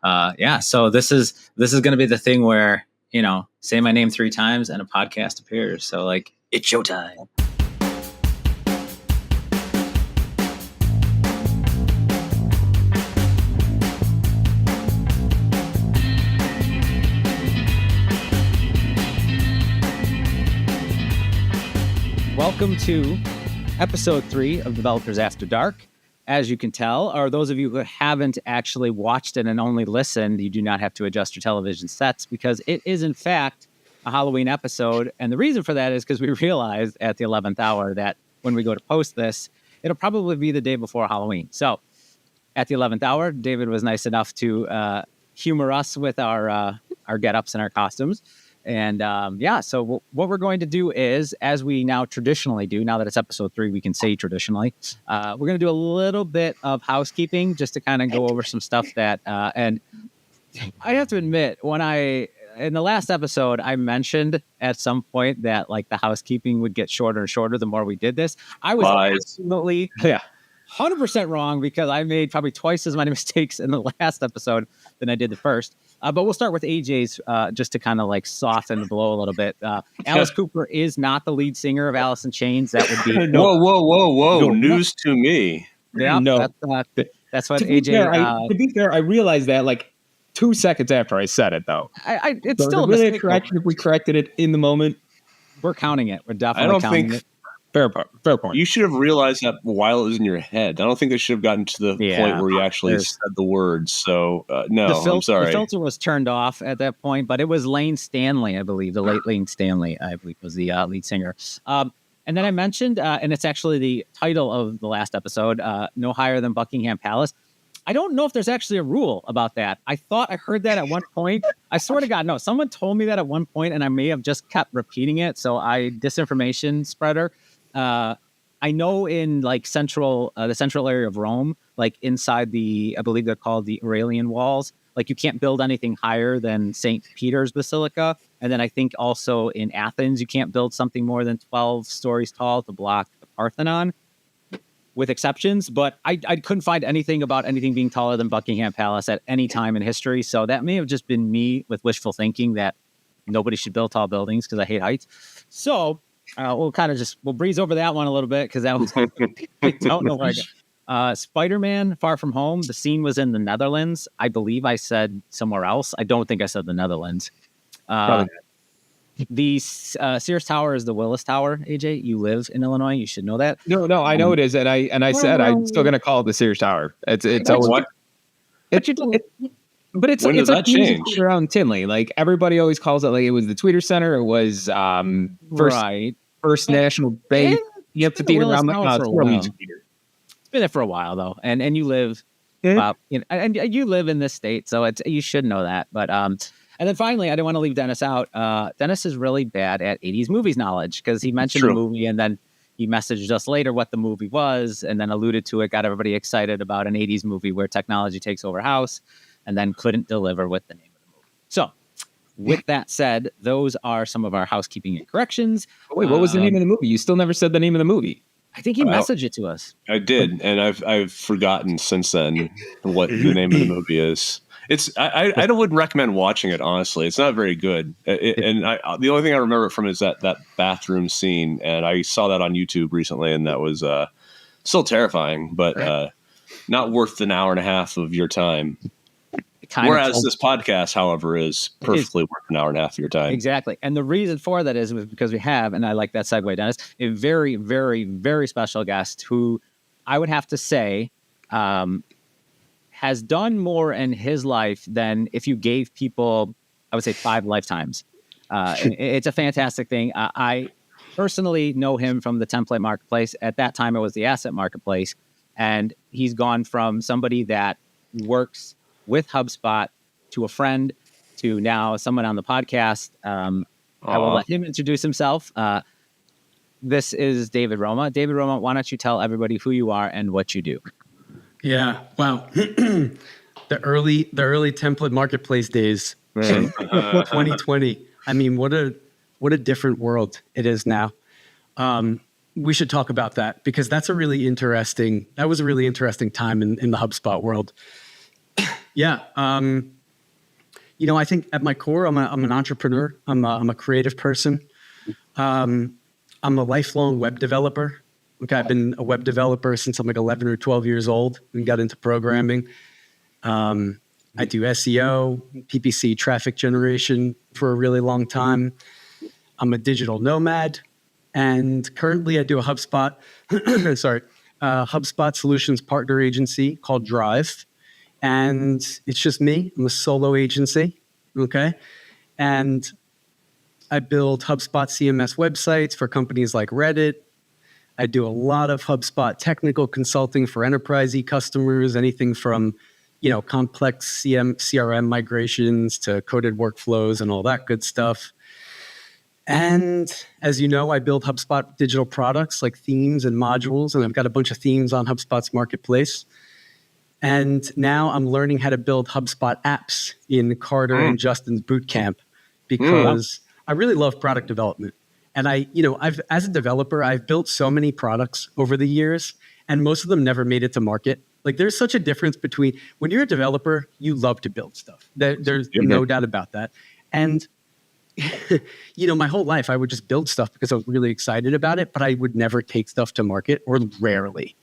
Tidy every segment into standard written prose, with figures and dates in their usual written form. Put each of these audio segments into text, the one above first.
yeah, so this is going to be the thing where, say my name 3 times and a podcast appears. So like, it's showtime. Welcome to episode 3 of Developers After Dark. As you can tell, or those of you who haven't actually watched it and only listened, you do not have to adjust your television sets because it is, in fact, a Halloween episode. And the reason for that is because we realized at the 11th hour that when we go to post this, it'll probably be the day before Halloween. So at the 11th hour, David was nice enough to humor us with our get-ups and our costumes. And so what we're going to do is, as we now traditionally do, now that it's episode 3, we can say traditionally, we're going to do a little bit of housekeeping just to kind of go over some stuff that, and I have to admit, in the last episode, I mentioned at some point that like the housekeeping would get shorter and shorter the more we did this. I was absolutely 100% wrong because I made probably twice as many mistakes in the last episode than I did the first. But we'll start with AJ's just to kind of like soften the blow a little bit. Alice Cooper is not the lead singer of Alice in Chains. That would be whoa! News to me. Yeah, no. That's what to AJ. To be fair, I realized that like 2 seconds after I said it, though. It's still really a correction if we corrected it in the moment. We're counting it. We're definitely counting it. Fair point. You should have realized that while it was in your head. I don't think they should have gotten to the point where you actually said the words. So, no, I'm sorry. The filter was turned off at that point, but it was Lane Stanley, I believe. The late Lane Stanley, I believe, was the lead singer. And then I mentioned, and it's actually the title of the last episode, No Higher Than Buckingham Palace. I don't know if there's actually a rule about that. I thought I heard that at one point. I swear to God, no. Someone told me that at one point, and I may have just kept repeating it. So disinformation spreader. I know in like the central area of Rome, like inside I believe they're called the Aurelian Walls, like you can't build anything higher than St. Peter's Basilica. And then I think also in Athens, you can't build something more than 12 stories tall to block the Parthenon, with exceptions. But I couldn't find anything about anything being taller than Buckingham Palace at any time in history. So that may have just been me with wishful thinking that nobody should build tall buildings because I hate heights. So we'll breeze over that one a little bit because that was I don't know where Spider-Man Far From Home. The scene was in the Netherlands. I believe I said somewhere else. I don't think I said the Netherlands. The Sears Tower is the Willis Tower. AJ, you live in Illinois. You should know that. No, I know it is, and I said I'm still going to call it the Sears Tower. It's always what? But it's when does that change around Tinley? Like everybody always calls it like it was the Tweeter Center. It was First National Bank. You have to be around It's been there for a while though, and you live, and you live in this state, so you should know that. But and then finally, I didn't want to leave Dennis out. Dennis is really bad at 80s movies knowledge because he mentioned the movie and then he messaged us later what the movie was and then alluded to it, got everybody excited about an 80s movie where technology takes over house, and then couldn't deliver with the name of the movie. So with that said, those are some of our housekeeping and corrections. Oh, wait, what was the name of the movie? You still never said the name of the movie. I think he messaged it to us. I did, and I've forgotten since then what the name of the movie is. I wouldn't recommend watching it, honestly. It's not very good. The only thing I remember from it is that bathroom scene, and I saw that on YouTube recently, and that was still terrifying, but not worth an hour and a half of your time. Whereas this podcast, however, is perfectly worth an hour and a half of your time. Exactly. And the reason for that is because we have, and I like that segue, Dennis, a very, very, very special guest who I would have to say has done more in his life than if you gave people, I would say 5 lifetimes. It's a fantastic thing. I personally know him from the template marketplace. At that time, it was the asset marketplace. And he's gone from somebody that works with HubSpot to a friend to now someone on the podcast. I will let him introduce himself. This is David Roma. David Roma, why don't you tell everybody who you are and what you do? Yeah. Wow. The early template marketplace days, 2020. I mean, what a different world it is now. We should talk about that because that was a really interesting time in the HubSpot world. Yeah. I think at my core, I'm an entrepreneur. I'm a creative person. I'm a lifelong web developer. Okay, I've been a web developer since I'm like 11 or 12 years old and got into programming. I do SEO, PPC, traffic generation for a really long time. I'm a digital nomad, and currently I do a HubSpot, HubSpot solutions partner agency called Drive. And it's just me. I'm a solo agency. Okay. And I build HubSpot CMS websites for companies like Reddit. I do a lot of HubSpot technical consulting for enterprise customers, anything from, complex CRM migrations to coded workflows and all that good stuff. And as you know, I build HubSpot digital products like themes and modules, and I've got a bunch of themes on HubSpot's marketplace. And now I'm learning how to build HubSpot apps in Carter and Justin's bootcamp because I really love product development. And as a developer, I've built so many products over the years, and most of them never made it to market. Like there's such a difference between when you're a developer, you love to build stuff. There's no doubt about that. And my whole life I would just build stuff because I was really excited about it, but I would never take stuff to market, or rarely.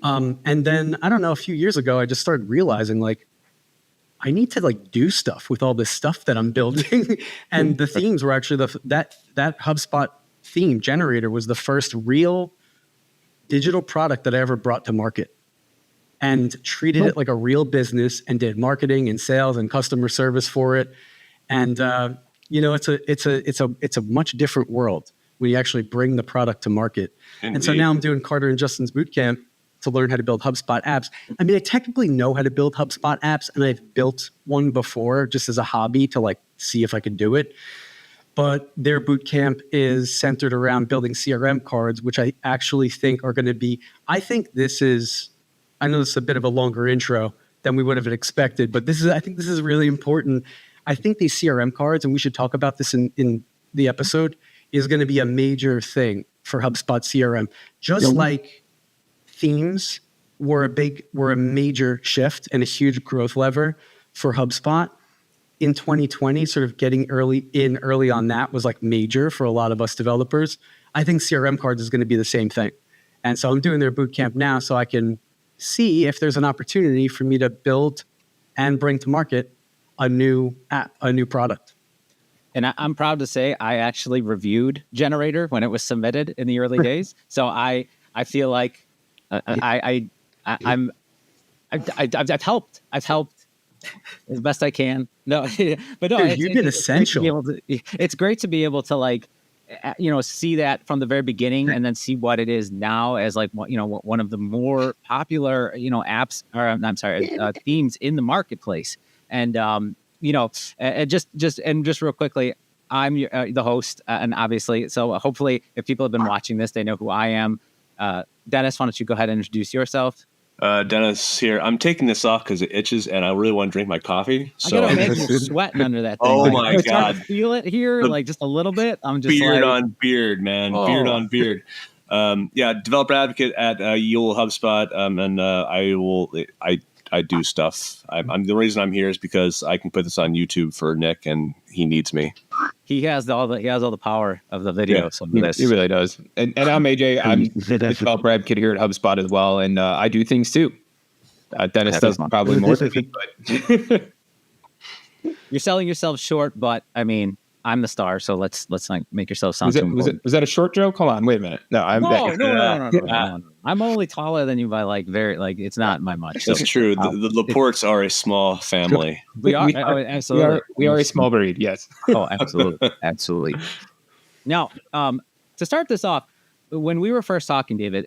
And then I don't know, a few years ago, I just started realizing I need to do stuff with all this stuff that I'm building. And the themes were actually that HubSpot theme generator was the first real digital product that I ever brought to market, and treated it like a real business and did marketing and sales and customer service for it. And it's a much different world when you actually bring the product to market. Indeed. And so now I'm doing Carter and Justin's bootcamp to learn how to build HubSpot apps. I mean, I technically know how to build HubSpot apps, and I've built one before just as a hobby to see if I could do it. But their bootcamp is centered around building CRM cards, which I actually think are going to be, I think this is a bit of a longer intro than we would have expected, but I think this is really important. I think these CRM cards, and we should talk about this in the episode, is going to be a major thing for HubSpot CRM. Just like themes were a major shift and a huge growth lever for HubSpot in 2020, sort of getting early on that was major for a lot of us developers. I think CRM cards is going to be the same thing. And so I'm doing their bootcamp now so I can see if there's an opportunity for me to build and bring to market a new app, a new product. And I'm proud to say I actually reviewed Generator when it was submitted in the early days. So I feel like I've helped as best I can. No, but no, dude, you did essential. It's great to be able to see that from the very beginning and then see what it is now as one of the more popular apps, or I'm sorry, themes in the marketplace. And just real quickly, I'm the host, and obviously, so hopefully, if people have been watching this, they know who I am. Dennis, why don't you go ahead and introduce yourself? Dennis here. I'm taking this off because it itches, and I really want to drink my coffee. So I gotta imagine you're sweating under that thing. Oh my god! Feel it here, just a little bit. I'm just beard on beard, man. Oh. Beard on beard. Developer advocate at Yule HubSpot, and I do stuff. I'm the reason I'm here is because I can put this on YouTube for Nick, and he needs me. He has all the power of the video. Yeah, so he really does. And I'm AJ. I'm the developer advocate here at HubSpot as well, and I do things too. Dennis does probably more than me, but you're selling yourself short. But I mean, I'm the star, so let's not make yourself sound too important. Was that a short joke? Hold on, wait a minute. No, No. I'm only taller than you by it's not by much. That's true. The Laportes are a small family. We are absolutely. We are a small breed. Yes. Oh, absolutely, absolutely. Now, to start this off, when we were first talking, David,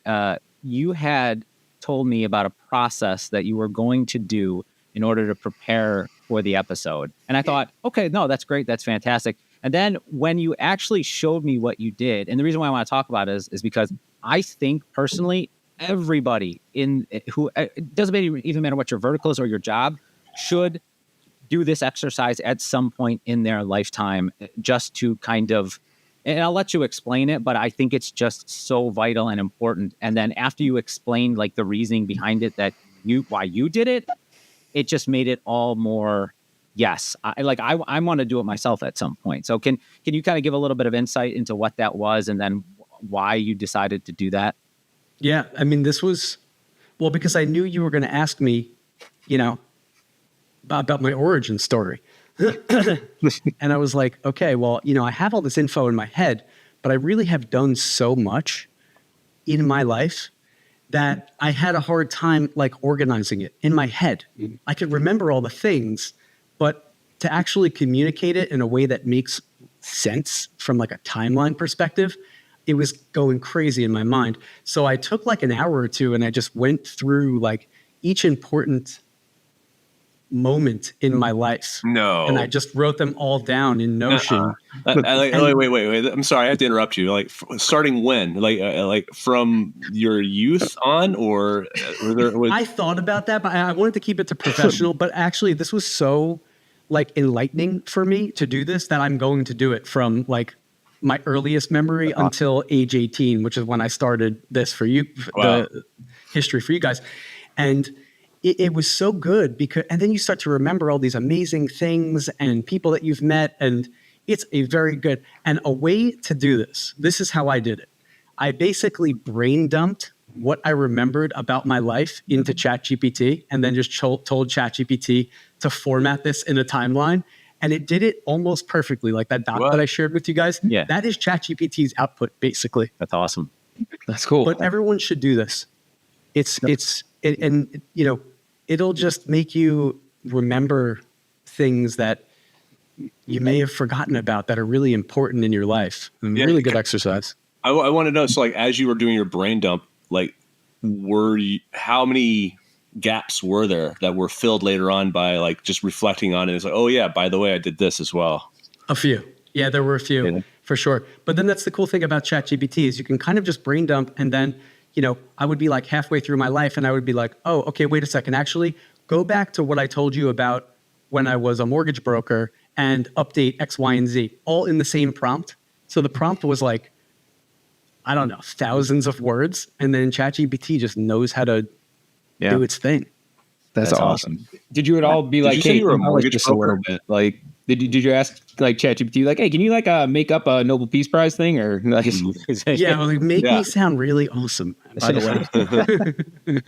you had told me about a process that you were going to do in order to prepare for the episode. And I thought, okay, no, that's great. That's fantastic. And then when you actually showed me what you did, and the reason why I want to talk about it is because I think personally, everybody it doesn't even matter what your vertical is or your job, should do this exercise at some point in their lifetime, just to kind of, and I'll let you explain it, but I think it's just so vital and important. And then after you explain the reasoning behind it, why you did it, it just made it all more, yes, I want to do it myself at some point. So can you kind of give a little bit of insight into what that was and then why you decided to do that? Yeah. I mean, this was, well, because I knew you were going to ask me, about my origin story. And I was like, okay, well, I have all this info in my head, but I really have done so much in my life that I had a hard time like organizing it in my head. I could remember all the things, but to actually communicate it in a way that makes sense from like a timeline perspective, it was going crazy in my mind. So I took like an hour or two and I just went through like each important moment in my life. No. And I just wrote them all down in Notion. Wait. I'm sorry, I have to interrupt you. Like, starting when? Like from your youth on, or I thought about that, but I wanted to keep it to professional. But actually, this was so like enlightening for me to do this that I'm going to do it from like my earliest memory until age 18, which is when I started this for you, the history for you guys. And it was so good and then you start to remember all these amazing things and people that you've met. And it's a very good, and a way to do this. This is how I did it. I basically brain dumped what I remembered about my life into ChatGPT and then just told ChatGPT to format this in a timeline. And it did it almost perfectly. Like that doc that I shared with you guys. Yeah. That is ChatGPT's output, basically. That's awesome. That's cool. But everyone should do this. It'll just make you remember things that you may have forgotten about that are really important in your life. Really good exercise. I want to know, so like as you were doing your brain dump, like how many gaps were there that were filled later on by like just reflecting on it? It's like, oh yeah, by the way, I did this as well. A few. Yeah, there were a few for sure. But then that's the cool thing about ChatGPT is you can kind of just brain dump and then, I would be like halfway through my life and I would be like, oh, okay, wait a second. Actually, go back to what I told you about when I was a mortgage broker and update X, Y, and Z, all in the same prompt. So the prompt was like, I don't know, thousands of words. And then ChatGPT just knows how to do its thing. That's awesome. Did you at all be like, hey, you were a mortgage just broker? A little bit? Like, did you ask like ChatGPT, like, hey, can you like make up a Nobel Peace Prize thing or like? Make me sound really awesome. By the way,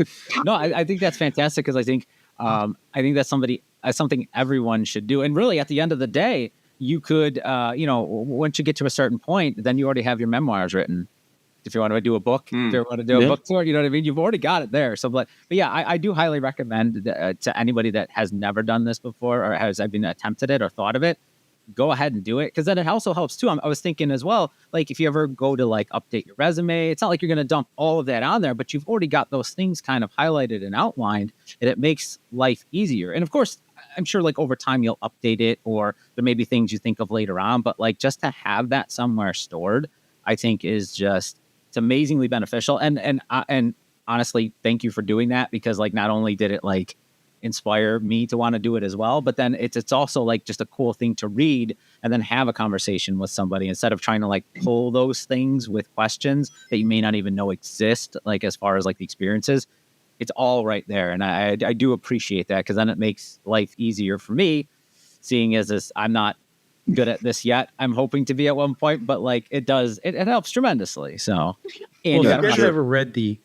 no, I think that's fantastic because I think that's something everyone should do. And really, at the end of the day, you could, once you get to a certain point, then you already have your memoirs written. If you want to do a book, if you want to do a book tour, you know what I mean? You've already got it there. So, but yeah, I do highly recommend to anybody that has never done this before or has attempted it or thought of it, go ahead and do it. Because then it also helps too. I was thinking as well, like if you ever go to like update your resume, it's not like you're going to dump all of that on there, but you've already got those things kind of highlighted and outlined, and it makes life easier. And of course, I'm sure like over time you'll update it, or there may be things you think of later on, but like just to have that somewhere stored, I think is just, it's amazingly beneficial. And honestly, thank you for doing that, because like not only did it like inspire me to want to do it as well, but then it's also like just a cool thing to read and then have a conversation with somebody instead of trying to like pull those things with questions that you may not even know exist, like as far as like the experiences. It's all right there. And I do appreciate that, because then it makes life easier for me, seeing as this, I'm not good at this yet. I'm hoping to be at one point, but like it helps tremendously. So, and have you guys ever read the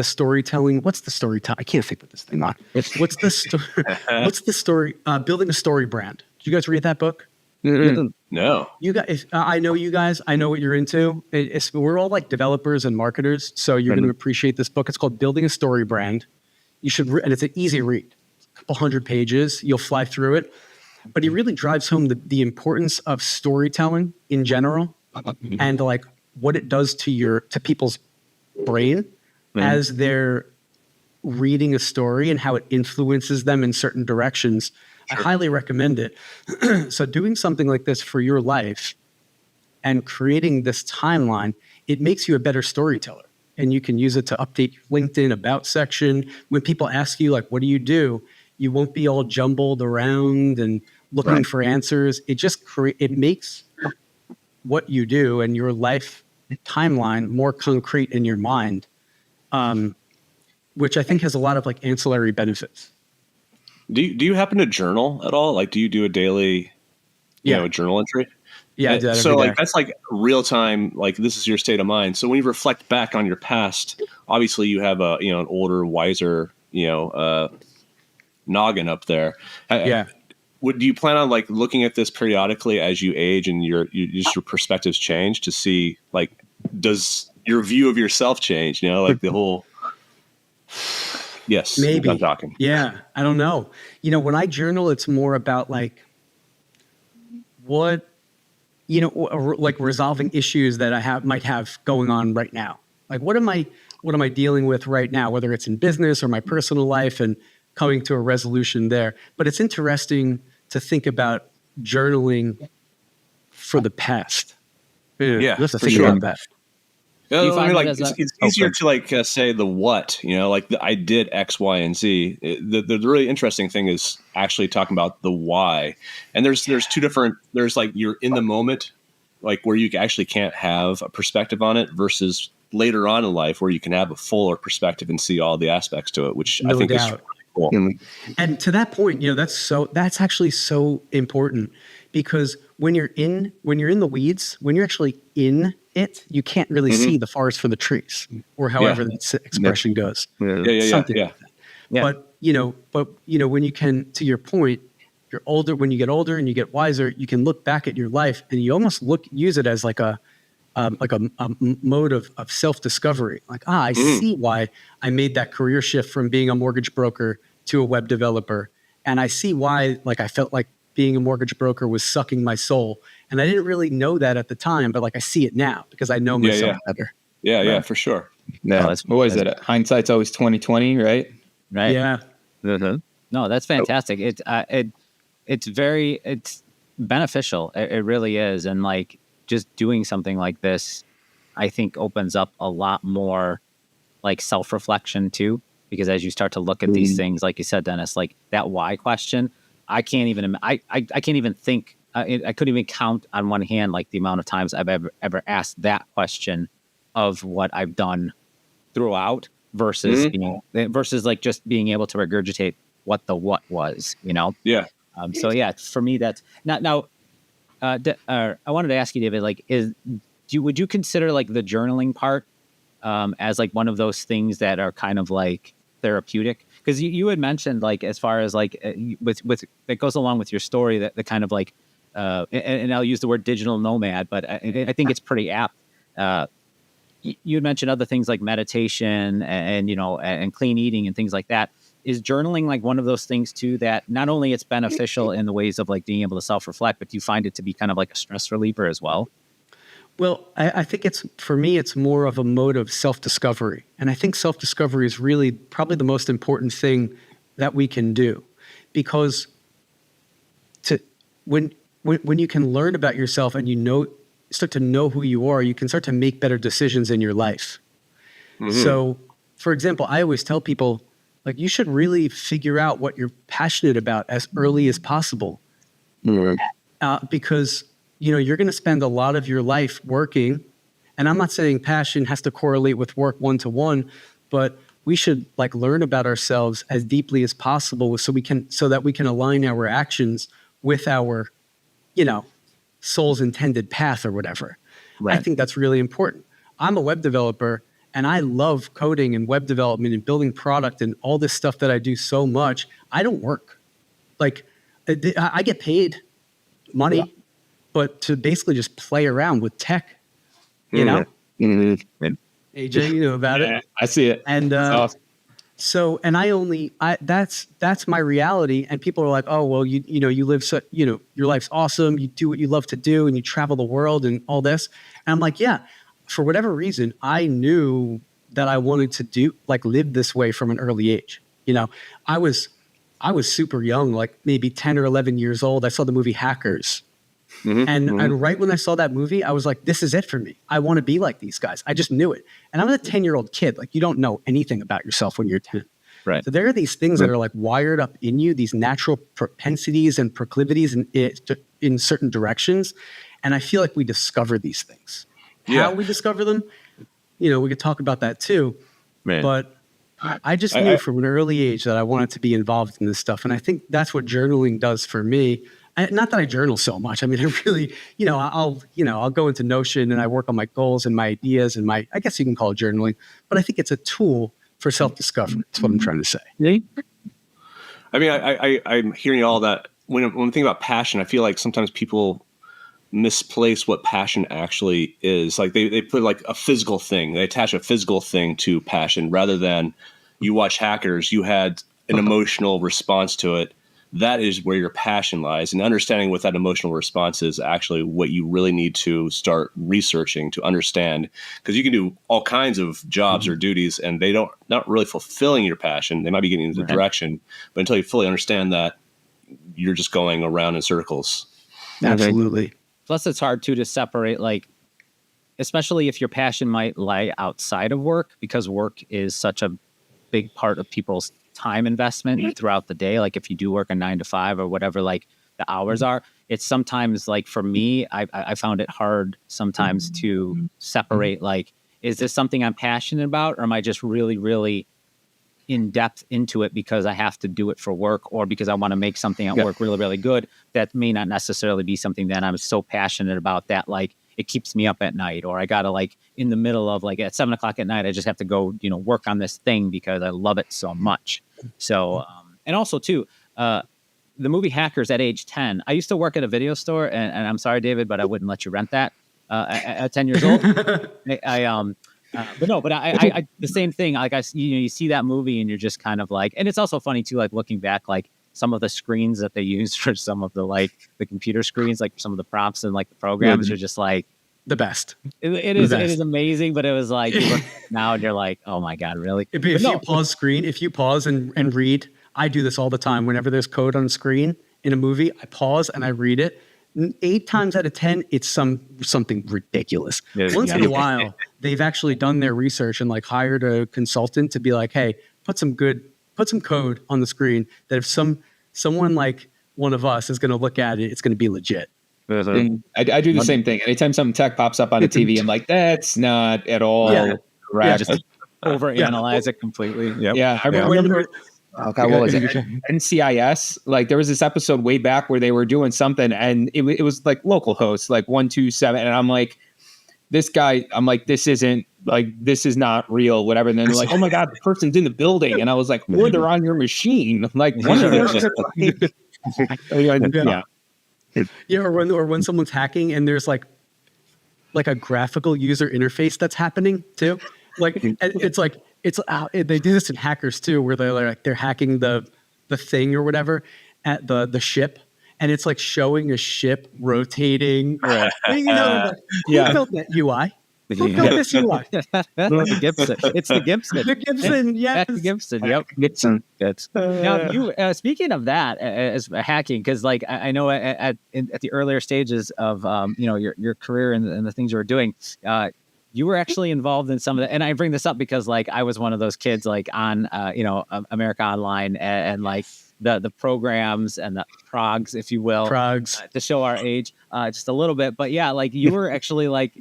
storytelling? What's the storytelling? I can't think of this thing on. What's the story? Building a Story Brand. Did you guys read that book? Mm-hmm. No. You guys, I know you guys. I know what you're into. We're all like developers and marketers, so you're going to appreciate this book. It's called Building a Story Brand. You should, and it's an easy read. A couple hundred pages. You'll fly through it. But he really drives home the importance of storytelling in general, and like what it does to people's brain as they're reading a story and how it influences them in certain directions. Sure. I highly recommend it. So doing something like this for your life and creating this timeline, it makes you a better storyteller. And you can use it to update your LinkedIn about section. When people ask you, like, what do? You won't be all jumbled around and looking for answers. It just it makes what you do and your life timeline more concrete in your mind. which I think has a lot of like ancillary benefits. Do you happen to journal at all? Like, do you do a daily, journal entry? Yeah, I do that so every like day. that's like real time. Like this is your state of mind. So when you reflect back on your past, obviously you have an older, wiser, noggin up there. Yeah. Do you plan on like looking at this periodically as you age and your perspectives change to see like does your view of yourself change? Like the whole. Yes, Maybe. I'm talking. Yeah, I don't know. When I journal, it's more about like what, like resolving issues that I might have going on right now. Like what am I dealing with right now, whether it's in business or my personal life, and coming to a resolution there. But it's interesting to think about journaling for the past. Yeah, just to for think sure. about that. Do you find that it's easier to like say the what, I did X, Y, and Z. The really interesting thing is actually talking about the why. And there's two different. There's like you're in the moment, like where you actually can't have a perspective on it, versus later on in life where you can have a fuller perspective and see all the aspects to it, which I think is really cool. And to that point, that's actually so important, because when you're in the weeds, when you're actually in it, you can't really see the forest for the trees, or however that expression goes. Something like that. Yeah. But when you can, to your point, you're older. When you get older and you get wiser, you can look back at your life and you almost use it as like a mode of self-discovery. Like, I see why I made that career shift from being a mortgage broker to a web developer, and I see why like I felt like being a mortgage broker was sucking my soul. And I didn't really know that at the time, but like I see it now because I know myself better. Yeah, for sure. Yeah. What is it? Hindsight's always 20/20, right? Right. Yeah. Mm-hmm. No, that's fantastic. It's beneficial. It really is. And like just doing something like this, I think opens up a lot more like self-reflection too, because as you start to look at these things, like you said, Dennis, like that why question, I can't even think. I couldn't even count on one hand like the amount of times I've ever asked that question of what I've done throughout versus versus like just being able to regurgitate what the what was. Yeah. So yeah, for me that's now. I wanted to ask you, David, like, would you consider like the journaling part as like one of those things that are kind of like therapeutic? Because you had mentioned like as far as like with that goes along with your story that the kind of like and I'll use the word digital nomad, but I think it's pretty apt. You had mentioned other things like meditation and clean eating and things like that. Is journaling like one of those things too that not only it's beneficial in the ways of like being able to self-reflect, but do you find it to be kind of like a stress reliever as well? Well, I think for me, it's more of a mode of self-discovery. And I think self-discovery is really probably the most important thing that we can do, because when you can learn about yourself and start to know who you are, you can start to make better decisions in your life. So, for example, I always tell people, like, you should really figure out what you're passionate about as early as possible, because you're going to spend a lot of your life working. And I'm not saying passion has to correlate with work 1-to-1, but we should like learn about ourselves as deeply as possible so that we can align our actions with our, soul's intended path or whatever. Right. I think that's really important. I'm a web developer and I love coding and web development and building product and all this stuff that I do so much. I don't work. Like I get paid money, but to basically just play around with tech, AJ, you know about it. I see it. And awesome. So, and that's my reality. And people are like, oh, well, you live, your life's awesome. You do what you love to do and you travel the world and all this. And I'm like, yeah, for whatever reason, I knew that I wanted to live this way from an early age. I was super young, like maybe 10 or 11 years old. I saw the movie Hackers. And right when I saw that movie, I was like, this is it for me. I want to be like these guys. I just knew it. And I was a 10-year-old kid. Like, you don't know anything about yourself when you're 10. Right. So there are these things that are like wired up in you, these natural propensities and proclivities in certain directions. And I feel like we discover these things. How we discover them, we could talk about that too. Man. But I just knew from an early age that I wanted to be involved in this stuff. And I think that's what journaling does for me. Not that I journal so much. I mean, I really, I'll go into Notion and I work on my goals and my ideas and I guess you can call it journaling, but I think it's a tool for self-discovery. That's what I'm trying to say. I mean, I'm hearing all that. When I'm thinking about passion, I feel like sometimes people misplace what passion actually is. Like they put like a physical thing. They attach a physical thing to passion rather than you watch Hackers. You had an emotional response to it. That is where your passion lies. And understanding what that emotional response is actually what you really need to start researching to understand. Because you can do all kinds of jobs or duties and they not really fulfilling your passion. They might be getting into the direction, but until you fully understand that, you're just going around in circles. Absolutely. Plus, it's hard too to separate, like, especially if your passion might lie outside of work, because work is such a big part of people's time investment throughout the day. Like if you do work a 9 to 5 or whatever, like the hours are, it's sometimes like for me, I found it hard sometimes to separate, like, is this something I'm passionate about? Or am I just really, really in depth into it because I have to do it for work or because I want to make something at work really, really good? That may not necessarily be something that I'm so passionate about that, like, it keeps me up at night, or I got to, like, in the middle of, like, at 7 o'clock at night, I just have to go, work on this thing because I love it so much. So, and also too, the movie Hackers at age 10, I used to work at a video store and I'm sorry, David, but I wouldn't let you rent that at 10 years old. But I the same thing. Like you see that movie and you're just kind of like, and it's also funny too, like looking back, like some of the screens that they use for some of the, like the computer screens, like some of the prompts and like the programs are just like the best. It is amazing, but it was like you look now and you're like, oh my God, really? If you pause and read, I do this all the time. Whenever there's code on the screen in a movie, I pause and I read it. 8 times out of 10, it's something ridiculous. Once in a while, they've actually done their research and like hired a consultant to be like, hey, put some code on the screen that if someone like one of us is going to look at it, it's going to be legit. I do the same thing. Anytime some tech pops up on the TV, I'm like, that's not at all correct. Just overanalyze it completely. Yep. Yeah, I remember. Oh God, what was it? NCIS. Like there was this episode way back where they were doing something, and it was like local hosts, like 127, and I'm like, this guy. I'm like, this isn't like this is not real, whatever. And then they're like, oh my God, the person's in the building, and I was like, or they're on your machine, like one of them. Yeah, or when someone's hacking and there's like a graphical user interface that's happening too. Like they do this in Hackers too, where they're hacking the thing or whatever at the ship, and it's like showing a ship rotating. Right. Who built that UI? Who built this UI? The Gibson. It's the Gibson. The Gibson, yes. That's the Gibson. Yep. Gibson. That's now. You speaking of that as hacking, because like I know at the earlier stages of your career and the things you were doing. You were actually involved in some of that. And I bring this up because like I was one of those kids like on, America Online and like the programs and the progs, if you will. Progs. To show our age just a little bit. But yeah, like you were actually like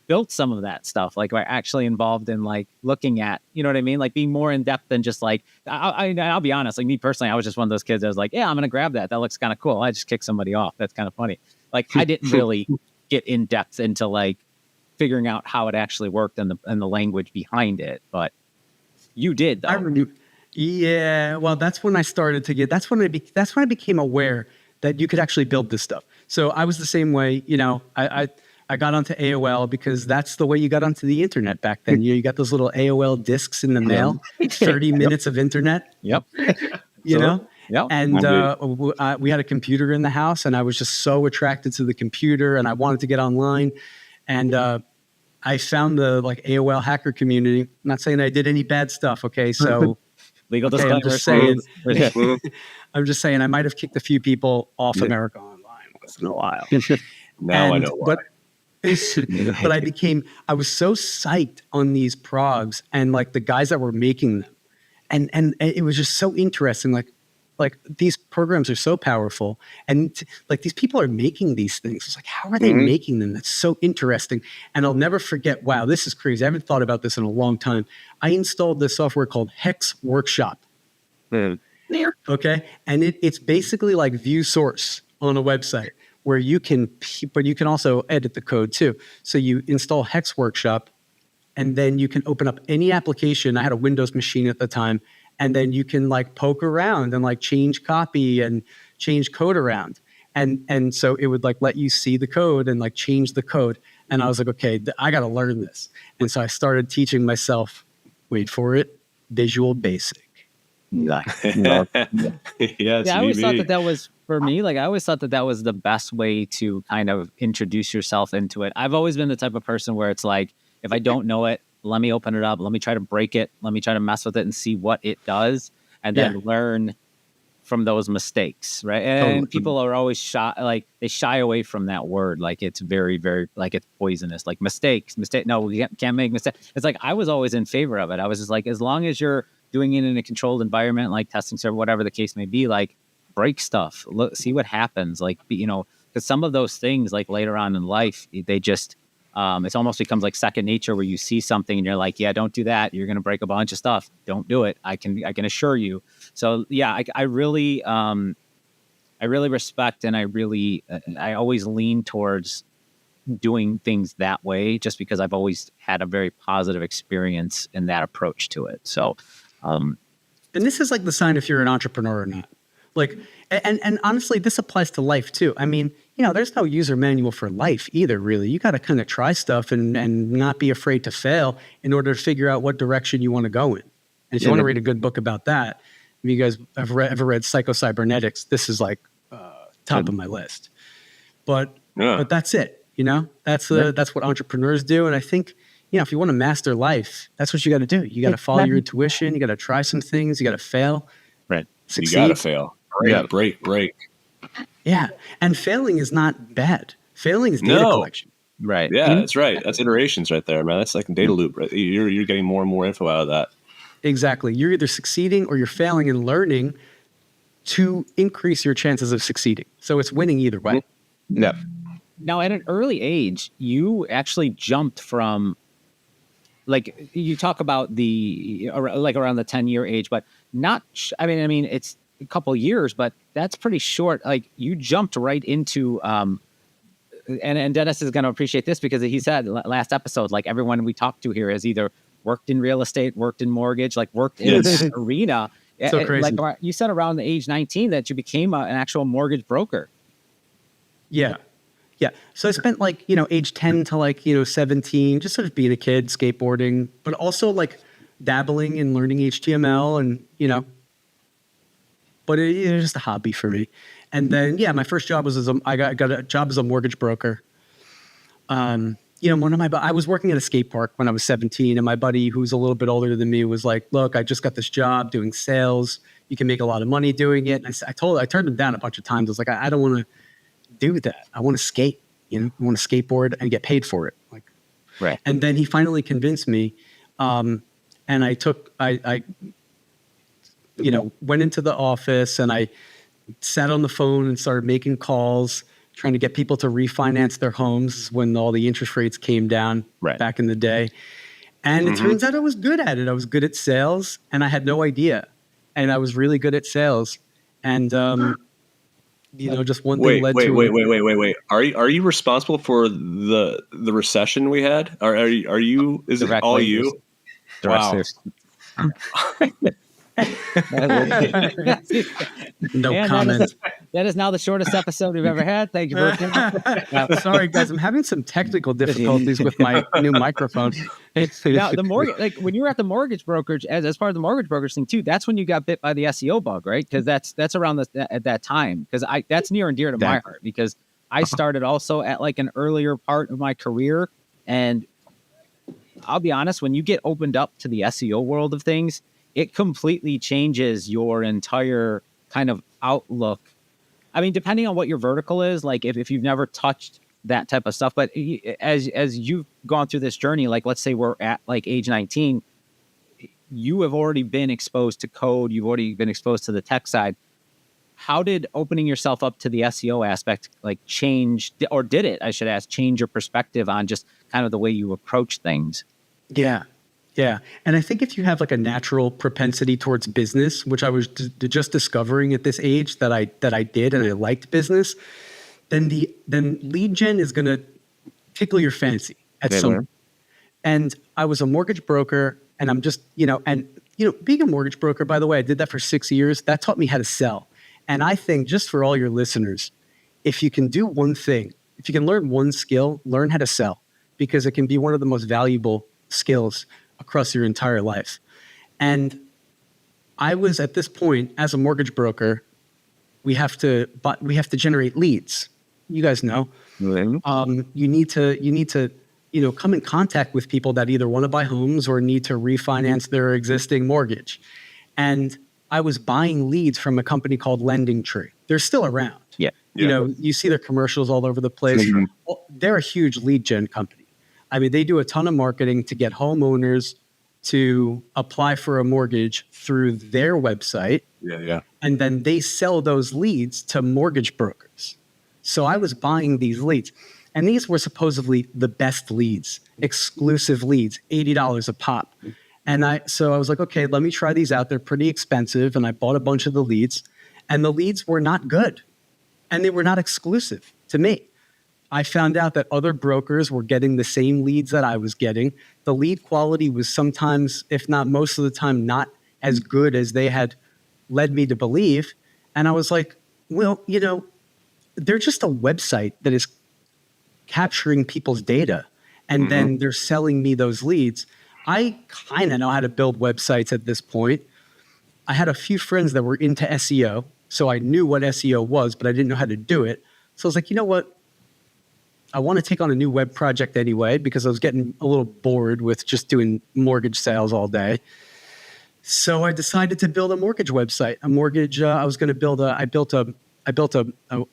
built some of that stuff. Like we're actually involved in like looking at, you know what I mean? Like being more in depth than just like, I'll be honest, like me personally, I was just one of those kids that was like, yeah, I'm going to grab that. That looks kind of cool. I just kicked somebody off. That's kind of funny. Like I didn't really get in depth into like, figuring out how it actually worked and the language behind it, but you did though. Yeah, well, that's when I started to get. That's when I became aware that you could actually build this stuff. So I was the same way. I got onto AOL because that's the way you got onto the internet back then. You got those little AOL discs in the mail, 30 minutes of internet. Yep. Yep. And we had a computer in the house, and I was just so attracted to the computer, and I wanted to get online, and I found the like AOL hacker community. I'm not saying I did any bad stuff. Okay. So legal disclaimer. I'm just saying I might've kicked a few people off America Online once in a while. Now I know why. But I was so psyched on these progs and like the guys that were making them. And it was just so interesting. Like like these programs are so powerful, and like these people are making these things. It's like, how are they making them? That's so interesting. And I'll never forget, wow, this is crazy. I haven't thought about this in a long time. I installed this software called Hex Workshop. Okay. And it's basically like View Source on a website where you can, but you can also edit the code too. So you install Hex Workshop, and then you can open up any application. I had a Windows machine at the time, and then you can like poke around and like change copy and change code around. And so it would like let you see the code and like change the code. And I was like, okay, I got to learn this. And so I started teaching myself, wait for it, Visual Basic. Yes, Yeah, I always thought that was, for me, like I always thought that was the best way to kind of introduce yourself into it. I've always been the type of person where it's like, if I don't know it, let me open it up. Let me try to break it. Let me try to mess with it and see what it does, and then learn from those mistakes, right? And people are always shy, like they shy away from that word. Like it's very, very, like it's poisonous. Like mistake. No, we can't make mistakes. It's like I was always in favor of it. I was just like, as long as you're doing it in a controlled environment, like testing server, whatever the case may be, like break stuff, look, see what happens. Like, because some of those things, like later on in life, they just, it almost becomes like second nature, where you see something and you're like, yeah, don't do that. You're going to break a bunch of stuff. Don't do it. I can assure you. So yeah, I really respect, and I always lean towards doing things that way, just because I've always had a very positive experience in that approach to it. So, and this is like the sign if you're an entrepreneur or not. Like, and honestly, this applies to life too. I mean, there's no user manual for life either, really. You got to kind of try stuff and not be afraid to fail in order to figure out what direction you want to go in. And if you want to read a good book about that, if you guys have ever read Psycho-Cybernetics, this is like top of my list. But that's it. That's what entrepreneurs do. And I think, if you want to master life, that's what you got to do. You got to follow your intuition. You got to try some things. You got to fail. Right. Succeed. You got to fail. Yeah. Break. Yeah. And failing is not bad. Failing is data collection. Right. Yeah, that's right. That's iterations right there, man. That's like a data loop, right? You're getting more and more info out of that. Exactly. You're either succeeding or you're failing and learning to increase your chances of succeeding. So it's winning either way. Yeah. Now, at an early age, you actually jumped from, like, you talk about like around the 10-year age, but not, I mean, it's a couple years, but that's pretty short. Like, you jumped right into, and Dennis is going to appreciate this, because he said last episode, like, everyone we talked to here has either worked in real estate, worked in mortgage, like worked in this arena. So crazy. Like, you said around the age 19 that you became an actual mortgage broker. Yeah. Yeah. So I spent like, age 10 to like, 17, just sort of being a kid, skateboarding, but also like dabbling in learning HTML and, but it was just a hobby for me. And then, my first job was I got a job as a mortgage broker. I was working at a skate park when I was 17, and my buddy, who's a little bit older than me, was like, look, I just got this job doing sales. You can make a lot of money doing it. And I turned him down a bunch of times. I was like, I don't want to do that. I want to skate, I want to skateboard and get paid for it. Like, right. And then he finally convinced me. And I went into the office and I sat on the phone and started making calls, trying to get people to refinance their homes when all the interest rates came down back in the day. And it turns out I was good at it. I was good at sales, and I had no idea. And I was really good at sales. And, just one thing led to... Wait. Are you responsible for the recession we had? Are you, is it all you? Wow. No comment. That is now the shortest episode we've ever had. Thank you for Sorry, guys. I'm having some technical difficulties with my new microphone. Now, the mortgage, like when you were at the mortgage brokerage, as part of the mortgage brokerage thing too, that's when you got bit by the SEO bug, right? Because that's around at that time. Because that's near and dear to my heart, because I started also at like an earlier part of my career, and I'll be honest, when you get opened up to the SEO world of things, it completely changes your entire kind of outlook. I mean, depending on what your vertical is, like if you've never touched that type of stuff, but as you've gone through this journey, like let's say we're at like age 19, you have already been exposed to code. You've already been exposed to the tech side. how did opening yourself up to the SEO aspect like change, or did it, I should ask, change your perspective on just kind of the way you approach things? Yeah. Yeah. And I think if you have like a natural propensity towards business, which I was just discovering at this age that I did, and I liked business, then lead gen is going to tickle your fancy at some point. And I was a mortgage broker, and I'm just, being a mortgage broker, by the way, I did that for 6 years. That taught me how to sell. And I think, just for all your listeners, if you can do one thing, if you can learn one skill, learn how to sell, because it can be one of the most valuable skills across your entire life. And I was at this point, as a mortgage broker, we have to generate leads. You guys know, you need to come in contact with people that either want to buy homes or need to refinance their existing mortgage. And I was buying leads from a company called Lending Tree. They're still around. Yeah. You see their commercials all over the place. Well, they're a huge lead gen company. I mean, they do a ton of marketing to get homeowners to apply for a mortgage through their website. Yeah. And then they sell those leads to mortgage brokers. So I was buying these leads. And these were supposedly the best leads, exclusive leads, $80 a pop. And so I was like, okay, let me try these out. They're pretty expensive. And I bought a bunch of the leads, and the leads were not good. And they were not exclusive to me. I found out that other brokers were getting the same leads that I was getting. The lead quality was sometimes, if not most of the time, not as good as they had led me to believe. And I was like, well, they're just a website that is capturing people's data, and then they're selling me those leads. I kind of know how to build websites at this point. I had a few friends that were into SEO, so I knew what SEO was, but I didn't know how to do it. So I was like, you know what? I want to take on a new web project anyway, because I was getting a little bored with just doing mortgage sales all day. So I decided to build a mortgage website. I built a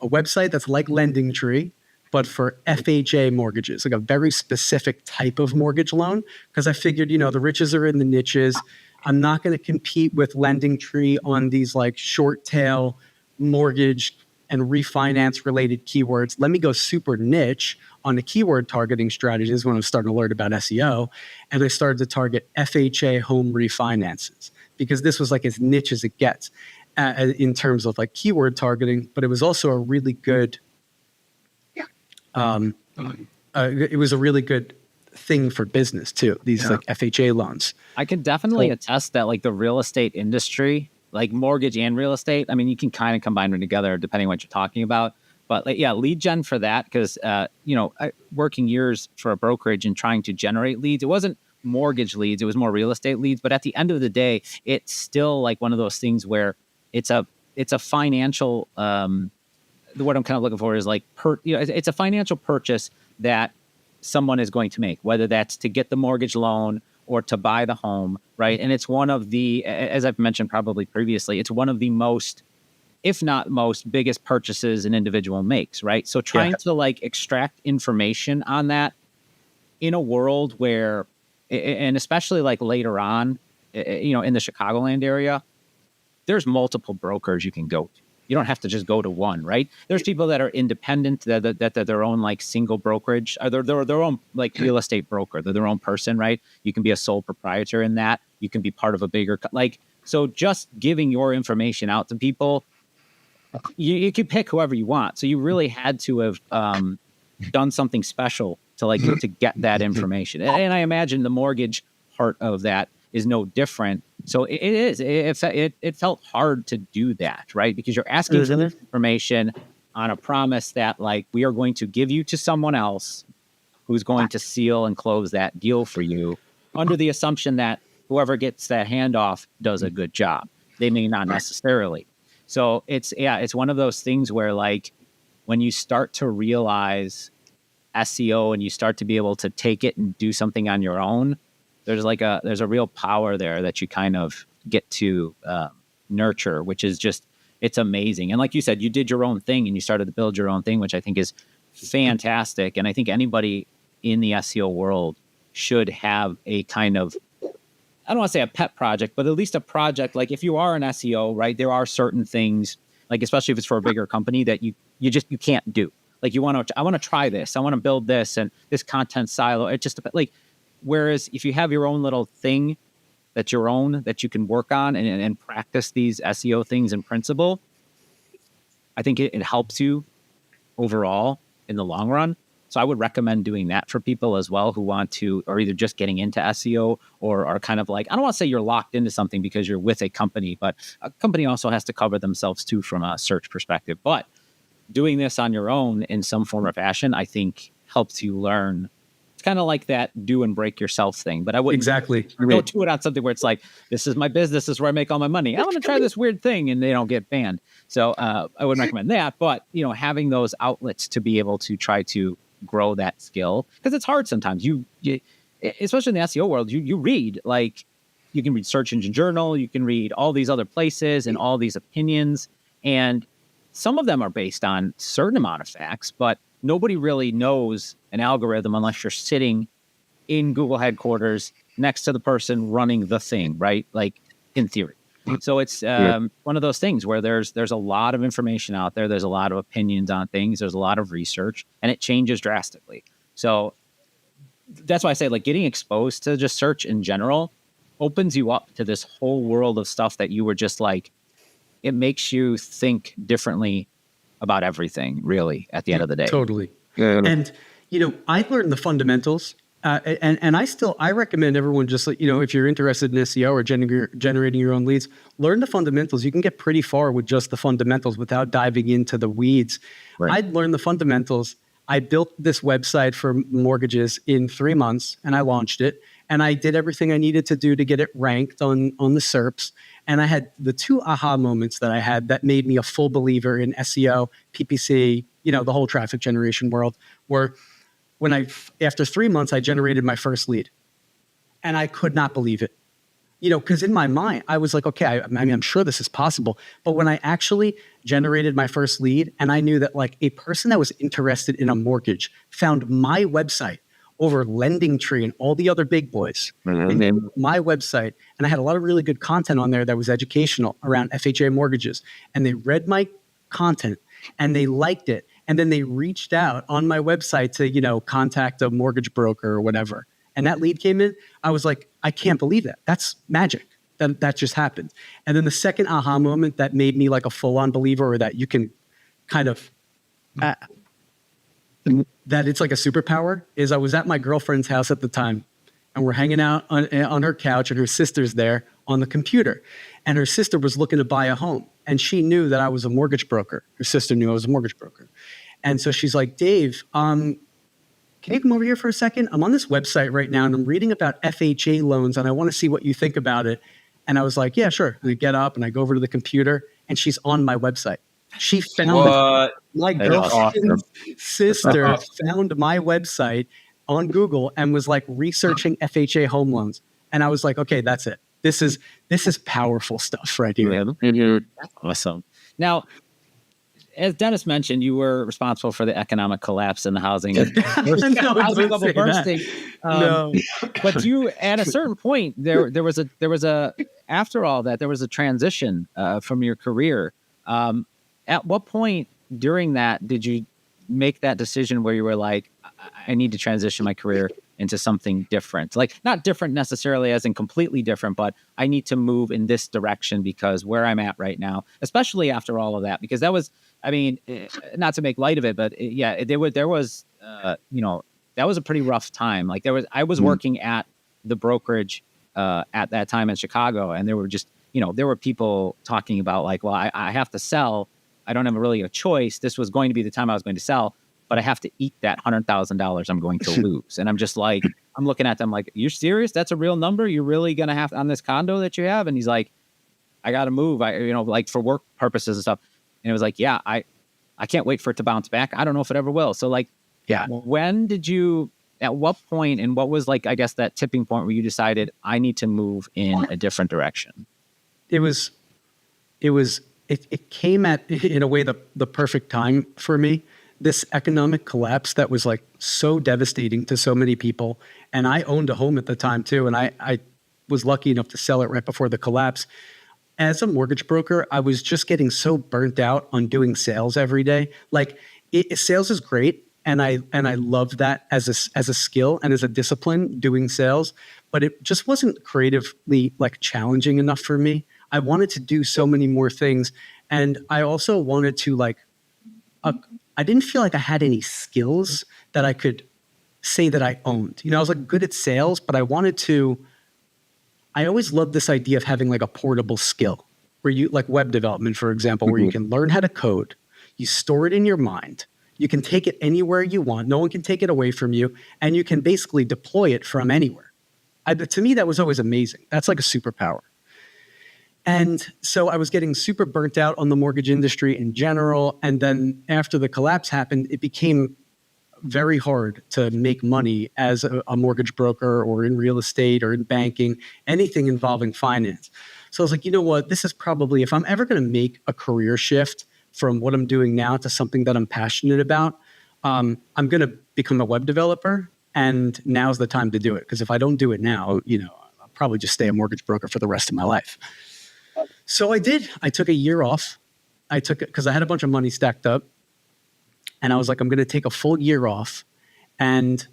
website that's like Lending Tree, but for FHA mortgages, like a very specific type of mortgage loan. Because I figured, the riches are in the niches. I'm not going to compete with Lending Tree on these like short tail mortgage and refinance related keywords. Let me go super niche on the keyword targeting strategies when I was starting to learn about SEO. And I started to target FHA home refinances, because this was like as niche as it gets in terms of like keyword targeting. But it was also a really good it was a really good thing for business too. These like FHA loans. I can definitely attest that like the real estate industry, like mortgage and real estate, I mean, you can kind of combine them together depending on what you're talking about. But like, lead gen for that, because, working years for a brokerage and trying to generate leads, it wasn't mortgage leads, it was more real estate leads. But at the end of the day, it's still like one of those things where it's a financial, what I'm kind of looking for is like, it's a financial purchase that someone is going to make, whether that's to get the mortgage loan or to buy the home, right? And it's one of the, as I've mentioned probably previously, it's one of the most, if not most, biggest purchases an individual makes, right? So trying to like extract information on that in a world where, and especially like later on, in the Chicagoland area, there's multiple brokers you can go to. You don't have to just go to one, right? There's people that are independent, that they're their own like single brokerage, or they're their own like real estate broker. They're their own person, right? You can be a sole proprietor in that. You can be part of a bigger, so just giving your information out to people, you can pick whoever you want. So you really had to have done something special to get that information. And I imagine the mortgage part of that is no different. So it felt hard to do that, right? Because you're asking for information on a promise that like we are going to give you to someone else who's going to seal and close that deal for you under the assumption that whoever gets that handoff does a good job. They may not necessarily. So it's one of those things where like when you start to realize SEO and you start to be able to take it and do something on your own, there's a real power there that you kind of get to nurture, which is just, it's amazing. And like you said, you did your own thing and you started to build your own thing, which I think is fantastic. And I think anybody in the SEO world should have a kind of, I don't want to say a pet project, but at least a project. Like if you are an SEO, right, there are certain things like especially if it's for a bigger company that you can't do. Like I want to try this, I want to build this and this content silo. It just like, whereas if you have your own little thing that's your own that you can work on and practice these SEO things in principle, I think it helps you overall in the long run. So I would recommend doing that for people as well who want to, or either just getting into SEO or are kind of like, I don't want to say you're locked into something because you're with a company, but a company also has to cover themselves too from a search perspective. But doing this on your own in some form or fashion, I think helps you learn. It's kind of like that do and break yourself thing, but I wouldn't go to it on something where it's like, this is my business, this is where I make all my money. I want to try this weird thing and they don't get banned. So I wouldn't recommend that, but having those outlets to be able to try to grow that skill, because it's hard sometimes. You especially in the SEO world, you read, like, you can read Search Engine Journal, you can read all these other places and all these opinions, and some of them are based on a certain amount of facts, but nobody really knows an algorithm unless you're sitting in Google headquarters next to the person running the thing, right? Like, in theory. So it's one of those things where there's a lot of information out there. There's a lot of opinions on things. There's a lot of research, and it changes drastically. So that's why I say, like, getting exposed to just search in general opens you up to this whole world of stuff that you were just like, it makes you think differently about everything, really, at the end of the day. Totally. And, I learned the fundamentals. And I recommend everyone just, if you're interested in SEO or generating your own leads, learn the fundamentals. You can get pretty far with just the fundamentals without diving into the weeds. Right. I'd learned the fundamentals. I built this website for mortgages in 3 months, and I launched it. And I did everything I needed to do to get it ranked on the SERPs. And I had the 2 aha moments that I had that made me a full believer in SEO, PPC, the whole traffic generation world, were when after 3 months, I generated my first lead. And I could not believe it. Because in my mind, I was like, okay, I'm sure this is possible. But when I actually generated my first lead, and I knew that, like, a person that was interested in a mortgage found my website over LendingTree and all the other big boys, and my website, and I had a lot of really good content on there that was educational around FHA mortgages. And they read my content and they liked it. And then they reached out on my website to, contact a mortgage broker or whatever. And that lead came in. I was like, I can't believe that. That's magic. That just happened. And then the second aha moment that made me like a full-on believer, or that you can kind of, that it's like a superpower, is I was at my girlfriend's house at the time, and we're hanging out on her couch, and her sister's there on the computer. And her sister was looking to buy a home. And she knew that I was a mortgage broker. Her sister knew I was a mortgage broker. And so she's like, Dave, can you come over here for a second? I'm on this website right now, and I'm reading about FHA loans, and I want to see what you think about it. And I was like, yeah, sure. And I get up, and I go over to the computer, and she's on my website. She found my girlfriend's sister found my website on Google and was like researching FHA home loans. And I was like, okay, that's it. This is powerful stuff right here. That's awesome. Now, as Dennis mentioned, you were responsible for the economic collapse in the housing housing bubble bursting. No. But you, at a certain point, there was a after all that, there was a transition from your career. At what point during that did you make that decision where you were like, I need to transition my career into something different? Like, not different necessarily as in completely different, but I need to move in this direction because where I'm at right now, especially after all of that, because that was, I mean, not to make light of it, but there was that was a pretty rough time. Like, I was working at the brokerage at that time in Chicago, and there were just, there were people talking about like, well, I have to sell. I don't have really a choice. This was going to be the time I was going to sell, but I have to eat that $100,000 I'm going to lose. And I'm just like, I'm looking at them like, you're serious? That's a real number? You're really going to have on this condo that you have? And he's like, I got to move. Like for work purposes and stuff. And it was like, yeah, I can't wait for it to bounce back. I don't know if it ever will. So like, when did you, at what point, and what was like, I guess that tipping point where you decided I need to move in a different direction? It came at, in a way, the perfect time for me. This economic collapse that was like so devastating to so many people. And I owned a home at the time too. And I was lucky enough to sell it right before the collapse. as a mortgage broker, I was just getting so burnt out on doing sales every day. Like sales is great. And I love that as a skill and as a discipline doing sales, but it just wasn't creatively like challenging enough for me. I wanted to do so many more things. And I also wanted to I didn't feel like I had any skills that I could say that I owned. I was like good at sales, but I always loved this idea of having like a portable skill where you like web development, for example, where you can learn how to code, you store it in your mind. You can take it anywhere you want. No one can take it away from you. And you can basically deploy it from anywhere. To me, that was always amazing. That's like a superpower. And so I was getting super burnt out on the mortgage industry in general. And then after the collapse happened, it became very hard to make money as a mortgage broker or in real estate or in banking, anything involving finance. So I was like, you know what? This is probably, if I'm ever going to make a career shift from what I'm doing now to something that I'm passionate about, I'm going to become a web developer, and now's the time to do it. Because if I don't do it now, I'll probably just stay a mortgage broker for the rest of my life. So I did. I took a year off. I took it because I had a bunch of money stacked up, and I was like, I'm going to take a full year off and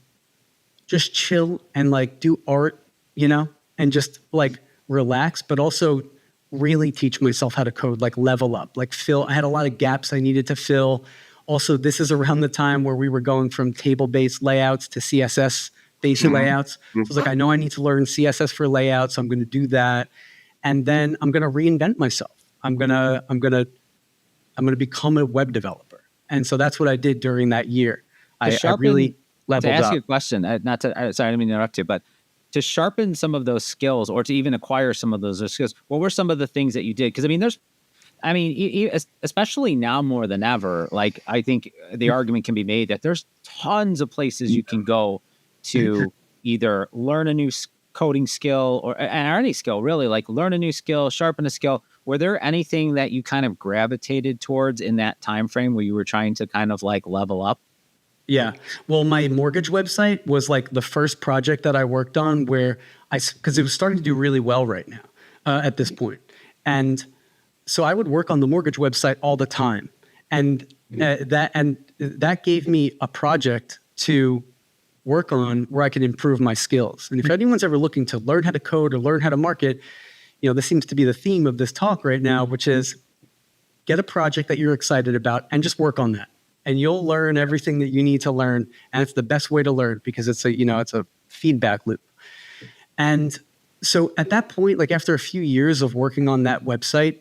just chill and like do art, and just like relax, but also really teach myself how to code, like level up, like I had a lot of gaps I needed to fill. Also, this is around the time where we were going from table-based layouts to CSS-based layouts. So I was like, I know I need to learn CSS for layouts, so I'm going to do that. And then I'm going to reinvent myself. I'm going to become a web developer. And so that's what I did during that year. I really leveled up. To ask you a question, sorry, I didn't mean to interrupt you, but to sharpen some of those skills or to even acquire some of those skills, what were some of the things that you did? Because especially now more than ever, like I think the argument can be made that there's tons of places you can go to either learn a new coding skill or any skill, really, like learn a new skill, sharpen a skill. Were there anything that you kind of gravitated towards in that time frame where you were trying to kind of like level up? Yeah. Well, my mortgage website was like the first project that I worked on where because it was starting to do really well right now at this point. And so I would work on the mortgage website all the time. And that gave me a project to work on where I could improve my skills. And if anyone's ever looking to learn how to code or learn how to market, this seems to be the theme of this talk right now, which is get a project that you're excited about and just work on that. And you'll learn everything that you need to learn. And it's the best way to learn because it's a feedback loop. And so at that point, like after a few years of working on that website,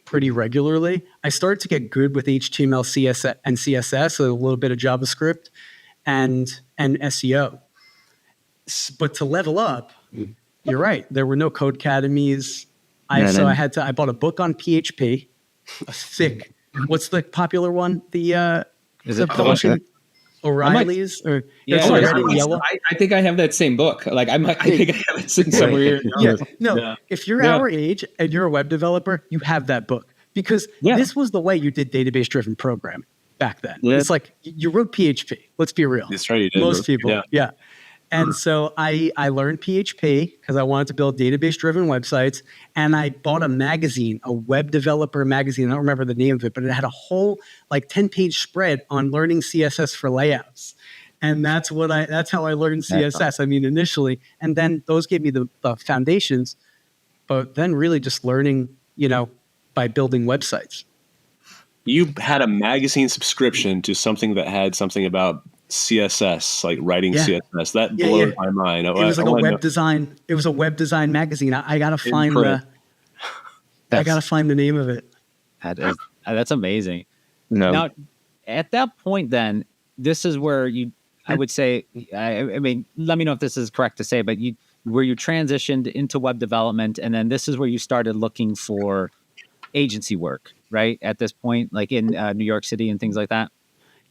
pretty regularly, I started to get good with HTML, CSS, and CSS, a little bit of JavaScript and SEO. But to level up, you're right. There were no code academies. I bought a book on PHP, a thick. What's the popular one? Is it O'Reilly's or yellow? I think I have that same book. Like I think I have it sitting somewhere. If you're our age and you're a web developer, you have that book because this was the way you did database-driven programming back then. Yeah. It's like you wrote PHP. Let's be real. That's right. You did. Most people, yeah. And so I learned PHP because I wanted to build database-driven websites. And I bought a magazine, a web developer magazine. I don't remember the name of it, but it had a whole 10-page spread on learning CSS for layouts. And that's how I learned CSS. I mean, initially, and then those gave me the foundations, but then really just learning, by building websites. You had a magazine subscription to something that had something about CSS, like writing CSS. That blew my mind. It was like a web design. It was a web design magazine. I gotta find the name of it. That's amazing. No. Now, at that point, then this is where I would say. I mean, let me know if this is correct to say, but where you transitioned into web development, and then this is where you started looking for agency work, right? At this point, like in New York City and things like that.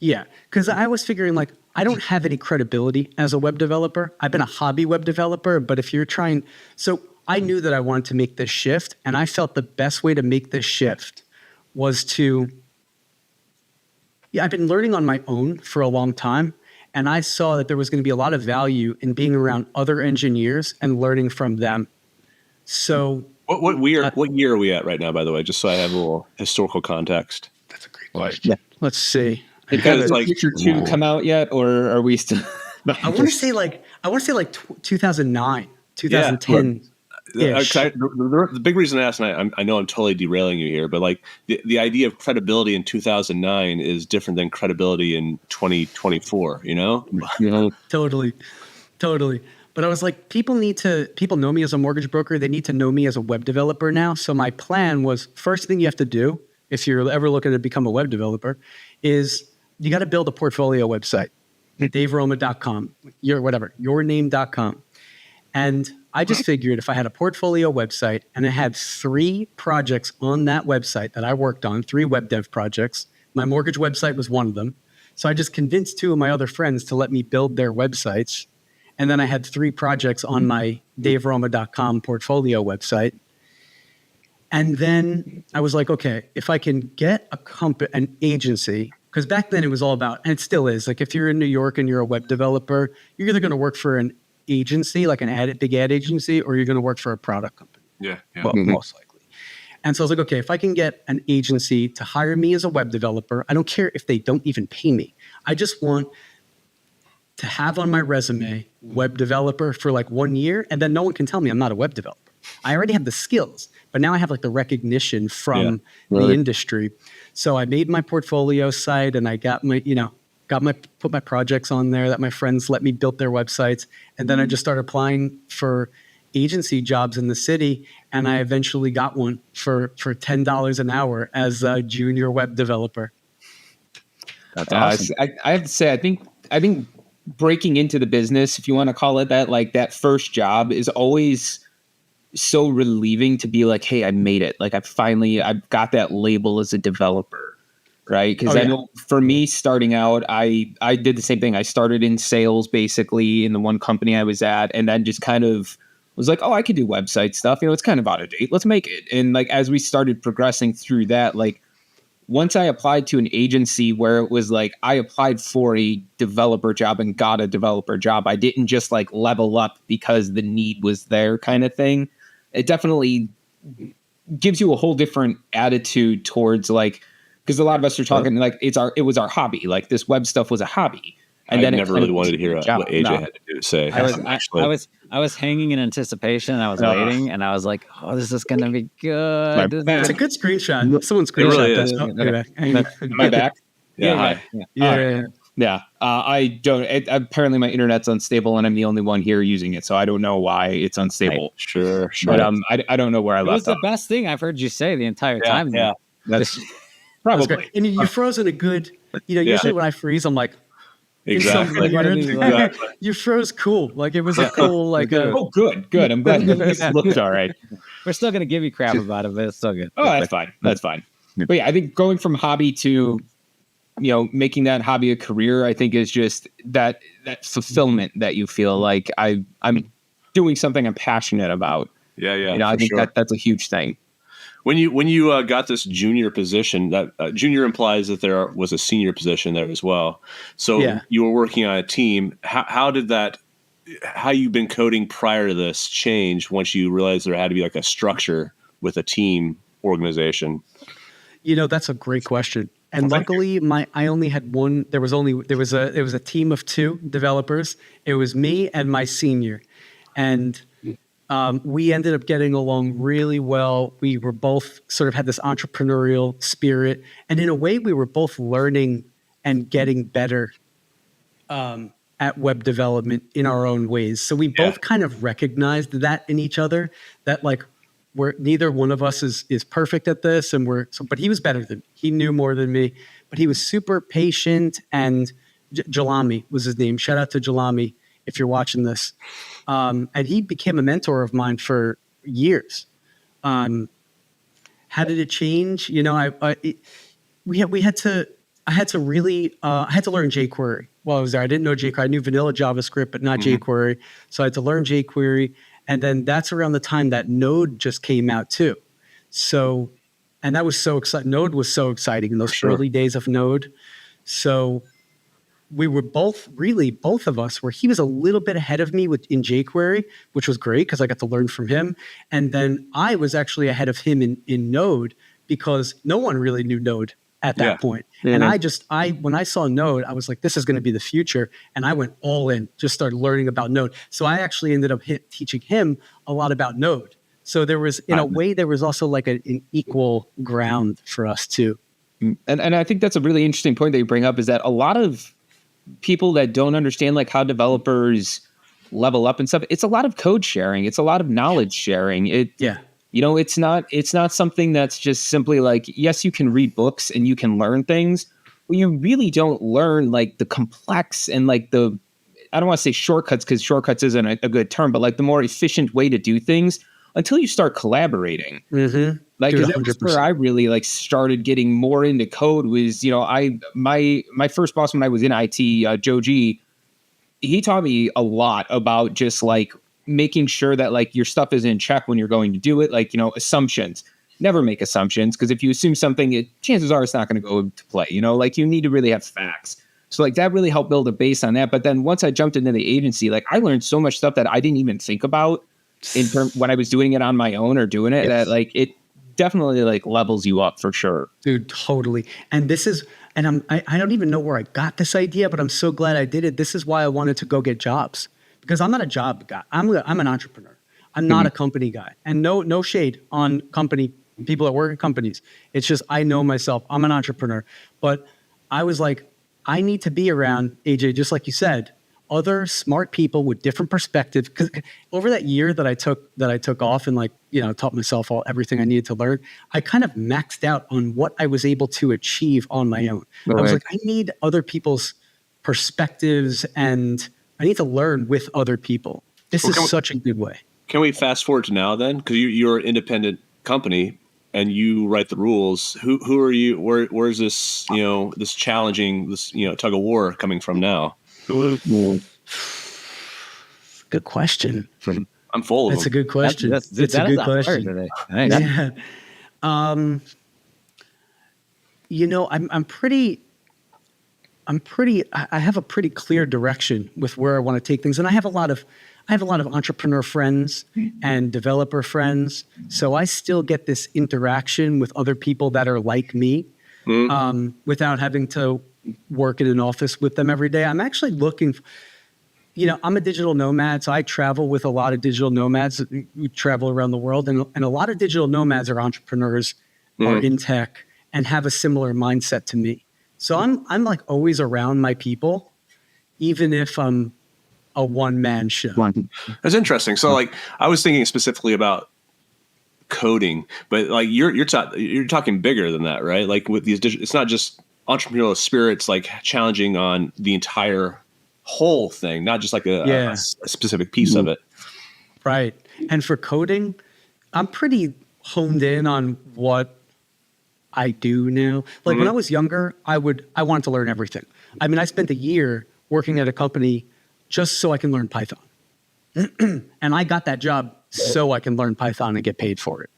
Yeah, because I was figuring I don't have any credibility as a web developer. I've been a hobby web developer, but if you're trying, so I knew that I wanted to make this shift, and I felt the best way to make this shift was I've been learning on my own for a long time, and I saw that there was going to be a lot of value in being around other engineers and learning from them. So What year are we at right now, by the way, just so I have a little historical context? That's a great question. Let's see. Because Did Future 2 come out yet, or are we still? I want to say like 2009, 2010. The big reason I asked, and I know I'm totally derailing you here, but like the idea of credibility in 2009 is different than credibility in 2024. You know? Totally. But I was like, people know me as a mortgage broker. They need to know me as a web developer now. So my plan was, first thing you have to do if you're ever looking to become a web developer is you got to build a portfolio website. DaveRoma.com, yourname.com. And I just figured if I had a portfolio website and I had 3 projects on that website that I worked on, 3 web dev projects, my mortgage website was one of them. So I just convinced 2 of my other friends to let me build their websites. And then I had 3 projects on my DaveRoma.com portfolio website. And then I was like, okay, if I can get an agency, because back then it was all about, and it still is, like if you're in New York and you're a web developer, you're either going to work for an agency, like big ad agency, or you're going to work for a product company. Yeah. Well, most likely. And so I was like, okay, if I can get an agency to hire me as a web developer, I don't care if they don't even pay me. I just want to have on my resume web developer for like 1 year, and then no one can tell me I'm not a web developer. I already have the skills, but now I have like the recognition from the industry. So I made my portfolio site and I got put my projects on there that my friends let me build their websites. And then I just started applying for agency jobs in the city. And I eventually got one for $10 an hour as a junior web developer. That's awesome. I have to say, I think breaking into the business, if you want to call it that, like that first job is always so relieving to be like, hey, I made it. Like I've got that label as a developer, right? Because I know for me starting out, I did the same thing. I started in sales basically in the one company I was at, and then just kind of was like, oh, I could do website stuff. It's kind of out of date. Let's make it. And like as we started progressing through that, like once I applied to an agency where it was like I applied for a developer job and got a developer job, I didn't just like level up because the need was there kind of thing. It definitely gives you a whole different attitude towards like, because a lot of us are talking like it was our hobby. Like this web stuff was a hobby. And then never really wanted to hear what AJ had to say. I was hanging in anticipation. I was waiting, and I was like, "Oh, this is gonna be good." It's a good screenshot. Someone screenshot that. Am I back? Yeah. I don't. Apparently, my internet's unstable, and I'm the only one here using it, so I don't know why it's unstable. Right. Sure. But I don't know where I left. It was the best thing I've heard you say the entire time. Yeah, that's probably. That's and you froze in a good. Usually when I freeze, I'm like. Exactly. You froze cool. Like it was a cool like. Oh, good. I'm glad it looked all right. We're still gonna give you crap about it, but it's still good. Oh, that's fine. But yeah, I think going from hobby to making that hobby a career, I think is just that fulfillment that you feel like I'm doing something I'm passionate about. Yeah. I think that's a huge thing. When you got this junior position, that junior implies that there was a senior position there as well. So you were working on a team. How did that? How you've been coding prior to this change once you realized there had to be like a structure with a team organization? That's a great question. And luckily, I only had one. There was a team of 2 developers. It was me and my senior, and. We ended up getting along really well. We were both sort of had this entrepreneurial spirit. And in a way, we were both learning and getting better at web development in our own ways. So we both kind of recognized that in each other, that like neither one of us is perfect at this. But he was better than me. He knew more than me, but he was super patient. And Jalami was his name. Shout out to Jalami if you're watching this. And he became a mentor of mine for years. How did it change? I had to learn jQuery while I was there. I didn't know jQuery. I knew vanilla JavaScript, but not jQuery. So I had to learn jQuery. And then that's around the time that Node just came out too. So, and that was so exciting. Node was so exciting in those early days of Node. So we were both of us, where he was a little bit ahead of me in jQuery, which was great because I got to learn from him. And then I was actually ahead of him in Node because no one really knew Node at that point. And when I saw Node, I was like, this is going to be the future. And I went all in, just started learning about Node. So I actually ended up teaching him a lot about Node. So there was, in a way, there was also like an equal ground for us too. And I think that's a really interesting point that you bring up, is that a lot of people that don't understand like how developers level up and stuff, it's a lot of code sharing. It's a lot of knowledge sharing. It's not something that's just simply like, yes, you can read books and you can learn things, but you really don't learn like the complex and like I don't want to say shortcuts, because shortcuts isn't a good term, but like the more efficient way to do things until you start collaborating. Mm-hmm. Like, cause that's where I really like started getting more into code was, my first boss when I was in IT, Joe G, he taught me a lot about just like making sure that like your stuff is in check when you're going to do it. Like, assumptions, never make assumptions. Cause if you assume something, chances are it's not going to go to play, like you need to really have facts. So like that really helped build a base on that. But then once I jumped into the agency, like I learned so much stuff that I didn't even think about when I was doing it on my own or doing it, that like it definitely like levels you up for sure. Dude, totally. And this is, and I don't even know where I got this idea, but I'm so glad I did it. This is why I wanted to go get jobs, because I'm not a job guy. I'm an entrepreneur. I'm not a company guy, and no shade on people that work at companies. It's just, I know myself, I'm an entrepreneur, but I was like, I need to be around, AJ, just like you said, other smart people with different perspectives. Because over that year that I took off and like, taught myself everything I needed to learn, I kind of maxed out on what I was able to achieve on my own. Right. I was like, I need other people's perspectives and I need to learn with other people. This is such a good way. Can we fast forward to now then? Because you're an independent company and you write the rules. Who are you? Where's this, this challenging, this, tug of war coming from now? Good question. I'm full of them. That's a good question. It's a good question. Nice. Yeah. I have a pretty clear direction with where I want to take things. And I have a lot of entrepreneur friends and developer friends. So I still get this interaction with other people that are like me, without having to work in an office with them every day. I'm actually looking, I'm a digital nomad. So I travel with a lot of digital nomads who travel around the world. And a lot of digital nomads are entrepreneurs, are in tech, and have a similar mindset to me. So I'm like always around my people, even if I'm a one-man show. That's interesting. So like I was thinking specifically about coding, but like you're talking bigger than that, right? Like with these it's not just entrepreneurial spirits, like challenging on the entire whole thing, not just like a specific piece of it. Right. And for coding, I'm pretty honed in on what I do now. Like when I was younger, I wanted to learn everything. I mean, I spent a year working at a company just so I can learn Python. And I got that job so I can learn Python and get paid for it.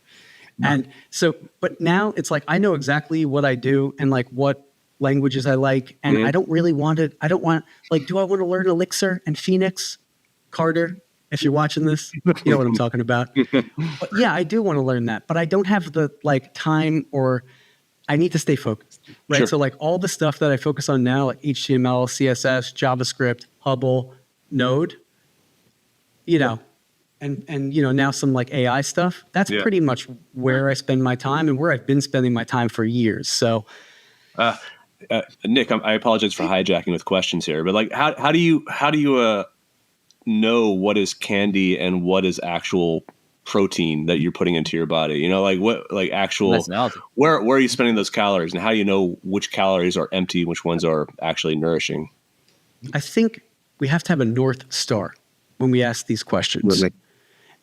And so, but now it's like, I know exactly what I do and like what languages I like. And I don't really want to, like, do I want to learn Elixir and Phoenix? Carter, if you're watching this, you know what I'm talking about. But yeah, I do want to learn that, but I don't have the like time, or I need to stay focused, right? Sure. So like all the stuff that I focus on now, like HTML, CSS, JavaScript, Hubble, Node, and now some like AI stuff. That's pretty much where I spend my time and where I've been spending my time for years. So, Nick, I apologize for hijacking with questions here, but like, how do you know what is candy and what is actual protein that you're putting into your body? Like what, like actual, where are you spending those calories, and how do you know which calories are empty, which ones are actually nourishing? I think we have to have a North Star when we ask these questions. Really?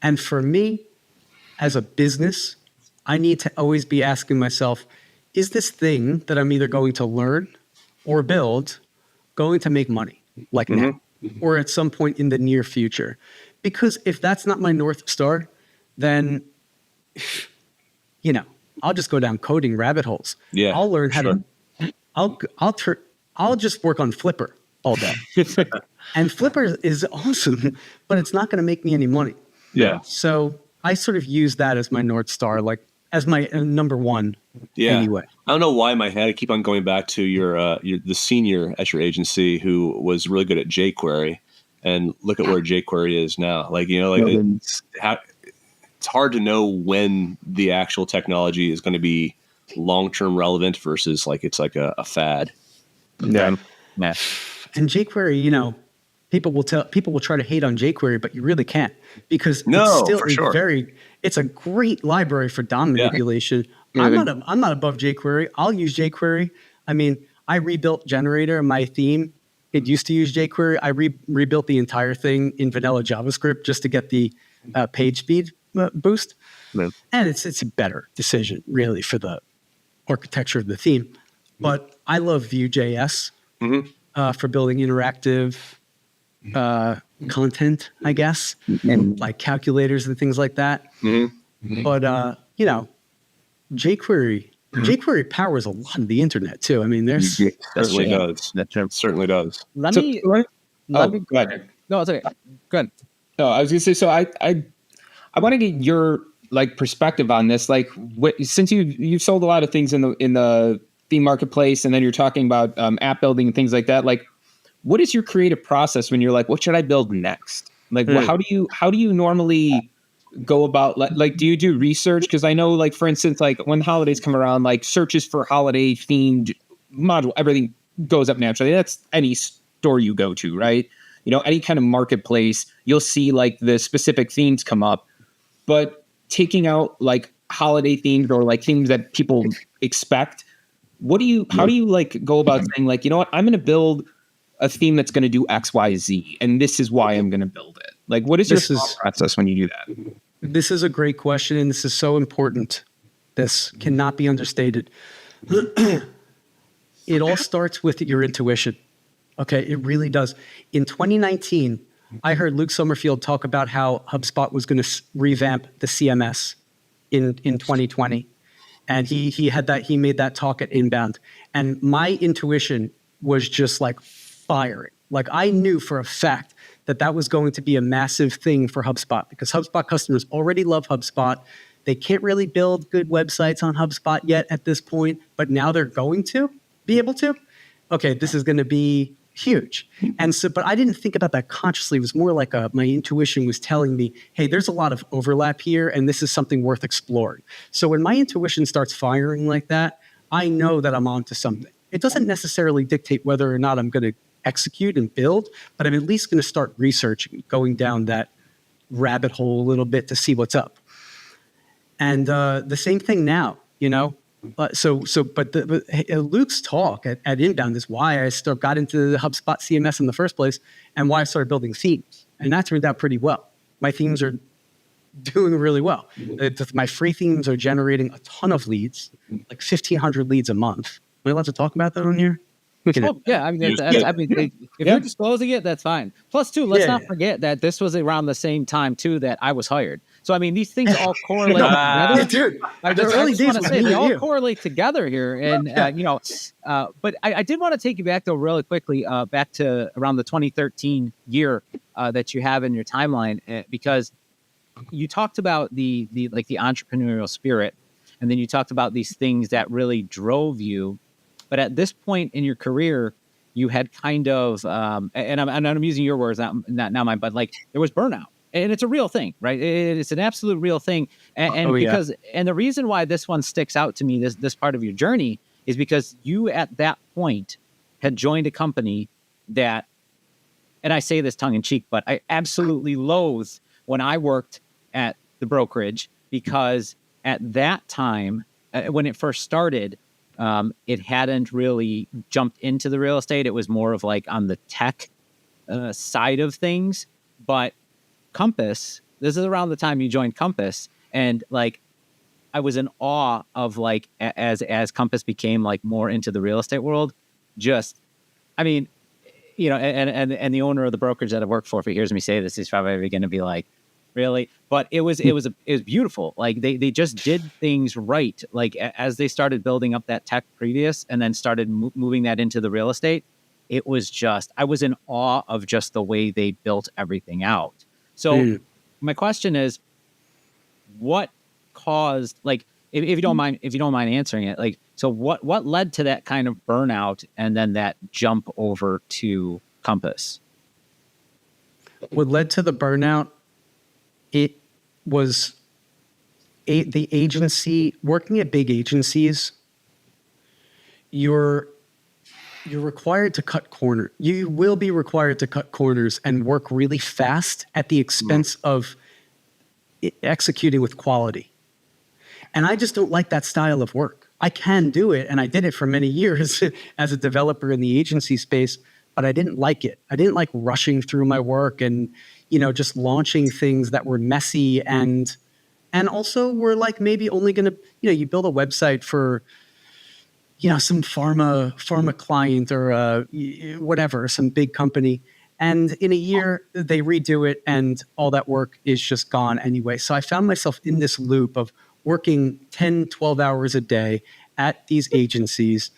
And for me, as a business, I need to always be asking myself, is this thing that I'm either going to learn or build going to make money like now or at some point in the near future? Because if that's not my North Star, then, I'll just go down coding rabbit holes. Yeah, I'll learn how to, I'll just work on Flipper all day. And Flipper is awesome, but it's not going to make me any money. Yeah. So I sort of use that as my North Star, like as my number one. Yeah. Anyway, I don't know why in my head I keep on going back to your the senior at your agency who was really good at jQuery, and look at where jQuery is now. Like, you know, like it's hard to know when the actual technology is going to be long-term relevant versus like it's like a fad. Yeah. And jQuery, you know, people will try to hate on jQuery, but you really can't, because it's still it's a great library for DOM manipulation. Yeah. I'm not above jQuery. I'll use jQuery. I mean, I rebuilt Generator, my theme. It used to use jQuery. I rebuilt the entire thing in vanilla JavaScript just to get the page speed boost. Yeah. And it's a better decision, really, for the architecture of the theme. But I love Vue.js for building interactive content, I guess, and like calculators and things like that. But, you know, jQuery powers a lot of the internet too. I mean, there's certainly does. That certainly does. Let me go ahead. No, it's okay. Go ahead. No, I was gonna say. So I want to get your like perspective on this. Like, since you've sold a lot of things in the theme marketplace, and then you're talking about app building and things like that. Like, what is your creative process when you're like, what should I build next? Like, how do you normally go about, like, do you do research? Because I know, like, for instance, like when holidays come around, like searches for holiday themed module, everything goes up naturally. That's any store you go to, right? You know, any kind of marketplace, you'll see like the specific themes come up. But taking out like holiday themes or like themes that people expect, how do you like go about saying like, you know what, I'm going to build a theme that's going to do X, Y, Z, and this is why I'm going to build it. Like, what is your thought process when you do that? This is a great question, and this is so important. This cannot be understated. It all starts with your intuition. Okay, it really does. In 2019, I heard Luke Sommerfield talk about how HubSpot was going to revamp the CMS in 2020. And he made that talk at Inbound. And my intuition was just like firing. Like, I knew for a fact that was going to be a massive thing for HubSpot, because HubSpot customers already love HubSpot. They can't really build good websites on HubSpot yet at this point, but now they're going to be able to. Okay, this is going to be huge. And so, but I didn't think about that consciously. It was more like my intuition was telling me, hey, there's a lot of overlap here, and this is something worth exploring. So when my intuition starts firing like that, I know that I'm onto something. It doesn't necessarily dictate whether or not I'm going to execute and build, but I'm at least going to start researching, going down that rabbit hole a little bit to see what's up. And the same thing now, you know. But Luke's talk at Inbound is why I got into the HubSpot CMS in the first place, and why I started building themes. And that turned out pretty well. My themes are doing really well. My free themes are generating a ton of leads, like 1,500 leads a month. Am I allowed to talk about that on here? Oh, yeah, I mean, if you're disclosing it, that's fine. Plus, too, let's not forget that this was around the same time too that I was hired. So, I mean, these things all correlate together. Dude, they all correlate together here, and you know. But I did want to take you back though, really quickly, back to around the 2013 year that you have in your timeline, because you talked about the entrepreneurial spirit, and then you talked about these things that really drove you. But at this point in your career, you had kind of, and I'm using your words, not mine, but like there was burnout, and it's a real thing, right? It's an absolute real thing, and the reason why this one sticks out to me, this part of your journey, is because you at that point had joined a company that, and I say this tongue in cheek, but I absolutely loathed when I worked at the brokerage, because at that time, when it first started, it hadn't really jumped into the real estate. It was more of like on the tech side of things. But Compass, this is around the time you joined Compass, and like I was in awe of like as Compass became like more into the real estate world. Just, I mean, you know, and the owner of the brokerage that I worked for, if he hears me say this, he's probably going to be like, really? But it was beautiful. Like they just did things right. Like as they started building up that tech previous, and then started moving that into the real estate, it was just, I was in awe of just the way they built everything out. So my question is, what caused, like, if you don't mind answering it, like, so what led to that kind of burnout and then that jump over to Compass? What led to the burnout, it was the agency, working at big agencies, you're required to cut corners. You will be required to cut corners and work really fast at the expense of executing with quality. And I just don't like that style of work. I can do it, and I did it for many years as a developer in the agency space, but I didn't like it. I didn't like rushing through my work and, just launching things that were messy and also were like maybe only going to, you build a website for, some pharma client or whatever, some big company. And in a year, they redo it and all that work is just gone anyway. So I found myself in this loop of working 10, 12 hours a day at these agencies,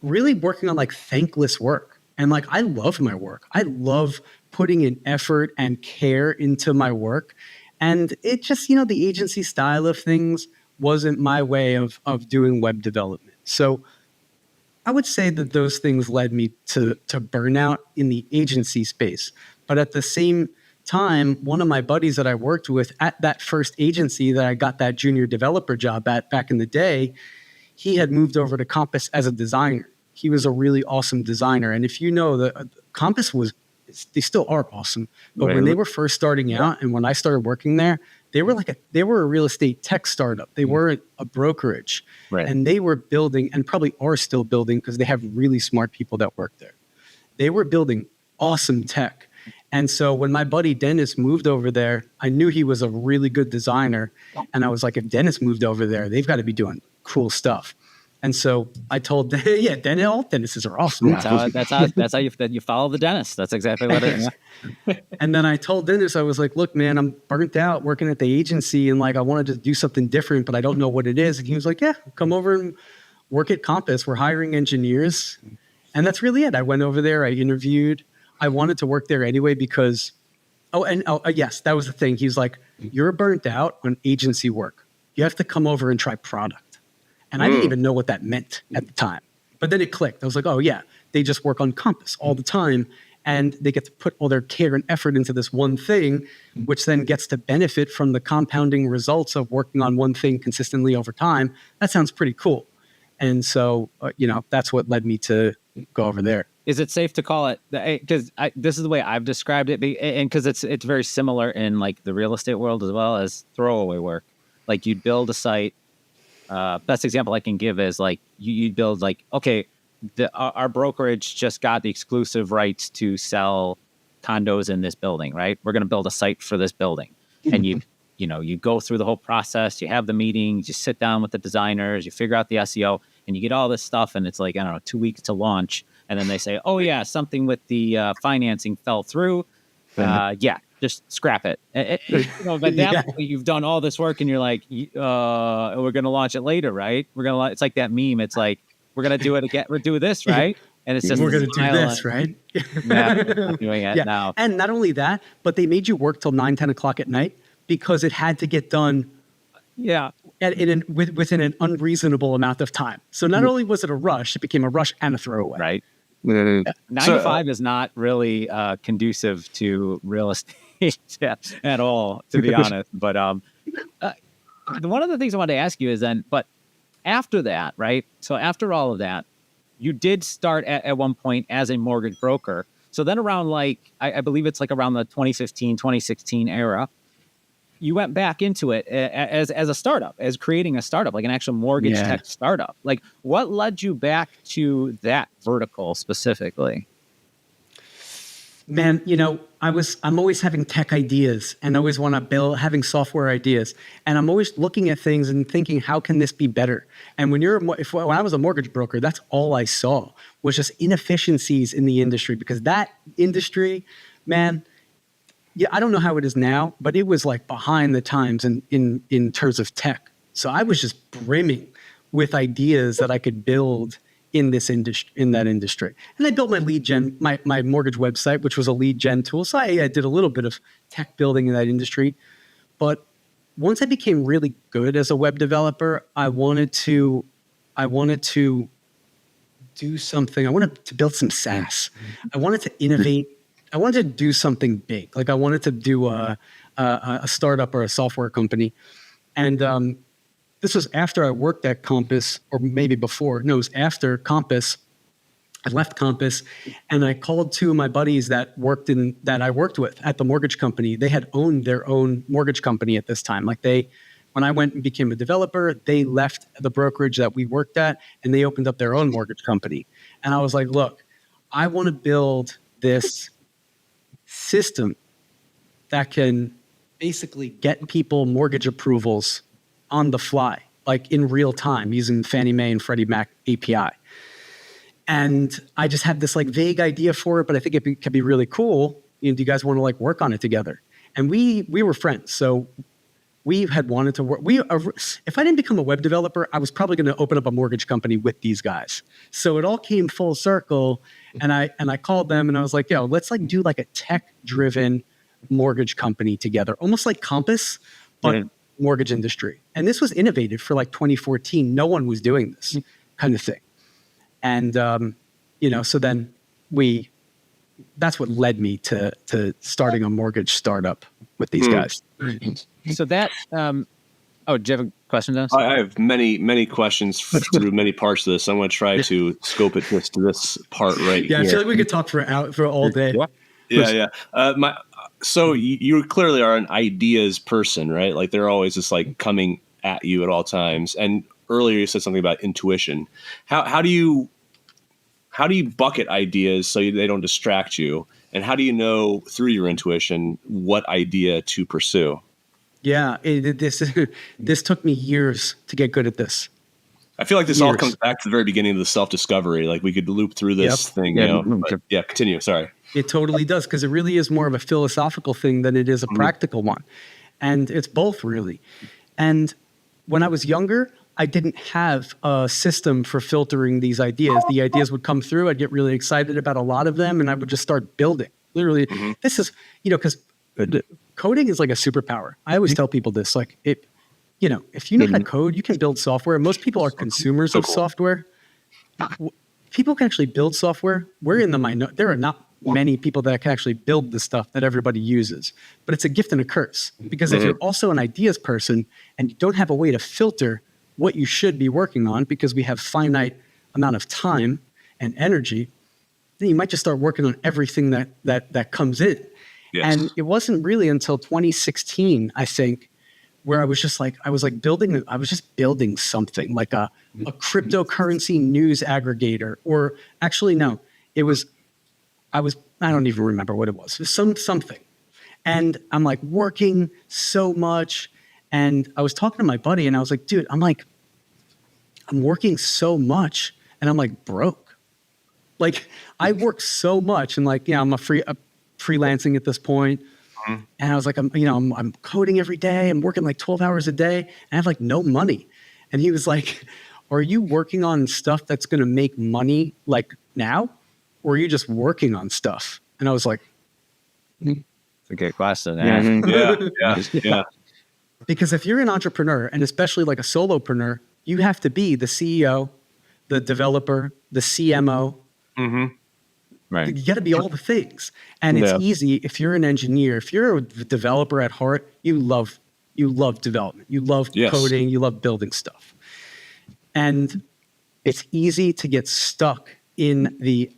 really working on like thankless work. And like, I love my work. I love putting in effort and care into my work. And it just, the agency style of things wasn't my way of doing web development. So I would say that those things led me to burnout in the agency space. But at the same time, one of my buddies that I worked with at that first agency that I got that junior developer job at back in the day, he had moved over to Compass as a designer. He was a really awesome designer. And if you know, the Compass they still are awesome. But when they were first starting out and when I started working there, they were a real estate tech startup. They weren't a brokerage. Right. And they were building, and probably are still building because they have really smart people that work there. They were building awesome tech. And so when my buddy Dennis moved over there, I knew he was a really good designer. And I was like, if Dennis moved over there, they've got to be doing cool stuff. And so I told, all Dennises are awesome. That's how you follow the dentist. That's exactly what it is. And then I told Dennis, I was like, look, man, I'm burnt out working at the agency. And like, I wanted to do something different, but I don't know what it is. And he was like, yeah, come over and work at Compass. We're hiring engineers. And that's really it. I went over there. I interviewed. I wanted to work there anyway because, yes, that was the thing. He was like, you're burnt out on agency work. You have to come over and try product. And I didn't even know what that meant at the time. But then it clicked. I was like, oh, yeah, they just work on Compass all the time. And they get to put all their care and effort into this one thing, which then gets to benefit from the compounding results of working on one thing consistently over time. That sounds pretty cool. And so, that's what led me to go over there. Is it safe to call it, because this is the way I've described it, and because it's very similar in like the real estate world as well as throwaway work. Like you'd build a site. Best example I can give is like you'd build like, okay, our brokerage just got the exclusive rights to sell condos in this building, right? We're going to build a site for this building. And you go through the whole process, you have the meetings, you sit down with the designers, you figure out the SEO, and you get all this stuff. And it's like, 2 weeks to launch. And then they say, oh yeah, something with the financing fell through. Just scrap it. But now you've done all this work and you're like, we're going to launch it later, right? It's like that meme. It's like, we're going to do it again. We're doing this, right? And it's just, we're going to do this, right? Doing it now. And not only that, but they made you work till 9, 10 o'clock at night because it had to get done. Yeah. Within an unreasonable amount of time. So not only was it a rush, it became a rush and a throwaway. Right. 9 to 5 is not really conducive to real estate at all, to be honest. But one of the things I wanted to ask you is then, but after that, right? So after all of that, you did start at one point as a mortgage broker. So then around I believe it's like around the 2015, 2016 era, you went back into it as a startup, as creating a startup, like an actual mortgage tech startup. Like what led you back to that vertical specifically? Man, I'm always having tech ideas and I always want to build, having software ideas. And I'm always looking at things and thinking, how can this be better? And when I was a mortgage broker, that's all I saw was just inefficiencies in the industry because that industry, man, I don't know how it is now, but it was like behind the times in terms of tech. So I was just brimming with ideas that I could build in this industry, in that industry. And I built my lead gen, my mortgage website, which was a lead gen tool. So I did a little bit of tech building in that industry. But once I became really good as a web developer, I wanted to do something. I wanted to build some SaaS. I wanted to innovate. I wanted to do something big. Like I wanted to do a startup or a software company. And this was after I worked at Compass, or maybe before. No, it was after Compass. I left Compass, and I called two of my buddies that I worked with at the mortgage company. They had owned their own mortgage company at this time. Like when I went and became a developer, they left the brokerage that we worked at, and they opened up their own mortgage company. And I was like, look, I want to build this system that can basically get people mortgage approvals on the fly, like in real time, using Fannie Mae and Freddie Mac API. And I just had this like vague idea for it, but I think it could be really cool. Do you guys want to like work on it together? And we were friends, so we had wanted to work. If I didn't become a web developer, I was probably going to open up a mortgage company with these guys. So it all came full circle, and I called them and I was like, yo, let's like do like a tech-driven mortgage company together, almost like Compass, but mortgage industry. And this was innovative for like 2014. No one was doing this kind of thing. And, so then that's what led me to starting a mortgage startup with these guys. So that, do you have a question, Dennis? I have many questions through many parts of this. I'm going to try to scope it just to this part right here. Yeah, I feel like we could talk for all day. Yeah. So you clearly are an ideas person, right? Like they're always just like coming at you at all times. And earlier you said something about intuition. How do you bucket ideas so they don't distract you? And how do you know through your intuition what idea to pursue? Yeah, this took me years to get good at this. I feel like this all comes back to the very beginning of the self-discovery. Like we could loop through this thing, But continue. Sorry. It totally does, because it really is more of a philosophical thing than it is a practical one. And it's both, really. And when I was younger, I didn't have a system for filtering these ideas. The ideas would come through. I'd get really excited about a lot of them, and I would just start building. Literally, this is, because coding is like a superpower. I always tell people this, like if you know how to code, you can build software. Most people are consumers of software. People can actually build software. We're in the minority. There are not many people that can actually build the stuff that everybody uses, but it's a gift and a curse, because if you're also an ideas person and you don't have a way to filter what you should be working on, because we have finite amount of time and energy, then you might just start working on everything that comes in. Yes. And it wasn't really until 2016, I think, where I was just building something like a cryptocurrency news aggregator, or actually, no, I don't even remember what it was. It was something. And I'm like working so much. And I was talking to my buddy and I was like, dude, I'm working so much and I'm like broke. Like I work so much and like, I'm freelancing at this point. And I was like, I'm coding every day. I'm working like 12 hours a day and I have like no money. And he was like, are you working on stuff that's going to make money like now? Or are you just working on stuff? And I was like, it's a good question. Yeah. Because if you're an entrepreneur, and especially like a solopreneur, you have to be the CEO, the developer, the CMO. Right. You got to be all the things. And it's easy if you're an engineer, if you're a developer at heart, you love development. You love coding, you love building stuff. And it's easy to get stuck in the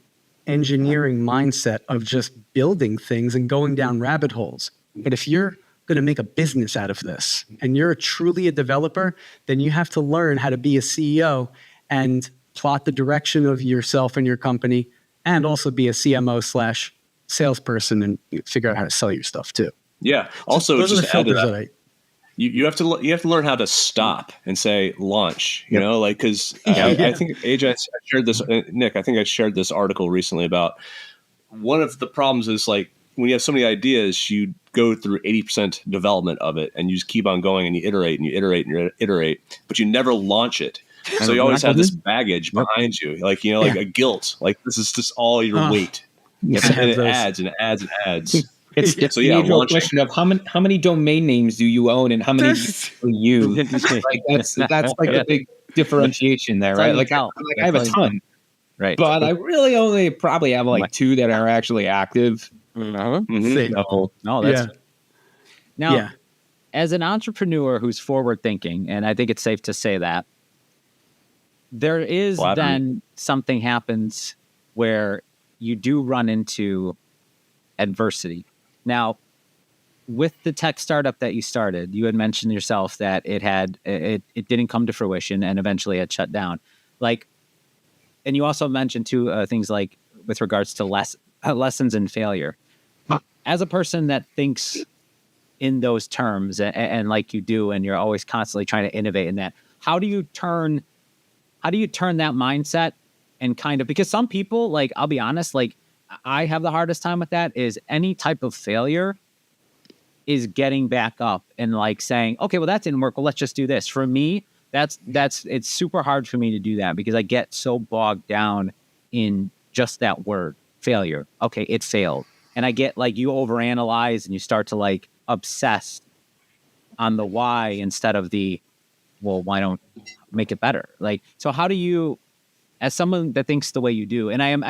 engineering mindset of just building things and going down rabbit holes. But if you're going to make a business out of this and you're truly a developer, then you have to learn how to be a CEO and plot the direction of yourself and your company, and also be a CMO / salesperson and figure out how to sell your stuff too. Yeah. Also, just to add to that, you have to learn how to stop and say launch. Because I think AJ, I shared this. Nick, I think I shared this article recently about one of the problems is like when you have so many ideas, you go through 80% development of it, and you just keep on going and you iterate and you iterate and you iterate, but you never launch it. So you always have this baggage behind you, like, like a guilt, like this is just all your weight. And it adds and adds and adds. It's the age-old question of how many domain names do you own and how many do you use? Like that's like a big differentiation there, right? Like I have a ton, right? But I really only probably have like 2 that are actually active. No, that's now. As an entrepreneur who's forward thinking, and I think it's safe to say that there is then something happens where you do run into adversity. Now, with the tech startup that you started, you had mentioned yourself that it didn't come to fruition and eventually had shut down. Like, and you also mentioned two things like with regards to lessons in failure. As a person that thinks in those terms and like you do, and you're always constantly trying to innovate in that, how do you turn that mindset and kind of, because some people, like, I'll be honest, like I have the hardest time with that, is any type of failure is getting back up and like saying, okay, well, that didn't work. Well, let's just do this. For me, it's super hard for me to do that because I get so bogged down in just that word failure. Okay, it failed. And I get like, you overanalyze and you start to like obsess on the why instead of the, well, why don't make it better? Like, so how do you, as someone that thinks the way you do, and I am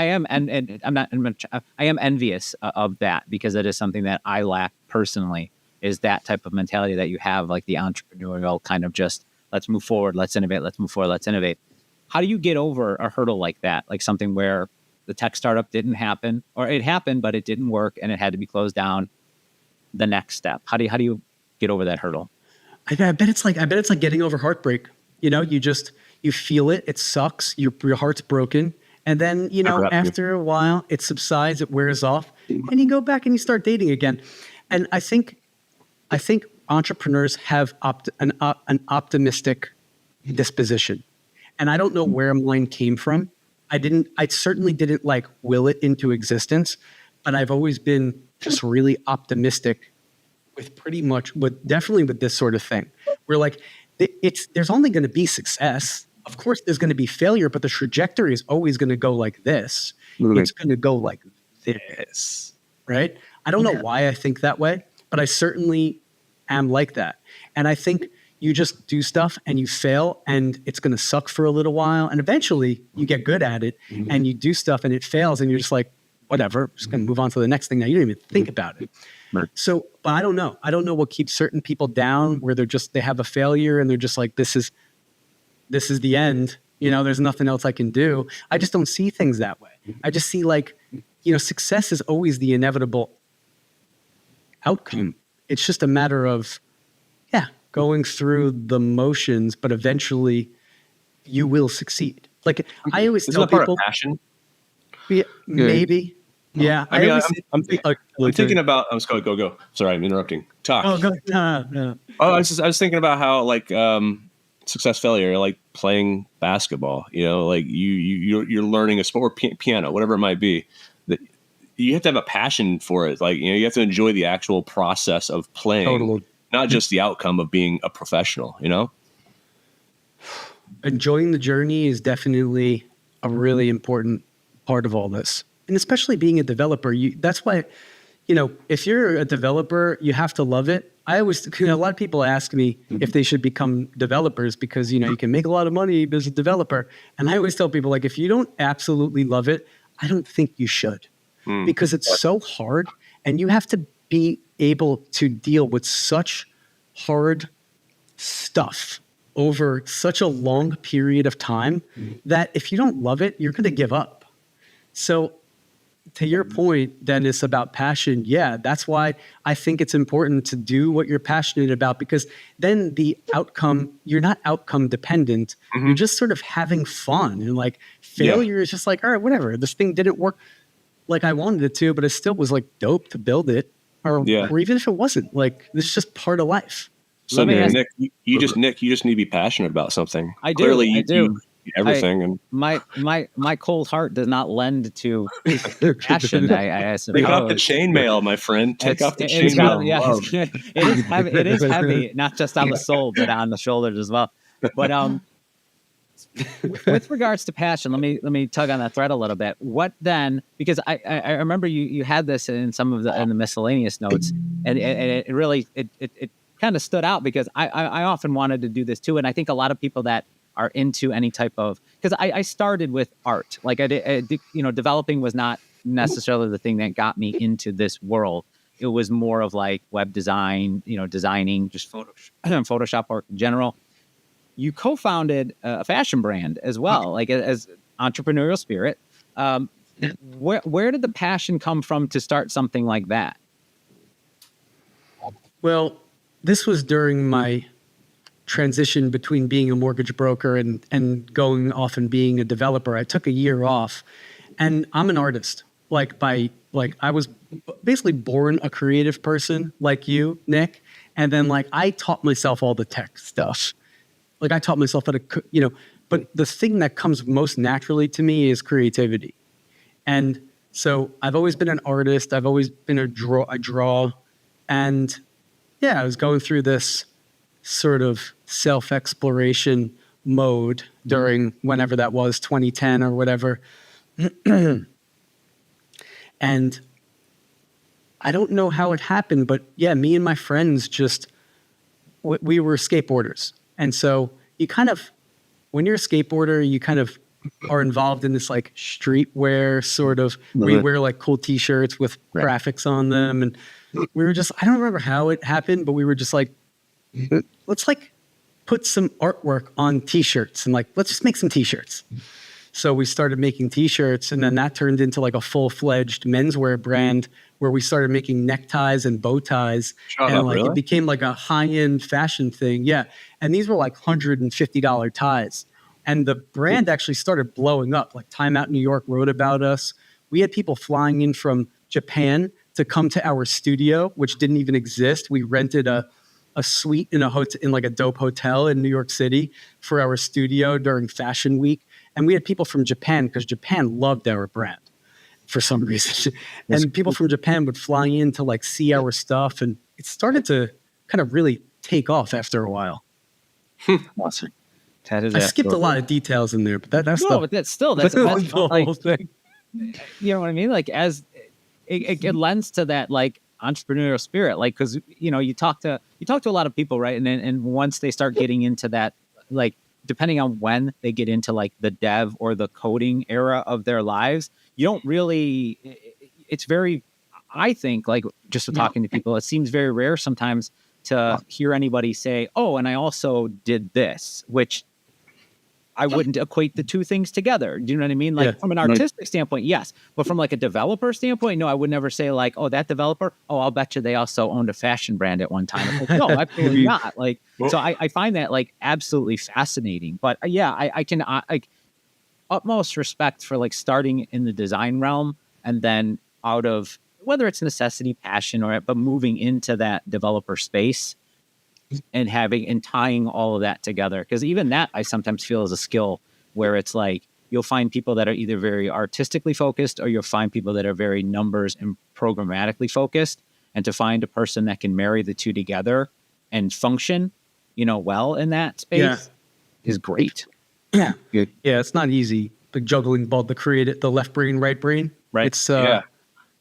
envious of that, because it is something that I lack personally, is that type of mentality that you have, like the entrepreneurial kind of just, let's move forward, let's innovate, let's move forward, let's innovate. How do you get over a hurdle like that? Like something where the tech startup didn't happen, or it happened, but it didn't work and it had to be closed down. The next step. How do you get over that hurdle? I bet it's like getting over heartbreak. You feel it. It sucks. Your heart's broken. And then, after a while, it subsides, it wears off, and you go back and you start dating again. And I think entrepreneurs have an optimistic disposition. And I don't know where mine came from. I certainly didn't like will it into existence, but I've always been just really optimistic with definitely with this sort of thing. We're like, there's only going to be success. Of course, there's going to be failure, but the trajectory is always going to go like this. It's going to go like this, right? I don't know why I think that way, but I certainly am like that. And I think you just do stuff and you fail and it's going to suck for a little while. And eventually you get good at it and you do stuff and it fails and you're just like, whatever, just going to move on to the next thing now. You don't even think about it. Right. So, but I don't know. I don't know what keeps certain people down, where they have a failure and they're just like, this is the end. There's nothing else I can do. I just don't see things that way. I just see like, success is always the inevitable outcome. It's just a matter of, going through the motions, but eventually you will succeed. Like I always tell people, part of passion. Yeah, maybe. Yeah. I'm thinking about, go. Sorry, I'm interrupting. Talk. Oh, go. No. Oh, I was thinking about how like, success, failure, like playing basketball, like you're learning a sport, or piano, whatever it might be, that you have to have a passion for it. Like, you have to enjoy the actual process of playing, totally. Not just the outcome of being a professional, Enjoying the journey is definitely a really important part of all this. And especially being a developer, that's why, if you're a developer, you have to love it. I always, a lot of people ask me if they should become developers because, you can make a lot of money as a developer. And I always tell people, like, if you don't absolutely love it, I don't think you should, because it's so hard and you have to be able to deal with such hard stuff over such a long period of time that if you don't love it, you're going to give up. So to your point, Dennis, about passion, that's why I think it's important to do what you're passionate about, because then the outcome, you're not outcome dependent. You're just sort of having fun. And like failure is just like, all right, whatever. This thing didn't work like I wanted it to, but it still was like dope to build it. Or even if it wasn't, like, this is just part of life. So Nick, you just need to be passionate about something. I do. Clearly, I do. Everything and my cold heart does not lend to passion. I suppose. Take off the chainmail, my friend. Take off the chainmail. Yeah, it is heavy. It is heavy, not just on the soul, but on the shoulders as well. But With regards to passion, let me tug on that thread a little bit. What then? Because I remember you had this in some of the miscellaneous notes, and it really it kind of stood out because I often wanted to do this too, and I think a lot of people that are into any type of, because I started with art, like I did, developing was not necessarily the thing that got me into this world. It was more of like web design, designing, just Photoshop art in general. You co-founded a fashion brand as well, like as Entrepreneurial Spirit. Where did the passion come from to start something like that? Well, this was during my transition between being a mortgage broker and going off and being a developer. I took a year off, and I'm an artist. I was basically born a creative person like you, Nick. And then I taught myself all the tech stuff. I taught myself how to, but the thing that comes most naturally to me is creativity. And so I've always been an artist. I've always been I draw. And yeah, I was going through this sort of self-exploration mode during whenever that was, 2010 or whatever. And I don't know how it happened, but yeah, me and my friends we were skateboarders. And so you kind of, when you're a skateboarder, you kind of are involved in this streetwear sort of, where you wear cool t-shirts with graphics on them. And we were just, I don't remember how it happened, but we were just let's put some artwork on t-shirts and let's just make some t-shirts. So we started making t-shirts, and then that turned into a full-fledged menswear brand where we started making neckties and bow ties. Really? It became a high-end fashion thing. Yeah. And these were $150 ties. And the brand actually started blowing up. Time Out New York wrote about us. We had people flying in from Japan to come to our studio, which didn't even exist. We rented a suite in a hotel, in a dope hotel in New York City for our studio during Fashion Week. And we had people from Japan, because Japan loved our brand for some reason. And people from Japan would fly in to see our stuff. And it started to kind of really take off after a while. Awesome. I skipped a lot of details in there, but that's but that's the whole thing. You know what I mean? As it lends to that entrepreneurial spirit, because you talk to a lot of people, right? And once they start getting into that, depending on when they get into the dev or the coding era of their lives, you don't really, it's very, I think, just talking to people, it seems very rare sometimes to hear anybody say, oh, and I also did this, which I wouldn't equate the two things together. Do you know what I mean? From an artistic standpoint, yes. But from a developer standpoint, no, I would never say oh, that developer, oh, I'll bet you they also owned a fashion brand at one time. No, absolutely not. So I find that absolutely fascinating. But yeah, I can utmost respect for starting in the design realm and then out of whether it's necessity, passion, but moving into that developer space and tying all of that together. Because even that I sometimes feel is a skill where it's you'll find people that are either very artistically focused or you'll find people that are very numbers and programmatically focused. And to find a person that can marry the two together and function, well in that space is great. Yeah. Good. Yeah. It's not easy. Juggling both the left brain, right brain. Right. It's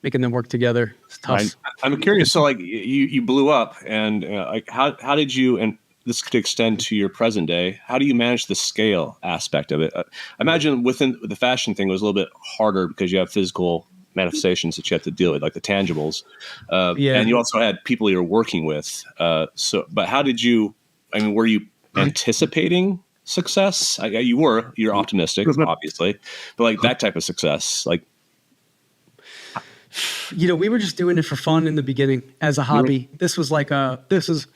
making them work together. It's tough. I'm curious. So you blew up, and how did you, and this could extend to your present day, how do you manage the scale aspect of it? I imagine within the fashion thing was a little bit harder because you have physical manifestations that you have to deal with, the tangibles. And you also had people you're working with. But how did you, were you anticipating success? You're optimistic, obviously, but that type of success, we were just doing it for fun in the beginning as a hobby. This was this is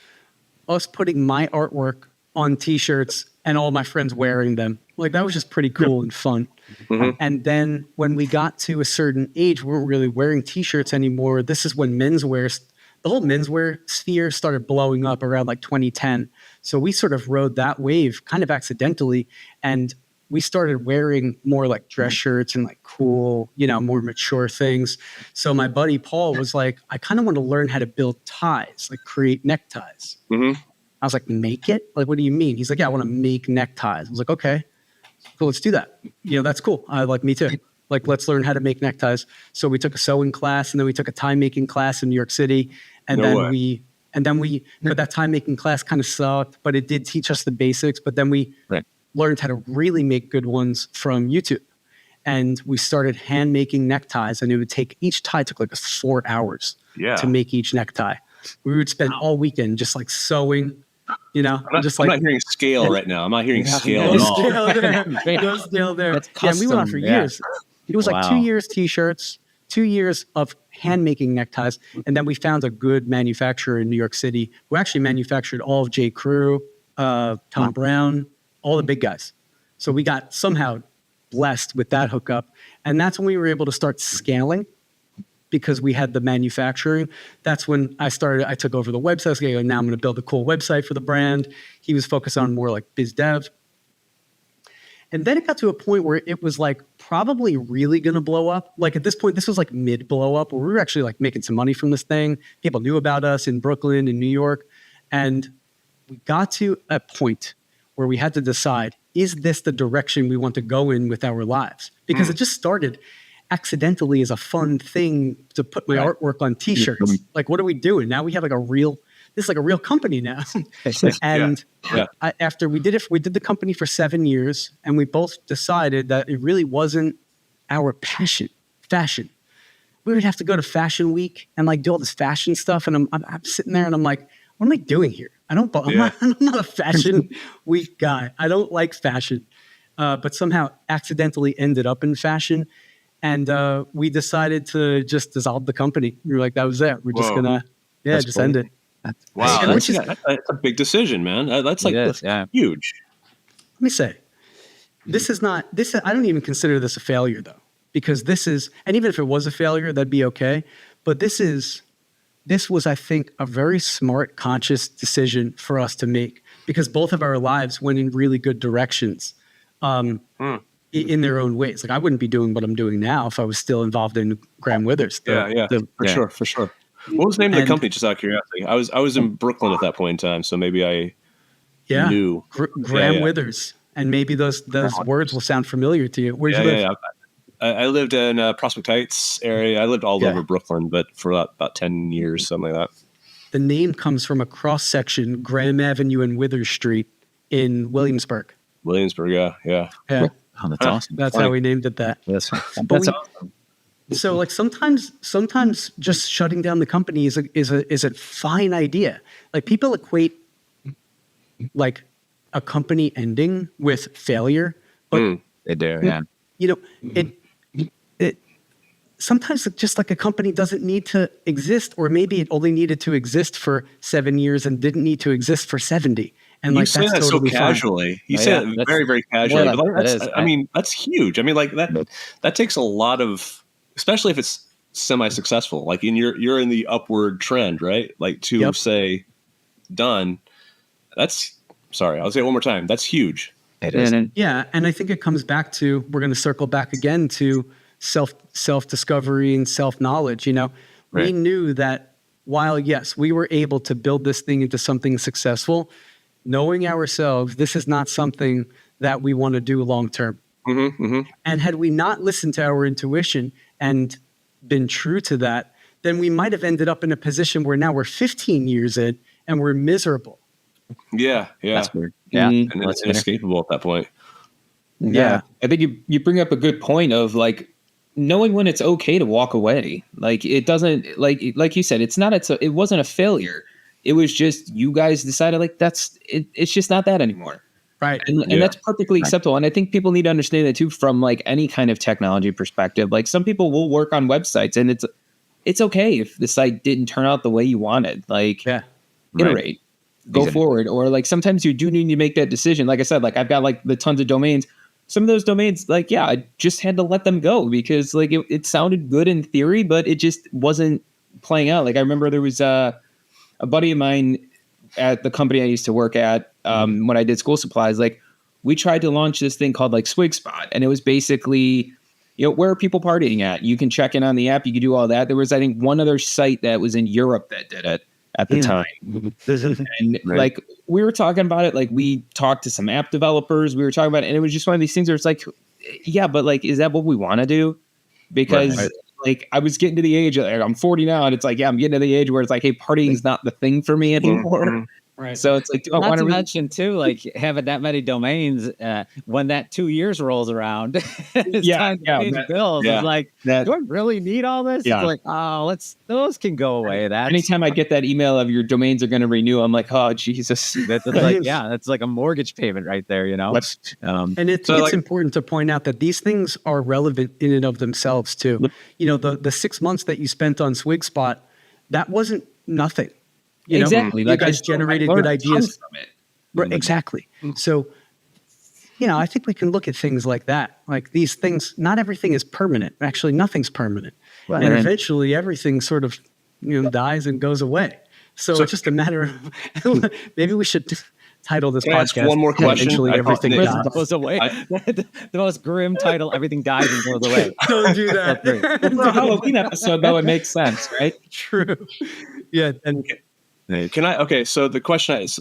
us putting my artwork on t-shirts and all my friends wearing them. That was just pretty cool and fun. Mm-hmm. And then when we got to a certain age, we weren't really wearing t-shirts anymore. This is when the whole menswear sphere started blowing up around 2010. So we sort of rode that wave kind of accidentally. And we started wearing more dress shirts and cool, more mature things. So my buddy Paul was I kind of want to learn how to build ties, create neckties. Mm-hmm. I was make it? What do you mean? He's yeah, I want to make neckties. I was okay. So let's do that. That's cool. Me too. Like, let's learn how to make neckties. So we took a sewing class, and then we took a tie making class in New York City. And but that time making class kind of sucked, but it did teach us the basics. But then we learned how to really make good ones from YouTube. And we started hand making neckties, and it would take, each tie took like 4 hours to make each necktie. We would spend all weekend just like sewing, I'm not hearing scale right now. I'm not hearing scale at all. No scale there. That's custom, and we went on for years. It was like 2 years t-shirts, 2 years of hand making neckties. And then we found a good manufacturer in New York City who actually manufactured all of J. Crew, Tom Brown, all the big guys. So we got somehow blessed with that hookup. And that's when we were able to start scaling because we had the manufacturing. That's when I took over the website. I was like, now I'm going to build a cool website for the brand. He was focused on more like biz dev. And then it got to a point where it was like probably really going to blow up. Like at this point, this was like mid blow up where we were actually like making some money from this thing. People knew about us in Brooklyn and New York. And we got to a point where we had to decide, is this the direction we want to go in with our lives? Because it just started accidentally as a fun thing to put my artwork on t-shirts. Like, what are we doing? Now we have like this is like a real company now. And after we did the company for 7 years, and we both decided that it really wasn't our passion, fashion. We would have to go to Fashion Week and like do all this fashion stuff. And I'm sitting there and I'm like, what am I doing here? I'm not a Fashion Week guy. I don't like fashion, but somehow accidentally ended up in fashion. And we decided to just dissolve the company. We were like, that was it. We're just going to end it. Wow, that's a big decision, man. That's huge. Let me say, I don't even consider this a failure though, because and even if it was a failure, that'd be okay. But this was, I think, a very smart, conscious decision for us to make because both of our lives went in really good directions in their own ways. Like I wouldn't be doing what I'm doing now if I was still involved in Graham Withers. For sure. What was the name of the company, just out of curiosity? I was in Brooklyn at that point in time, so maybe I knew. Graham Withers. And maybe those words will sound familiar to you. Where did you live? I lived in Prospect Heights area. I lived all over Brooklyn, but for about 10 years, something like that. The name comes from a cross-section, Graham Avenue and Withers Street in Williamsburg. Yeah. Oh, that's awesome. That's how we named it that. That's awesome. So like sometimes just shutting down the company is a fine idea. Like people equate like a company ending with failure, but they do, yeah. It sometimes just like a company doesn't need to exist, or maybe it only needed to exist for 7 years and didn't need to exist for 70. And you say that totally so casually. You say it very, very casually. But that's huge. I mean, like that takes a lot of, especially if it's semi-successful, like you're in the upward trend, right? Like to say done. I'll say it one more time. That's huge. It is. Yeah. And I think it comes back to, we're going to circle back again to self-discovery and self-knowledge. We knew that while, yes, we were able to build this thing into something successful, knowing ourselves, this is not something that we want to do long-term. And had we not listened to our intuition and been true to that, then we might have ended up in a position where now we're 15 years in and we're miserable. Yeah. That's weird. Yeah. And it's inescapable at that point. Yeah. I think you bring up a good point of like knowing when it's okay to walk away. Like it doesn't, like you said, it wasn't a failure. It was just, you guys decided like it's just not that anymore. Right. And that's perfectly acceptable. And I think people need to understand that too, from like any kind of technology perspective. Like some people will work on websites and it's okay if the site didn't turn out the way you wanted. Like iterate, go forward. Or like sometimes you do need to make that decision. Like I said, like I've got like the tons of domains. Some of those domains, like, I just had to let them go because like it sounded good in theory, but it just wasn't playing out. Like I remember there was a buddy of mine at the company I used to work at when I did school supplies. Like we tried to launch this thing called like Swig Spot, and it was basically, where are people partying at? You can check in on the app. You can do all that. There was, I think, one other site that was in Europe that did it. at the time. And like we were talking about it, like we talked to some app developers, we were talking about it, and it was just one of these things where it's like, yeah, but like, is that what we want to do? Because like I was getting to the age, like, I'm 40 now, and it's like, yeah, I'm getting to the age where it's like, hey, partying is not the thing for me anymore. Right. So it's like, do I Not want to to mention too, like having that many domains, when that 2 years rolls around, it's time to pay the bills. It's like, do I really need all this? Yeah. It's like, oh, those can go away. Anytime I get that email of your domains are going to renew, I'm like, oh Jesus, that's like, that's like a mortgage payment right there, you know. And it's important to point out that these things are relevant in and of themselves too. You know, the 6 months that you spent on SwigSpot, that wasn't nothing. You know, exactly. You guys generated good ideas from it. Right, exactly. So, you know, I think we can look at things like that. Like these things, not everything is permanent. Actually, nothing's permanent. Right. And eventually everything sort of, you know, dies and goes away. So it's just a matter of, maybe we should title this podcast. Ask one more question. Eventually everything goes away. The most grim title, everything dies and goes away. Don't do that. For a Halloween episode, though, it makes sense, right? True. Yeah. And so the question is,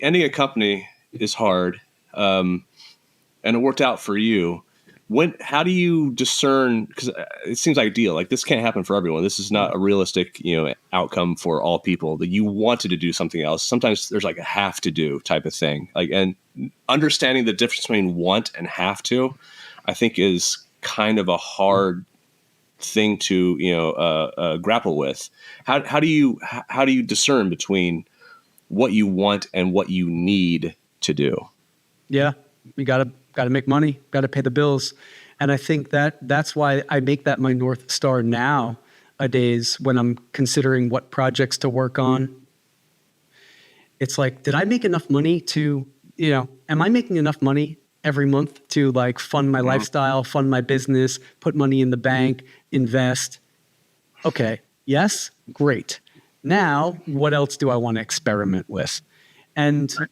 ending a company is hard, and it worked out for you. How do you discern? Because it seems ideal. Like this can't happen for everyone. This is not a realistic, outcome for all people. That you wanted to do something else. Sometimes there's like a have to do type of thing. Like, and understanding the difference between want and have to, I think, is kind of a hard thing to grapple with. How do you discern between what you want and what you need to do? Yeah, we gotta make money, gotta pay the bills, and I think that's why I make that my North Star nowadays when I'm considering what projects to work on. It's like, did I make enough money to, am I making enough money every month to like fund my lifestyle, fund my business, put money in the bank, invest? Okay, yes, great. Now, what else do I want to experiment with? And, I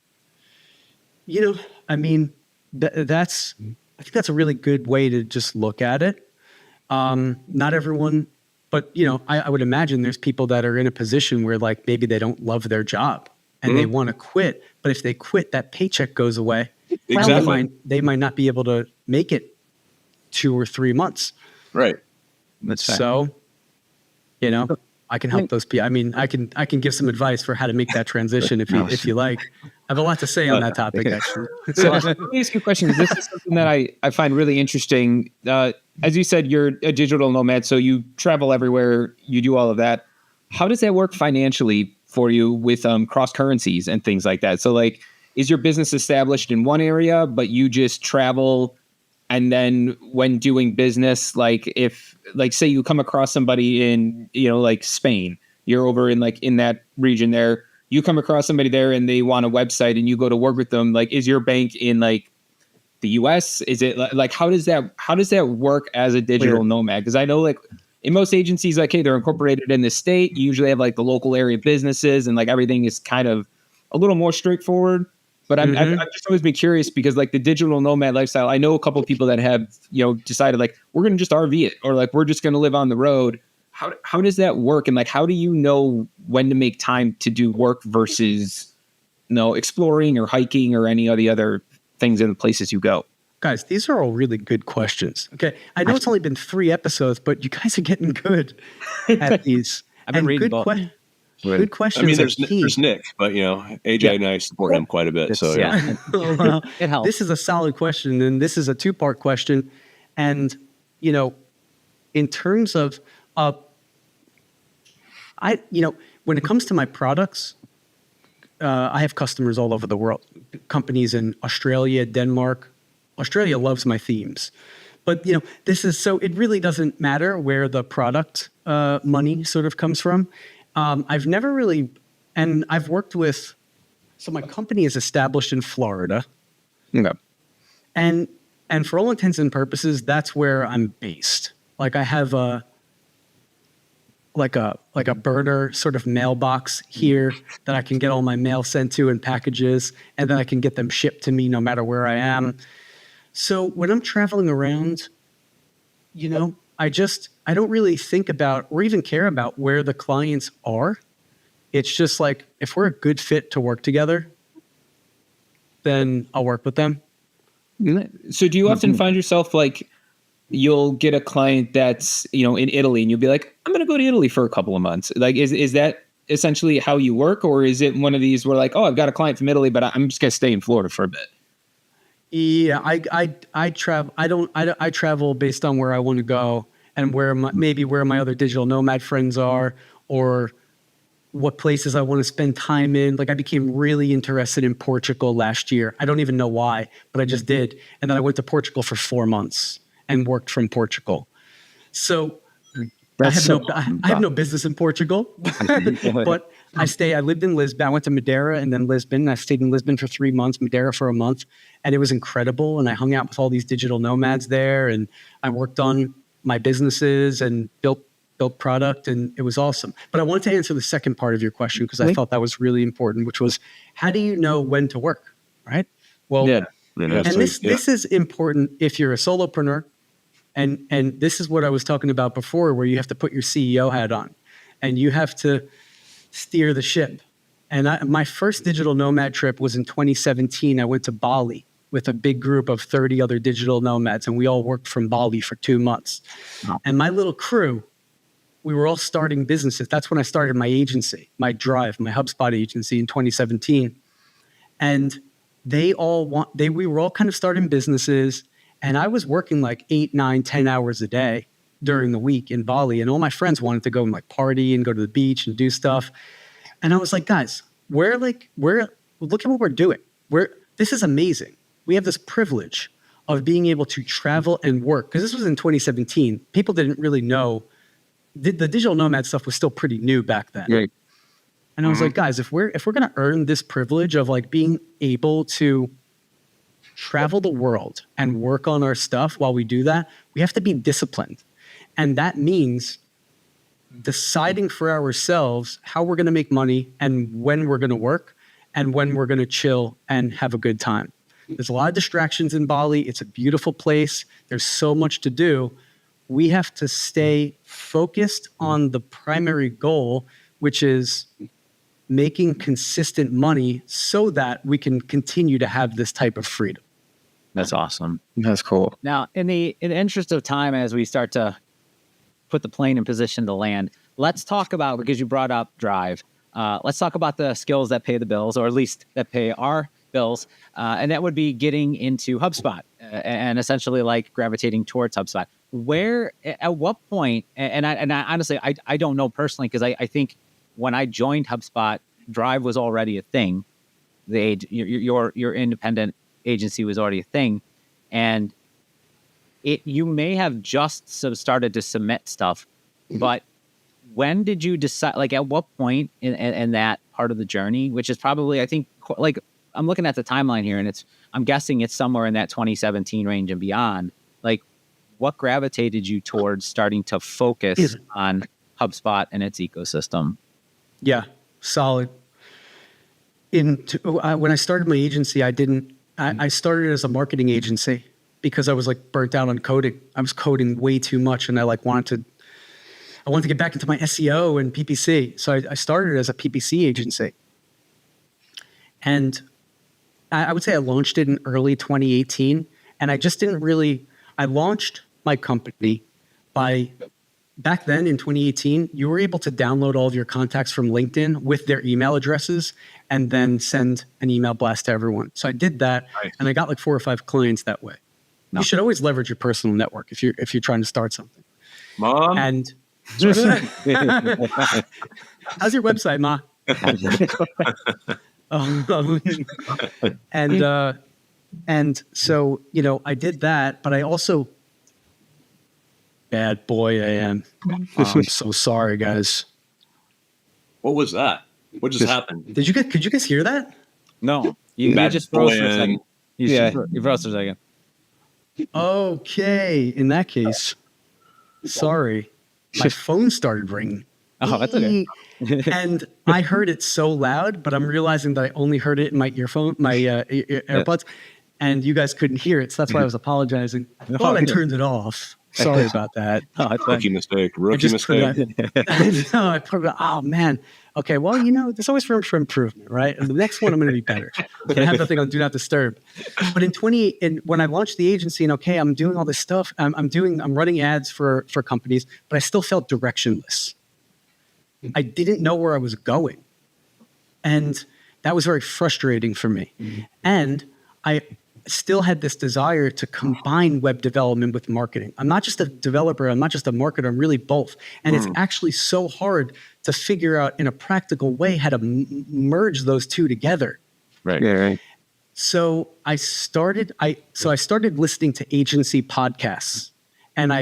think that's a really good way to just look at it. Not everyone, but, I would imagine there's people that are in a position where like maybe they don't love their job and they want to quit. But if they quit, that paycheck goes away. Exactly. Well, they might not be able to make it 2 or 3 months. Right. That's fair. So, I can help those people. I mean, I can give some advice for how to make that transition if you like. I have a lot to say on that topic, actually. So let me ask you a question. This is something that I find really interesting. As you said, you're a digital nomad, so you travel everywhere. You do all of that. How does that work financially for you with cross currencies and things like that? So, like, is your business established in one area, but you just travel? And then when doing business, like if, like, say you come across somebody in, like Spain, you're over in like in that region there, you come across somebody there and they want a website and you go to work with them. Like, is your bank in like the US? Is it like, how does that work as a digital nomad? Because I know like in most agencies, like, hey, they're incorporated in the state. You usually have like the local area businesses and like everything is kind of a little more straightforward. But I've just always been curious because like the digital nomad lifestyle, I know a couple of people that have, decided like, we're going to just RV it or like, we're just going to live on the road. How does that work? And like, how do you know when to make time to do work versus, exploring or hiking or any of the other things in the places you go? Guys, these are all really good questions. Okay. I know it's only been 3 episodes, but you guys are getting good at these. I've been reading both. Good questions. I mean, there's Nick, but AJ and I support him quite a bit. So well, it helps. This is a solid question, and this is a 2-part question. And in terms of, when it comes to my products, I have customers all over the world. Companies in Australia, Denmark. Australia loves my themes, but this is so it really doesn't matter where the product money sort of comes from. I've never really, and I've worked with, so my company is established in Florida. Okay. And for all intents and purposes, that's where I'm based. Like I have a burner sort of mailbox here that I can get all my mail sent to and packages, and then I can get them shipped to me no matter where I am. So when I'm traveling around, I don't really think about or even care about where the clients are. it's just like, if we're a good fit to work together, then I'll work with them. So do you often find yourself like, you'll get a client that's, in Italy, and you'll be like, I'm going to go to Italy for a couple of months. Like, is that essentially how you work? Or is it one of these where like, oh, I've got a client from Italy, but I'm just going to stay in Florida for a bit? Yeah, I travel. I travel based on where I want to go and where my other digital nomad friends are, or what places I want to spend time in. Like, I became really interested in Portugal last year. I don't even know why, but I just did. And then I went to Portugal for 4 months and worked from Portugal. So I have no business in Portugal, but I lived in Lisbon. I went to Madeira and then Lisbon. I stayed in Lisbon for 3 months, Madeira for a month, and it was incredible. And I hung out with all these digital nomads there, and I worked on my businesses and built product, and it was awesome. But I wanted to answer the second part of your question, because I thought that was really important, which was, how do you know when to work, right? Well, and this is important if you're a solopreneur, and this is what I was talking about before, where you have to put your CEO hat on, and you have to steer the ship. And my first digital nomad trip was in 2017. I went to Bali with a big group of 30 other digital nomads, and we all worked from Bali for 2 months. Wow. And my little crew, we were all starting businesses. That's when I started my agency, my HubSpot agency in 2017. And we were all kind of starting businesses, and I was working like 8, 9, 10 hours a day during the week in Bali. And all my friends wanted to go and like party and go to the beach and do stuff. And I was like, guys, look at what we're doing. This is amazing. We have this privilege of being able to travel and work. Because this was in 2017. People didn't really know. The digital nomad stuff was still pretty new back then. Right. And I was like, guys, if we're going to earn this privilege of like being able to travel the world and work on our stuff while we do that, we have to be disciplined. And that means deciding for ourselves how we're going to make money and when we're going to work and when we're going to chill and have a good time. There's a lot of distractions in Bali. It's a beautiful place. There's so much to do. We have to stay focused on the primary goal, which is making consistent money so that we can continue to have this type of freedom. That's awesome. That's cool. Now, in the interest of time, as we start to put the plane in position to land, let's talk about, because you brought up Drive, let's talk about the skills that pay the bills, or at least that pay our bills. And that would be getting into HubSpot and essentially like gravitating towards HubSpot. At what point, and I honestly, I don't know personally, because I think when I joined HubSpot, Drive was already a thing. Your independent agency was already a thing. And you may have just started to submit stuff, but when did you decide, like at what point in that part of the journey, which is probably, I think, like I'm looking at the timeline here, and I'm guessing it's somewhere in that 2017 range and beyond. Like, what gravitated you towards starting to focus on HubSpot and its ecosystem? Yeah, solid. When I started my agency, I started as a marketing agency because I was like burnt out on coding. I was coding way too much, and I wanted to get back into my SEO and PPC. So I started as a PPC agency. And I would say I launched it in early 2018. And I launched my company back then in 2018, you were able to download all of your contacts from LinkedIn with their email addresses and then send an email blast to everyone. So I did that, and I got like 4 or 5 clients that way. No. You should always leverage your personal network if you're trying to start something. Mom? And how's your website, Ma? And so, I did that, but I also, bad boy I am. I'm so sorry, guys. What was that? What just happened? Could you guys hear that? No. You just froze for a second. You froze for a second. Okay. In that case, sorry. My phone started ringing. Oh, that's okay. And I heard it so loud, but I'm realizing that I only heard it in my AirPods, and you guys couldn't hear it. So that's why I was apologizing. I thought I turned it off. Sorry about that. Rookie mistake. Rookie mistake. I put it, oh man. Okay, well, there's always room for improvement, right? And the next one, I'm going to be better. I have the thing on Do Not Disturb. But when I launched the agency, and okay, I'm doing all this stuff. I'm running ads for companies, but I still felt directionless. I didn't know where I was going, and that was very frustrating for me. And I still had this desire to combine web development with marketing. I'm not just a developer. I'm not just a marketer. I'm really both. And it's actually so hard to figure out in a practical way how to merge those two together. Right. Yeah, right. So I started listening to agency podcasts, and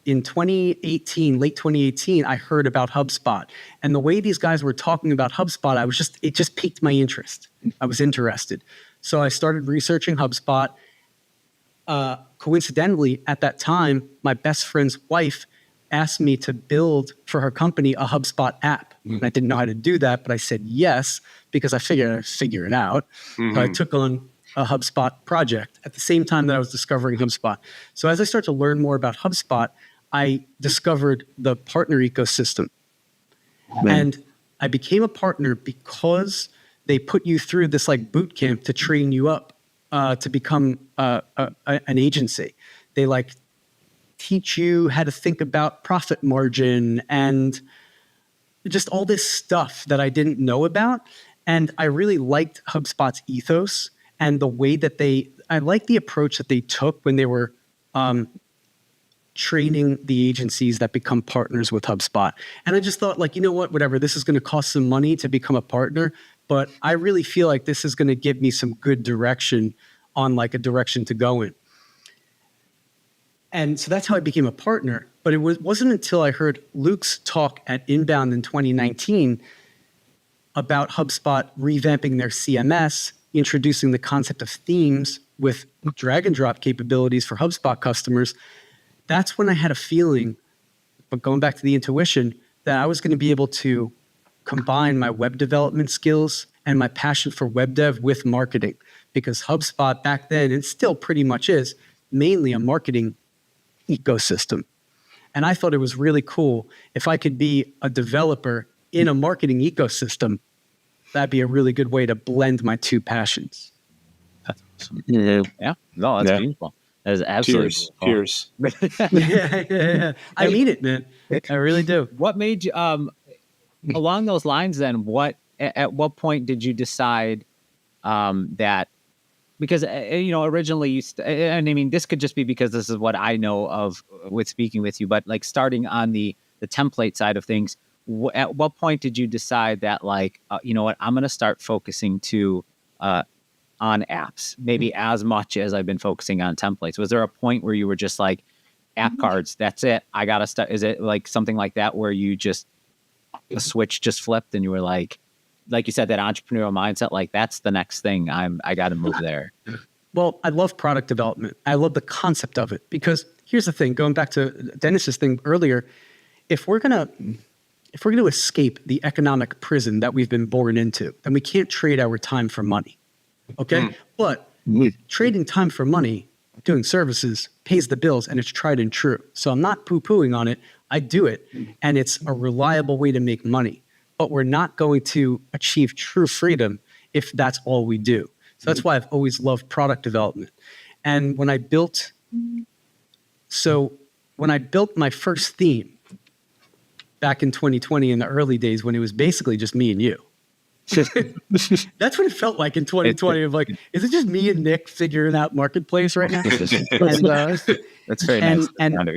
in 2018, late 2018, I heard about HubSpot, and the way these guys were talking about HubSpot, it just piqued my interest. I was interested. So I started researching HubSpot. Coincidentally, at that time, my best friend's wife asked me to build for her company a HubSpot app. And I didn't know how to do that, but I said yes, because I figured I'd figure it out. So I took on a HubSpot project at the same time that I was discovering HubSpot. So as I started to learn more about HubSpot, I discovered the partner ecosystem. And I became a partner because they put you through this like boot camp to train you up to become an agency. They like teach you how to think about profit margin and just all this stuff that I didn't know about. And I really liked HubSpot's ethos and the way that I liked the approach that they took when they were training the agencies that become partners with HubSpot. And I just thought, like, you know what, whatever, this is going to cost some money to become a partner, but I really feel like this is going to give me some good direction on like a direction to go in. And so that's how I became a partner. But it wasn't until I heard Luke's talk at Inbound in 2019 about HubSpot revamping their CMS, introducing the concept of themes with drag and drop capabilities for HubSpot customers. That's when I had a feeling, but going back to the intuition, that I was going to be able to combine my web development skills and my passion for web dev with marketing, because HubSpot back then, and still pretty much is, mainly a marketing ecosystem. And I thought it was really cool if I could be a developer in a marketing ecosystem. That'd be a really good way to blend my two passions. That's awesome. Yeah. No, that's beautiful. That is absolutely Cheers. Yeah. I mean it, man. I really do. What made you, along those lines then, at what point did you decide that, because, originally and I mean, this could just be because this is what I know of with speaking with you, but like starting on the template side of things, at what point did you decide that like, you know what, I'm going to start focusing on apps, maybe as much as I've been focusing on templates? Was there a point where you were just like, app cards, that's it, I got to start? Is it like something like that where you just, the switch just flipped and you were like you said, that entrepreneurial mindset, like that's the next thing, I got to move there? Well, I love product development. I love the concept of it, because here's the thing, going back to Dennis's thing earlier, if we're going to escape the economic prison that we've been born into, then we can't trade our time for money. Okay. But trading time for money, doing services, pays the bills, and it's tried and true. So I'm not poo-pooing on it. I do it, and it's a reliable way to make money. But we're not going to achieve true freedom if that's all we do. So that's why I've always loved product development. And when I built my first theme back in 2020, in the early days when it was basically just me and you, that's what it felt like in 2020. Of like, is it just me and Nick figuring out marketplace right now? That's very nice. And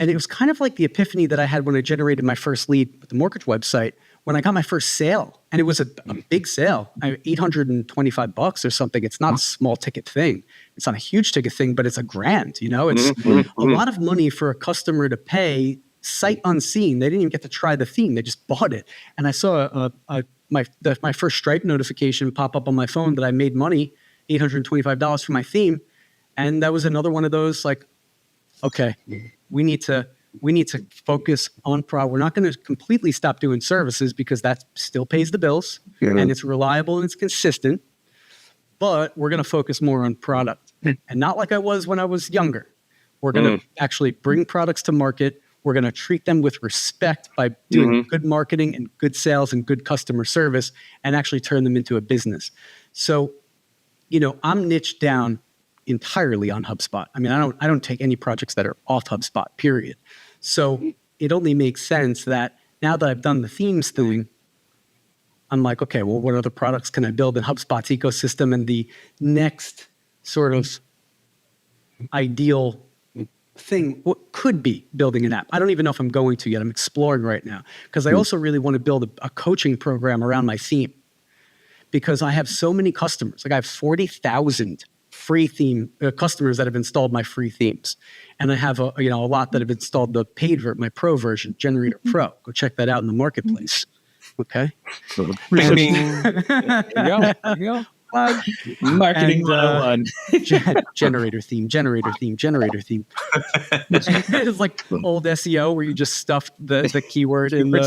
it was kind of like the epiphany that I had when I generated my first lead with the mortgage website, when I got my first sale. And it was a big sale, $825 or something. It's not a small ticket thing. It's not a huge ticket thing, but it's $1,000. It's a lot of money for a customer to pay sight unseen. They didn't even get to try the theme. They just bought it. And I saw my first Stripe notification pop up on my phone that I made money, $825 for my theme. And that was another one of those, like, okay, we need to focus on product. We're not going to completely stop doing services, because that still pays the bills and it's reliable and it's consistent, but we're going to focus more on product. And not like I was when I was younger, We're going to actually bring products to market. We're going to treat them with respect by doing good marketing and good sales and good customer service and actually turn them into a business. So, I'm niched down entirely on HubSpot. I mean, I don't take any projects that are off HubSpot, period. So it only makes sense that now that I've done the themes thing, I'm like, okay, well, what other products can I build in HubSpot's ecosystem? And the next sort of ideal thing could be building an app. I don't even know if I'm going to yet. I'm exploring right now because I also really want to build a coaching program around my theme because I have so many customers. Like I have 40,000 free theme customers that have installed my free themes. And I have a lot that have installed the paid my pro version, Generator Pro. Go check that out in the marketplace. Okay. There you go. Marketing 101. Generator theme. It's like old SEO where you just stuffed the keyword in the.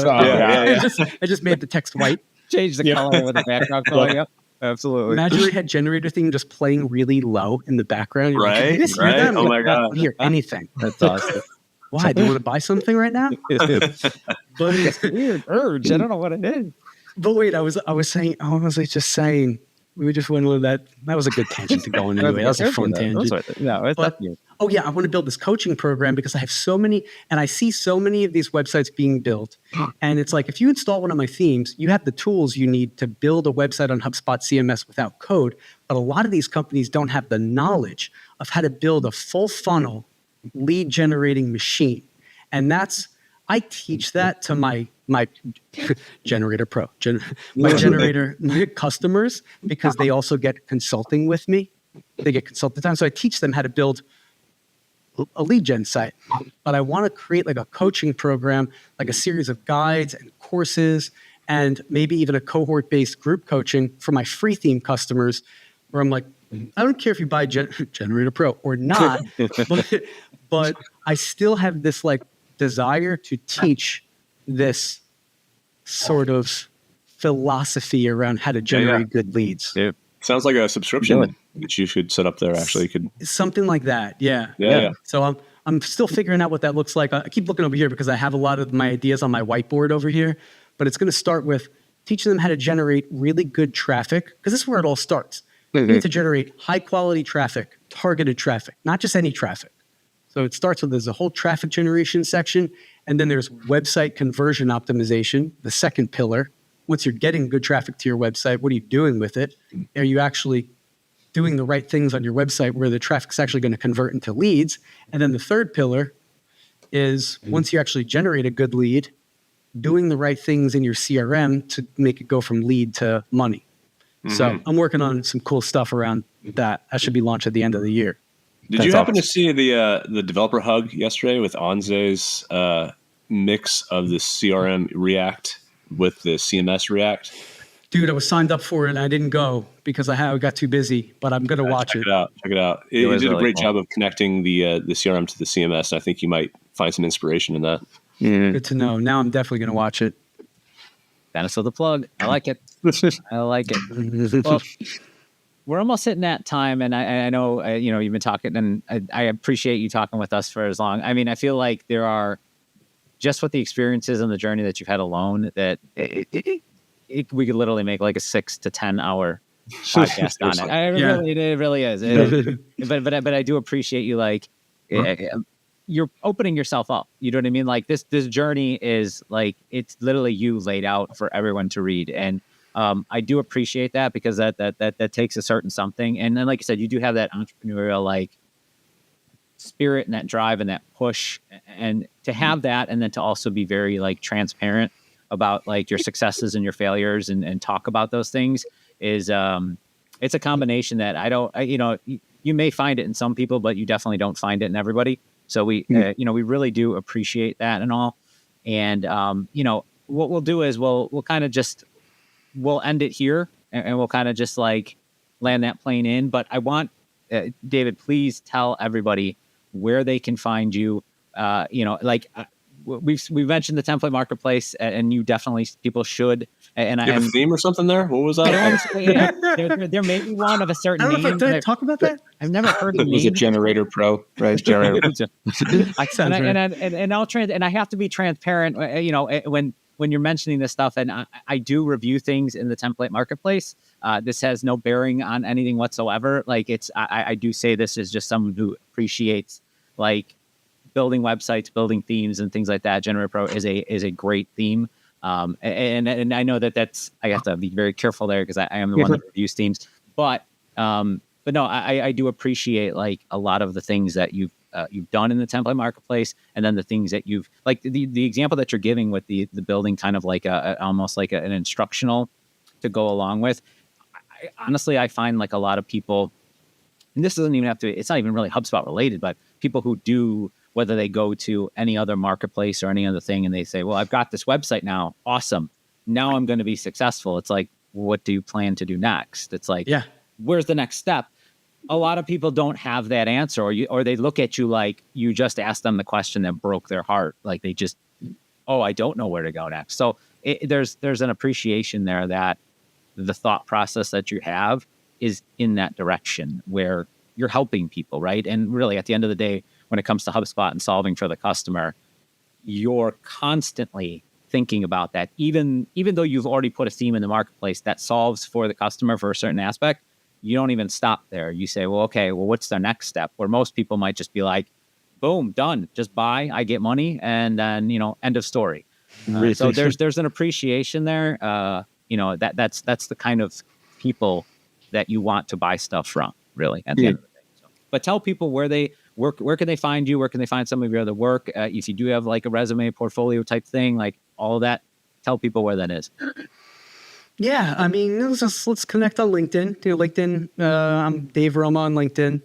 I just made the text white. Change the color with the background color. Yep. Absolutely. Imagine we had generator theme just playing really low in the background. You're right. Like, right. Oh my God. I don't hear anything. That's awesome. Why? Do you want to buy something right now? But it's a weird urge. I don't know what it is. But wait, I was just saying. We just went with that. That was a good tangent to go in anyway. That was a fun tangent. Oh yeah, I want to build this coaching program because I have so many, and I see so many of these websites being built. And it's like, if you install one of my themes, you have the tools you need to build a website on HubSpot CMS without code. But a lot of these companies don't have the knowledge of how to build a full funnel lead generating machine. And I teach that to my Generator Pro, my customers, because they also get consulting with me. They get consulting time. So I teach them how to build a lead gen site. But I want to create like a coaching program, like a series of guides and courses, and maybe even a cohort-based group coaching for my free theme customers, where I'm like, I don't care if you buy Generator Pro or not, but I still have this like desire to teach this sort of philosophy around how to generate good leads. Yeah. Sounds like a subscription that you should set up there. Actually, could something like that. Yeah. So I'm still figuring out what that looks like. I keep looking over here because I have a lot of my ideas on my whiteboard over here. But it's going to start with teaching them how to generate really good traffic, because this is where it all starts. You need to generate high quality traffic, targeted traffic, not just any traffic. So it starts with, there's a whole traffic generation section, and then there's website conversion optimization, the second pillar. Once you're getting good traffic to your website, what are you doing with it? Are you actually doing the right things on your website where the traffic's actually going to convert into leads? And then the third pillar is, once you actually generate a good lead, doing the right things in your CRM to make it go from lead to money. So I'm working on some cool stuff around that. That should be launched at the end of the year. Did you happen to see the developer hug yesterday with Anze's mix of the CRM React with the CMS React? Dude, I was signed up for it and I didn't go because I got too busy, but I'm going to watch it. Check it out. It did a great job of connecting the CRM to the CMS. And I think you might find some inspiration in that. Good to know. Now I'm definitely going to watch it. That's the plug. I like it. I like it. Well, we're almost hitting that time, and I know you've been talking, and I appreciate you talking with us for as long. I mean, I feel like there are, just with the experiences and the journey that you've had alone, that we could literally make like a 6 to 10 hour podcast on it. It really is. But I do appreciate you, like, you're opening yourself up. You know what I mean? Like this journey is like, it's literally you laid out for everyone to read. And I do appreciate that, because that takes a certain something. And then, like I said, you do have that entrepreneurial like spirit and that drive and that push, and to have that, and then to also be very like transparent about like your successes and your failures, and talk about those things is it's a combination that you may find it in some people, but you definitely don't find it in everybody. So we really do appreciate that and all. And what we'll do is we'll kind of just, we'll end it here, and we'll kind of just like land that plane in. But I want David, please tell everybody where they can find you. we've mentioned the template marketplace, and you definitely people should. And you have a theme or something there? What was that? There may be one of a certain I don't know name. if I talk about that. I've never heard the It was a name. Generator Pro, right? Generator. And I have to be transparent. When you're mentioning this stuff, and I do review things in the template marketplace. This has no bearing on anything whatsoever. Like I do say this is just someone who appreciates like building websites, building themes, and things like that. Generator Pro is a great theme. And I know that's I have to be very careful there because I am the one that reviews themes. But no, I do appreciate like a lot of the things that you've done in the template marketplace, and then the things that you've like the example that you're giving with the building kind of like almost like an instructional to go along with. Honestly, I find like a lot of people, and this doesn't even have to, it's not even really HubSpot related, but people who do, whether they go to any other marketplace or any other thing and they say, well, I've got this website now. Awesome. Now I'm going to be successful. It's like, what do you plan to do next? It's like, where's the next step? A lot of people don't have that answer, or they look at you like you just asked them the question that broke their heart. Like they just, I don't know where to go next. So there's an appreciation there that the thought process that you have is in that direction where you're helping people, right? And really at the end of the day, when it comes to HubSpot and solving for the customer, you're constantly thinking about that. Even though you've already put a theme in the marketplace that solves for the customer for a certain aspect, you don't even stop there. You say, well, okay, well, what's their next step? Where most people might just be like, boom, done, just buy, I get money, and then, end of story. So there's an appreciation there. That's the kind of people that you want to buy stuff from, really, at the end of the day. So, but tell people where can they find you? Where can they find some of your other work? If you do have like a resume portfolio type thing, like all of that, tell people where that is. Yeah, I mean, let's connect on LinkedIn. LinkedIn, I'm Dave Roma on LinkedIn. You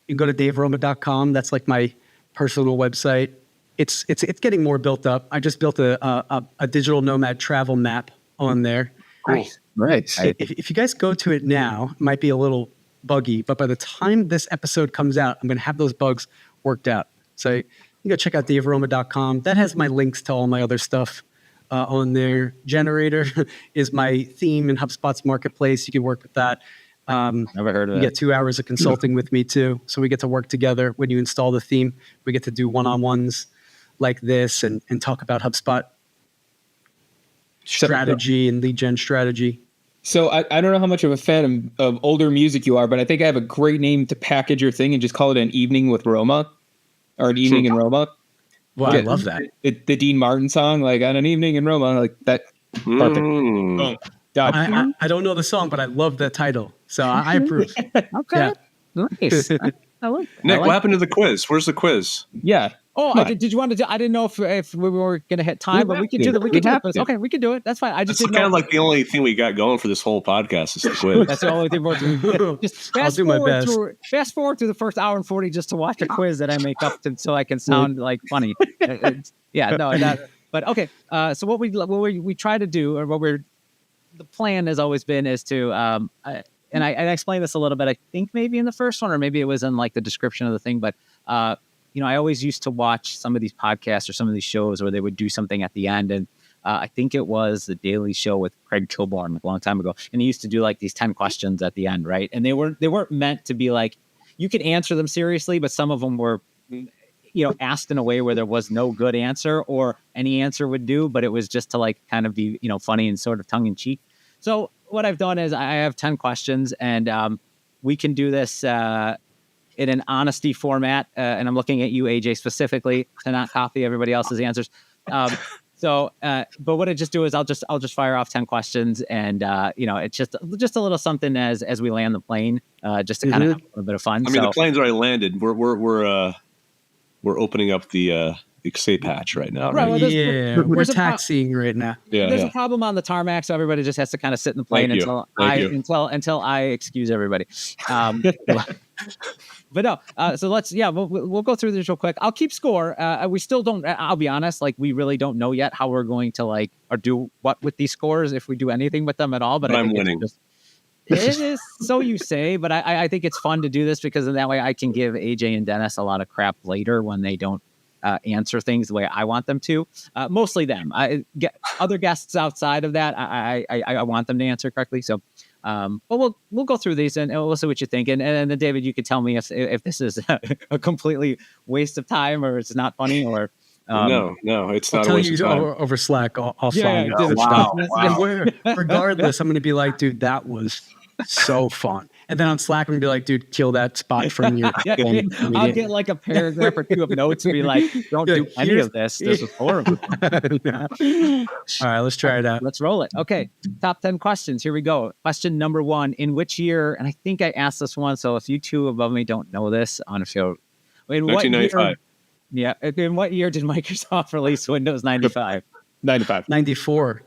can go to daveroma.com. That's like my personal website. It's getting more built up. I just built a digital nomad travel map on there. Nice. Right. If you guys go to it now, it might be a little buggy, but by the time this episode comes out, I'm going to have those bugs worked out. So you can go check out daveroma.com. That has my links to all my other stuff on there. Generator is my theme in HubSpot's marketplace. You can work with that. Never heard of it. You get 2 hours of consulting with me too. So we get to work together when you install the theme. We get to do one-on-ones like this and talk about HubSpot strategy and lead gen strategy. So I don't know how much of a fan of older music you are, but I think I have a great name to package your thing and just call it an evening with Roma, or an evening in Roma. Well, I love that. The Dean Martin song, like on an evening in Roma, like that. Perfect. Boom. Done. I don't know the song, but I love the title. So I approve. Okay. Yeah. Nice. I like that. Nick, what happened to the quiz? Where's the quiz? Yeah. Oh, did you want to do? I didn't know if we were going to hit time, but we could do the. We could do it. Okay, we could do it. That's fine. I just That's didn't kind know. of like the only thing we got going for this whole podcast is the quiz. That's the only thing we're doing. Just fast forward through the first hour and 40 just to watch a quiz that I make up so I can sound like funny. But okay. So what we try to do, or the plan has always been is to, and I explained this a little bit. I think maybe in the first one, or maybe it was in like the description of the thing, but. I always used to watch some of these podcasts or some of these shows where they would do something at the end. And I think it was the Daily Show with Craig Kilborn like a long time ago. And he used to do like these 10 questions at the end, right? And they weren't meant to be like, you could answer them seriously, but some of them were, asked in a way where there was no good answer or any answer would do, but it was just to like kind of be, funny and sort of tongue in cheek. So what I've done is I have 10 questions and we can do this in an honesty format, and I'm looking at you, AJ, specifically to not copy everybody else's answers. But what I just do is I'll just fire off 10 questions, and it's just a little something as we land the plane, just to kind of have a little bit of fun. I mean, the plane's already landed. We're opening up the escape hatch right now. Right? Well, we're taxiing right now. Yeah, there's a problem on the tarmac, so everybody just has to kind of sit in the plane until I excuse everybody. But no, so we'll go through this real quick. I'll keep score. We still don't, I'll be honest, like we really don't know yet how we're going to like, or do what with these scores, if we do anything with them at all. But I'm winning. It is, so you say, but I think it's fun to do this because in that way I can give AJ and Dennis a lot of crap later when they don't answer things the way I want them to. Mostly them. I get other guests outside of that. I want them to answer correctly. So, but we'll go through these and we'll see what you think. And then David, you could tell me if this is a completely waste of time or it's not funny or. No, it's not. I'll tell you over Slack offline. Wow. Regardless, I'm going to be like, dude, that was so fun. And then on Slack, I'm going to be like, dude, kill that spot from your phone. I'll get like a paragraph or two of notes and be like, don't do any of this. This is horrible. All right, let's try it out. Let's roll it. Okay. Top 10 questions. Here we go. Question number 1. In which year, and I think I asked this one, so if you two above me don't know this, on a show. In 1995. Yeah. In what year did Microsoft release Windows 95? 94.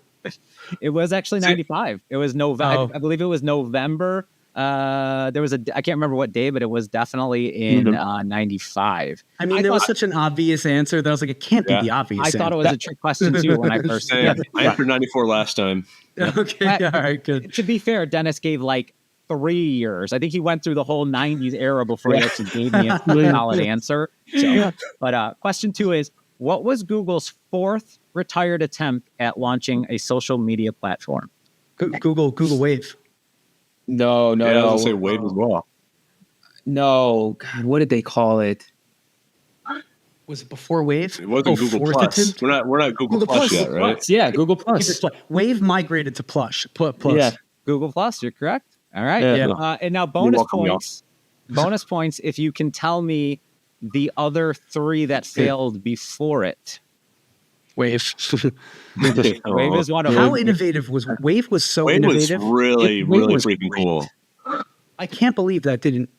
It was actually 95. It was November. I believe it was November. There was I can't remember what day, but it was definitely in 95. I mean, there was such an obvious answer that I was like, it can't be the obvious answer. I thought it was a trick question too when I first. I answered 94 last time. Okay. All right. Good. To be fair, Dennis gave like 3 years. I think he went through the whole 90s era before he actually gave me a solid answer. So, but question 2 is, what was Google's 4th retired attempt at launching a social media platform? Google Wave. No. I was gonna say Wave as well. No, God, what did they call it? Was it before Wave? It wasn't Google Plus. Attempt? We're not Google Plus yet, right? Yeah, Google Plus. Wave migrated to Plus. Yeah. Google Plus, you're correct. All right. Yeah. And now bonus points if you can tell me the other 3 that failed before it. Wave. Wave is one of them. How innovative was Wave? Was so Wave innovative. was really freaking cool. I can't believe that didn't.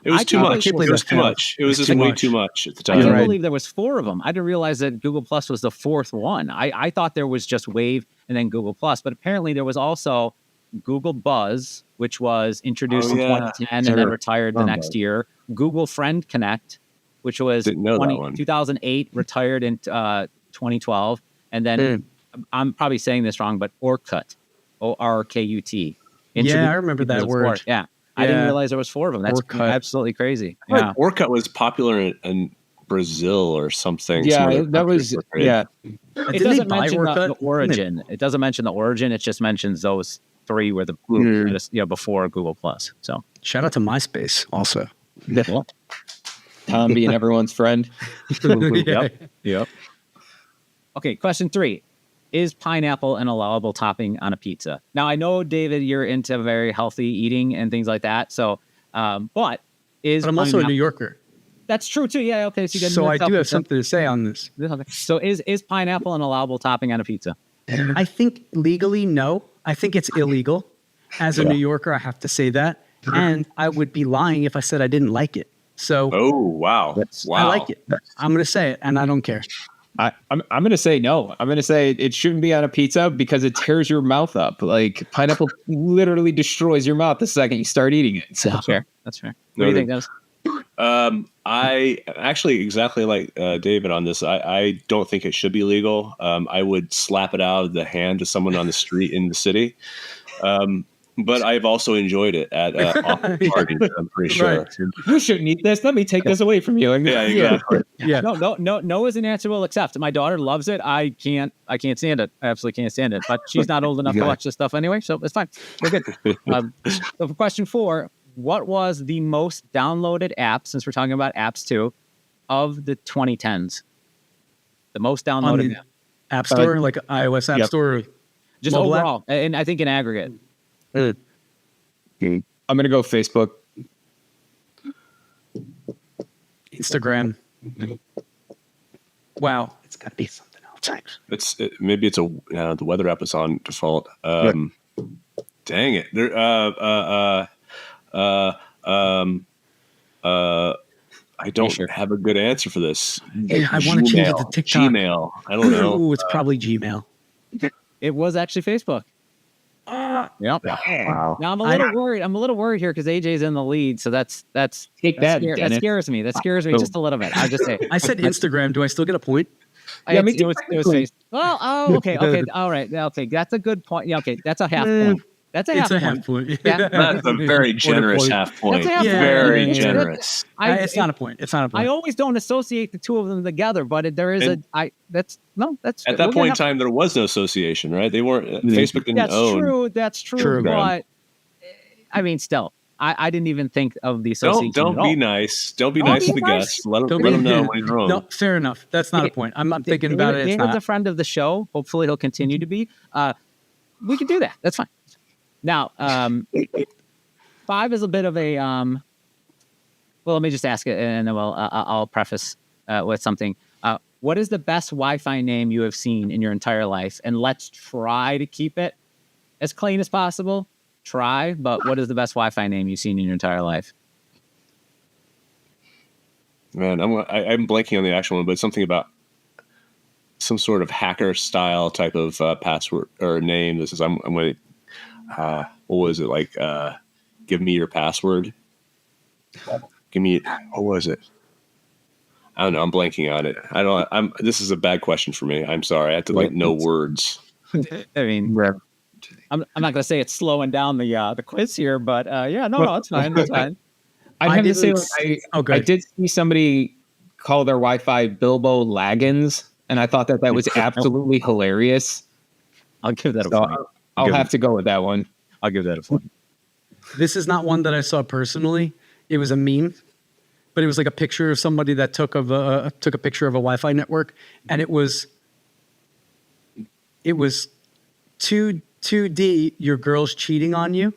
It was too much. It was too much. It was just way too much at the time. I can't believe there was 4 of them. I didn't realize that Google Plus was the 4th one. I thought there was just Wave and then Google Plus, but apparently there was also Google Buzz, which was introduced in 2010 and then retired the next year. Google Friend Connect, which was 2008, retired in 2012. And then I'm probably saying this wrong, but Orkut, ORKUT. Yeah, I remember that word. Yeah. I didn't realize there was 4 of them. That's absolutely crazy. Yeah. Orkut was popular in Brazil or something. Yeah, that was, yeah. It doesn't mention the origin. It doesn't mention the origin. It just mentions those 3 were the before Google Plus. So shout out to MySpace also. Tom being everyone's friend. Yep. Okay, question 3. Is pineapple an allowable topping on a pizza? Now, I know, David, you're into very healthy eating and things like that. So, but I'm also a New Yorker. That's true, too. Yeah, okay. So I do have something to say on this. So is pineapple an allowable topping on a pizza? I think legally, no. I think it's illegal. As a New Yorker, I have to say that. And I would be lying if I said I didn't like it. So, wow. I like it. I'm going to say it, and I don't care. I'm going to say no. I'm going to say it shouldn't be on a pizza because it tears your mouth up. Like, pineapple literally destroys your mouth the second you start eating it. So. That's fair. What do you think, Dennis? I actually exactly like David on this. I don't think it should be legal. I would slap it out of the hand to someone on the street in the city. But I've also enjoyed it at parties. I'm pretty sure. Right. You shouldn't eat this. Let me take this away from you. Yeah, exactly. Yeah. No is an answer we'll accept. My daughter loves it. I can't stand it. I absolutely can't stand it. But she's not old enough to watch this stuff anyway, so it's fine. We're good. So for question 4, what was the most downloaded app, since we're talking about apps too, of the 2010s? The most downloaded app store, like iOS App Store? Just overall, app? And I think in aggregate. I'm going to go Facebook. Instagram. Wow. It's got to be something else, actually. Maybe it's the weather app is on default. Dang it. I don't have a good answer for this. Yeah, I want to change it to TikTok. Gmail. I don't know. Ooh, it's probably Gmail. It was actually Facebook. Yep. Wow. Now I'm a little worried. I'm a little worried here because AJ's in the lead. So that scares me. That scares me just a little bit. I'll just say. I said Instagram. Do I still get a point? Yeah, it was Facebook. Well, okay. All right. Okay, that's a good point. Yeah, okay, that's a half point. That's a It's half a point. half point. Yeah. That's a very generous half point. That's a half point. Very It's- generous. It's not a point. It's not a point. I always don't associate the two of them together, but there is that's At that point in time, there was no association, right? They weren't. Facebook didn't own. That's true. But I mean, still, I didn't even think of the association. Don't be nice. Don't be nice to the guests. Let them know when you're wrong. No, fair enough. That's not a point. I'm thinking about it. David's a friend of the show. Hopefully, he'll continue to be. We can do that. That's fine. Now, 5 is a bit of a. Well, let me just ask it, and then I'll preface with something. What is the best Wi-Fi name you have seen in your entire life? And let's try to keep it as clean as possible. Try, but what is the best Wi-Fi name you've seen in your entire life? Man, I'm blanking on the actual one, but it's something about some sort of hacker style type of password or name. This is I'm going to. What was it like? Give me your password. Give me. What was it? I don't know. I'm blanking on it. This is a bad question for me. I'm sorry. I have to know words. I mean, I'm not going to say it's slowing down the quiz here, but no, it's fine. It's fine. I'd have to say, I did see somebody call their Wi-Fi Bilbo Laggins, and I thought that was absolutely hilarious. I'll give that a point. I'll have to go with that one. I'll give that a point. This is not one that I saw personally. It was a meme, but it was like a picture of somebody that took a picture of a Wi-Fi network, and it was 2D. Your girl's cheating on you.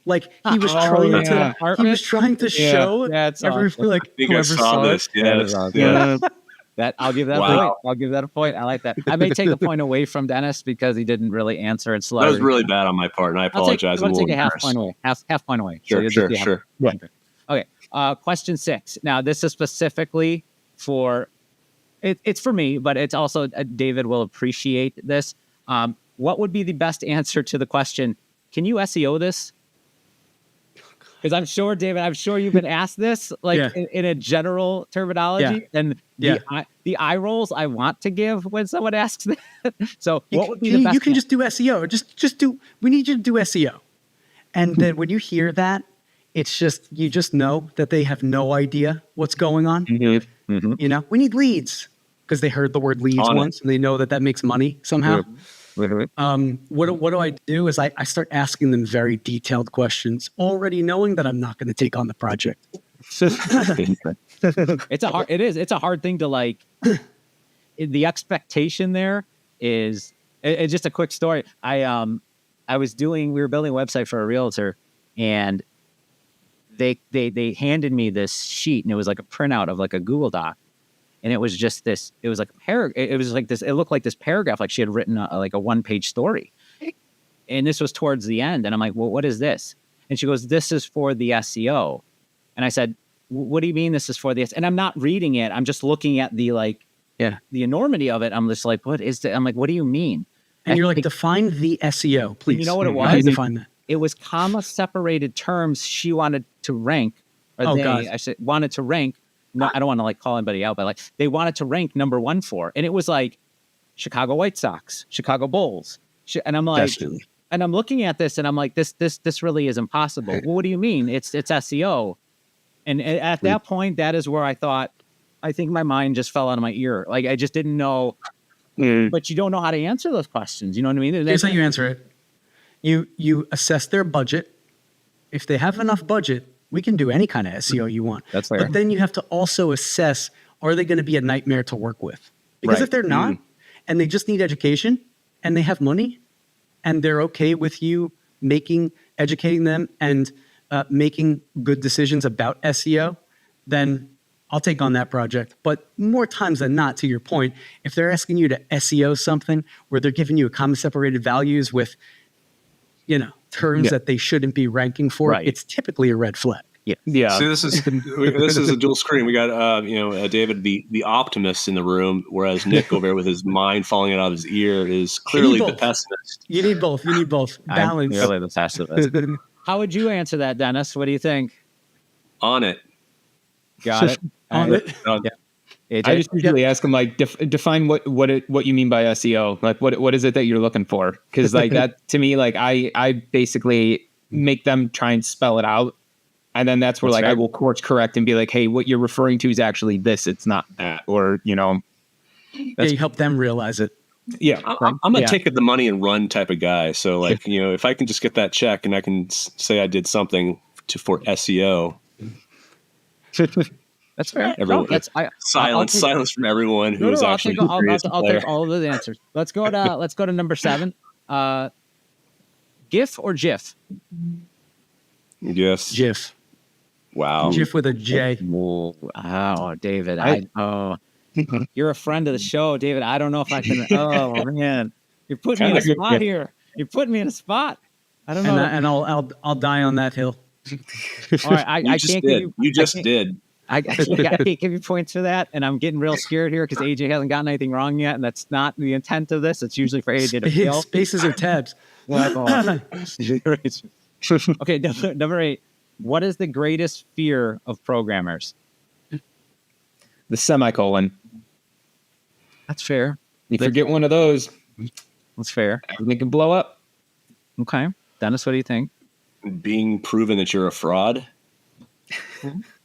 Like he was trying to show everyone, like whoever saw this. Yeah. That I'll give that a point. I'll give that a point. I like that. I may take a point away from Dennis because he didn't really answer and slow. That was really bad on my part, and I apologize. I'll take a half point away. Half point away. Sure. Yeah. Okay. Question 6. Now this is specifically for it's for me, but it's also David will appreciate this. What would be the best answer to the question? Can you SEO this? Because I'm sure, David, you've been asked this in a general terminology, and the eye rolls I want to give when someone asks that. So what would be the best? You can just do SEO. Just do. We need you to do SEO, and then when you hear that, it's just you just know that they have no idea what's going on. Mm-hmm. Mm-hmm. You know, we need leads because they heard the word leads once and they know that makes money somehow. What do I do is I start asking them very detailed questions, already knowing that I'm not going to take on the project. It's a hard thing to like. The expectation there is it's just a quick story. We were building a website for a realtor, and they handed me this sheet, and it was like a printout of like a Google Doc. And it was just this, it was like it was like this, it looked like this paragraph, like she had written like a 1-page story. And this was towards the end. And I'm like, well, what is this? And she goes, this is for the SEO. And I said, what do you mean this is for the SEO? And I'm not reading it. I'm just looking at the enormity of it. I'm just like, what is that? I'm like, what do you mean? And you're like, define the SEO, please. You know what it was? How do you define that? It was comma separated terms she wanted to rank. Wanted to rank. No, I don't want to like call anybody out, but like they wanted to rank number 1 for, and it was like Chicago White Sox, Chicago Bulls, and I'm like, and I'm looking at this, and I'm like, this really is impossible. Well, what do you mean? It's SEO, and at that point, that is where I think my mind just fell out of my ear. Like I just didn't know, but you don't know how to answer those questions. You know what I mean? Here's how you answer it: you assess their budget. If they have enough budget, we can do any kind of SEO you want. That's fair. But then you have to also assess, are they going to be a nightmare to work with? Because if they're not, and they just need education, and they have money, and they're okay with you educating them and making good decisions about SEO, then I'll take on that project. But more times than not, to your point, if they're asking you to SEO something where they're giving you a comma separated values with, terms that they shouldn't be ranking for, it's typically a red flag. Yeah. See, this is a dual screen. We got David, the optimist in the room, whereas Nick over there with his mind falling out of his ear is clearly the pessimist. You need both. Balance. I'm really the pessimist. How would you answer that, Dennis? What do you think? On it. Got it. On it. Yeah. I just usually ask them like, define what you mean by SEO. Like, what is it that you're looking for? Because like that to me, like I basically make them try and spell it out, and then that's where I will course correct and be like, hey, what you're referring to is actually this. It's not that, or you help them realize it. Yeah, I'm a take the money and run type of guy. So like if I can just get that check and I can say I did something for SEO. That's fair. Everyone, silence from everyone who is actually. I'll take all of the answers. Let's go to number 7. GIF or GIF? Yes. GIF. Wow. GIF with a J. Oh, David. You're a friend of the show, David. I don't know if I can. Oh man, you're putting me in a spot here. You're putting me in a spot. I don't know. And I'll die on that hill. All right, I can't give you. You just did. I can't give you points for that, and I'm getting real scared here because AJ hasn't gotten anything wrong yet, and that's not the intent of this. It's usually for AJ to fail. Spaces or tabs. Okay, number 8. What is the greatest fear of programmers? The semicolon. That's fair. You forget one of those, that's fair. Everything can blow up. Okay, Dennis, what do you think? Being proven that you're a fraud.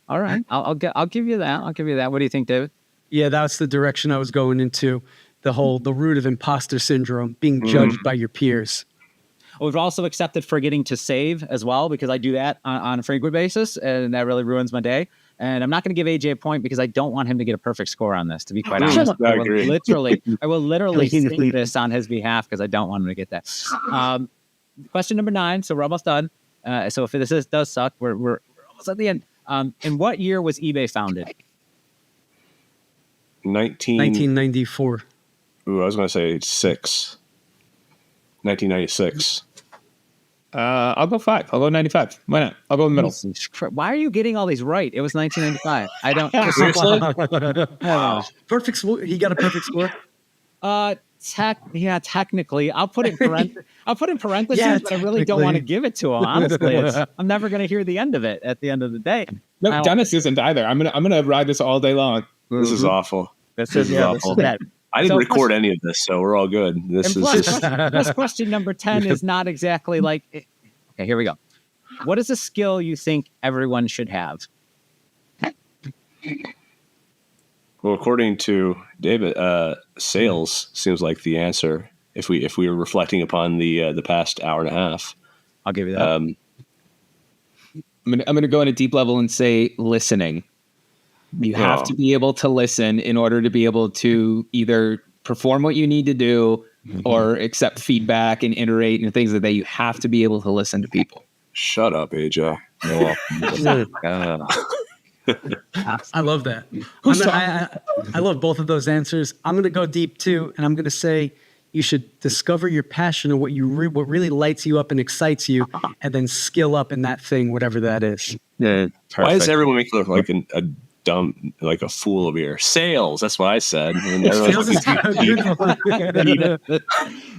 All right, I'll give you that. I'll give you that. What do you think, David? Yeah, that's the direction I was going into. The root of imposter syndrome, being judged by your peers. We've also accepted forgetting to save as well, because I do that on a frequent basis, and that really ruins my day. And I'm not going to give AJ a point because I don't want him to get a perfect score on this, to be quite honest. I will literally say this on his behalf because I don't want him to get that. Question number 9. So we're almost done. So if this does suck, we're almost at the end. In what year was eBay founded? 1994. Ooh, I was going to say 1996. I'll go 5. I'll go 95. Why not? I'll go in the middle. Why are you getting all these right? It was 1995. I don't. Perfect score. He got a perfect score. Technically, I'll put in parentheses, but I really don't want to give it to him. Honestly, I'm never going to hear the end of it at the end of the day. No, Dennis isn't either. I'm gonna ride this all day long. This is awful. This is awful. I didn't record any of this, so we're all good. Plus question number 10 is not exactly like. Okay, here we go. What is a skill you think everyone should have? Well, according to David, sales seems like the answer. If we were reflecting upon the past hour and a half, I'll give you that. I'm gonna go in a deep level and say listening. You have to be able to listen in order to be able to either perform what you need to do or accept feedback and iterate and things like that. You have to be able to listen to people. Shut up, AJ. I love that. I love both of those answers. I'm going to go deep too, and I'm going to say you should discover your passion and what really lights you up and excites you, and then skill up in that thing, whatever that is. Yeah. Why does everyone make you look like a dumb, like a fool over here? Sales. That's what I said.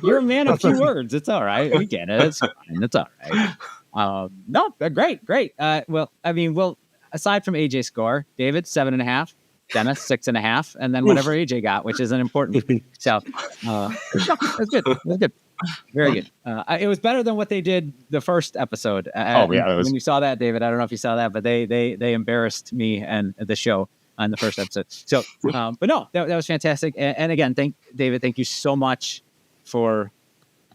You're a man of few words. It's all right. We get it. It's fine. It's all right. No, great. Aside from AJ's score, David 7.5, Dennis 6.5, and then whatever AJ got, which is an important. So, that's good. That's good. Very good. It was better than what they did the first episode. When you saw that, David, I don't know if you saw that, but they embarrassed me and the show on the first episode. So, but no, that was fantastic. And again, David, thank you so much for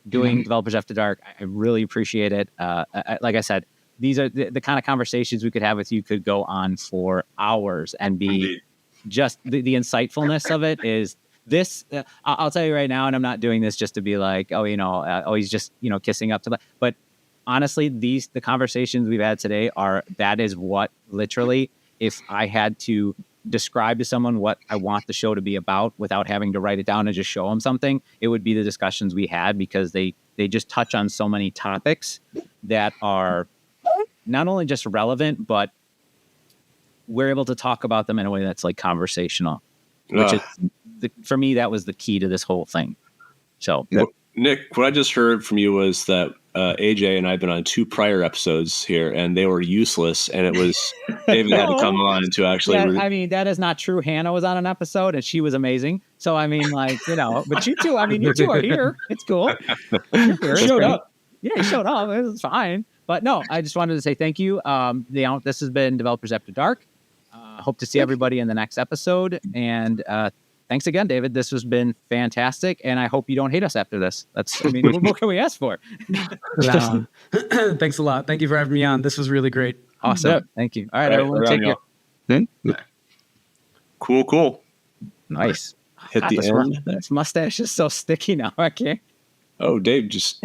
doing Developers After Dark. I really appreciate it. Like I said, these are the kind of conversations we could have with you could go on for hours and be just the insightfulness of it is this. I'll tell you right now, and I'm not doing this just to be like, he's just, kissing up to that. But honestly, the conversations we've had today that is what literally, if I had to describe to someone what I want the show to be about without having to write it down and just show them something, it would be the discussions we had, because they just touch on so many topics that are not only just relevant, but we're able to talk about them in a way that's like conversational, which is for me, that was the key to this whole thing. So Nick, what I just heard from you was that AJ and I've been on 2 prior episodes here, and they were useless. And it was David had to come on to actually. Yeah, I mean, that is not true. Hannah was on an episode, and she was amazing. So I mean, like, you know, but you two, I mean, you two are here. It's cool. You're Showed up. Yeah, you showed up. It was fine. But no, I just wanted to say thank you. This has been Developers After Dark. Hope to see everybody in the next episode. And thanks again, David. This has been fantastic. And I hope you don't hate us after this. I mean, what more can we ask for? Thanks a lot. Thank you for having me on. This was really great. Awesome. Yep. Thank you. All right, everyone, take care. Cool. Nice. Hit the end. This mustache is so sticky now. I can't. Oh, Dave just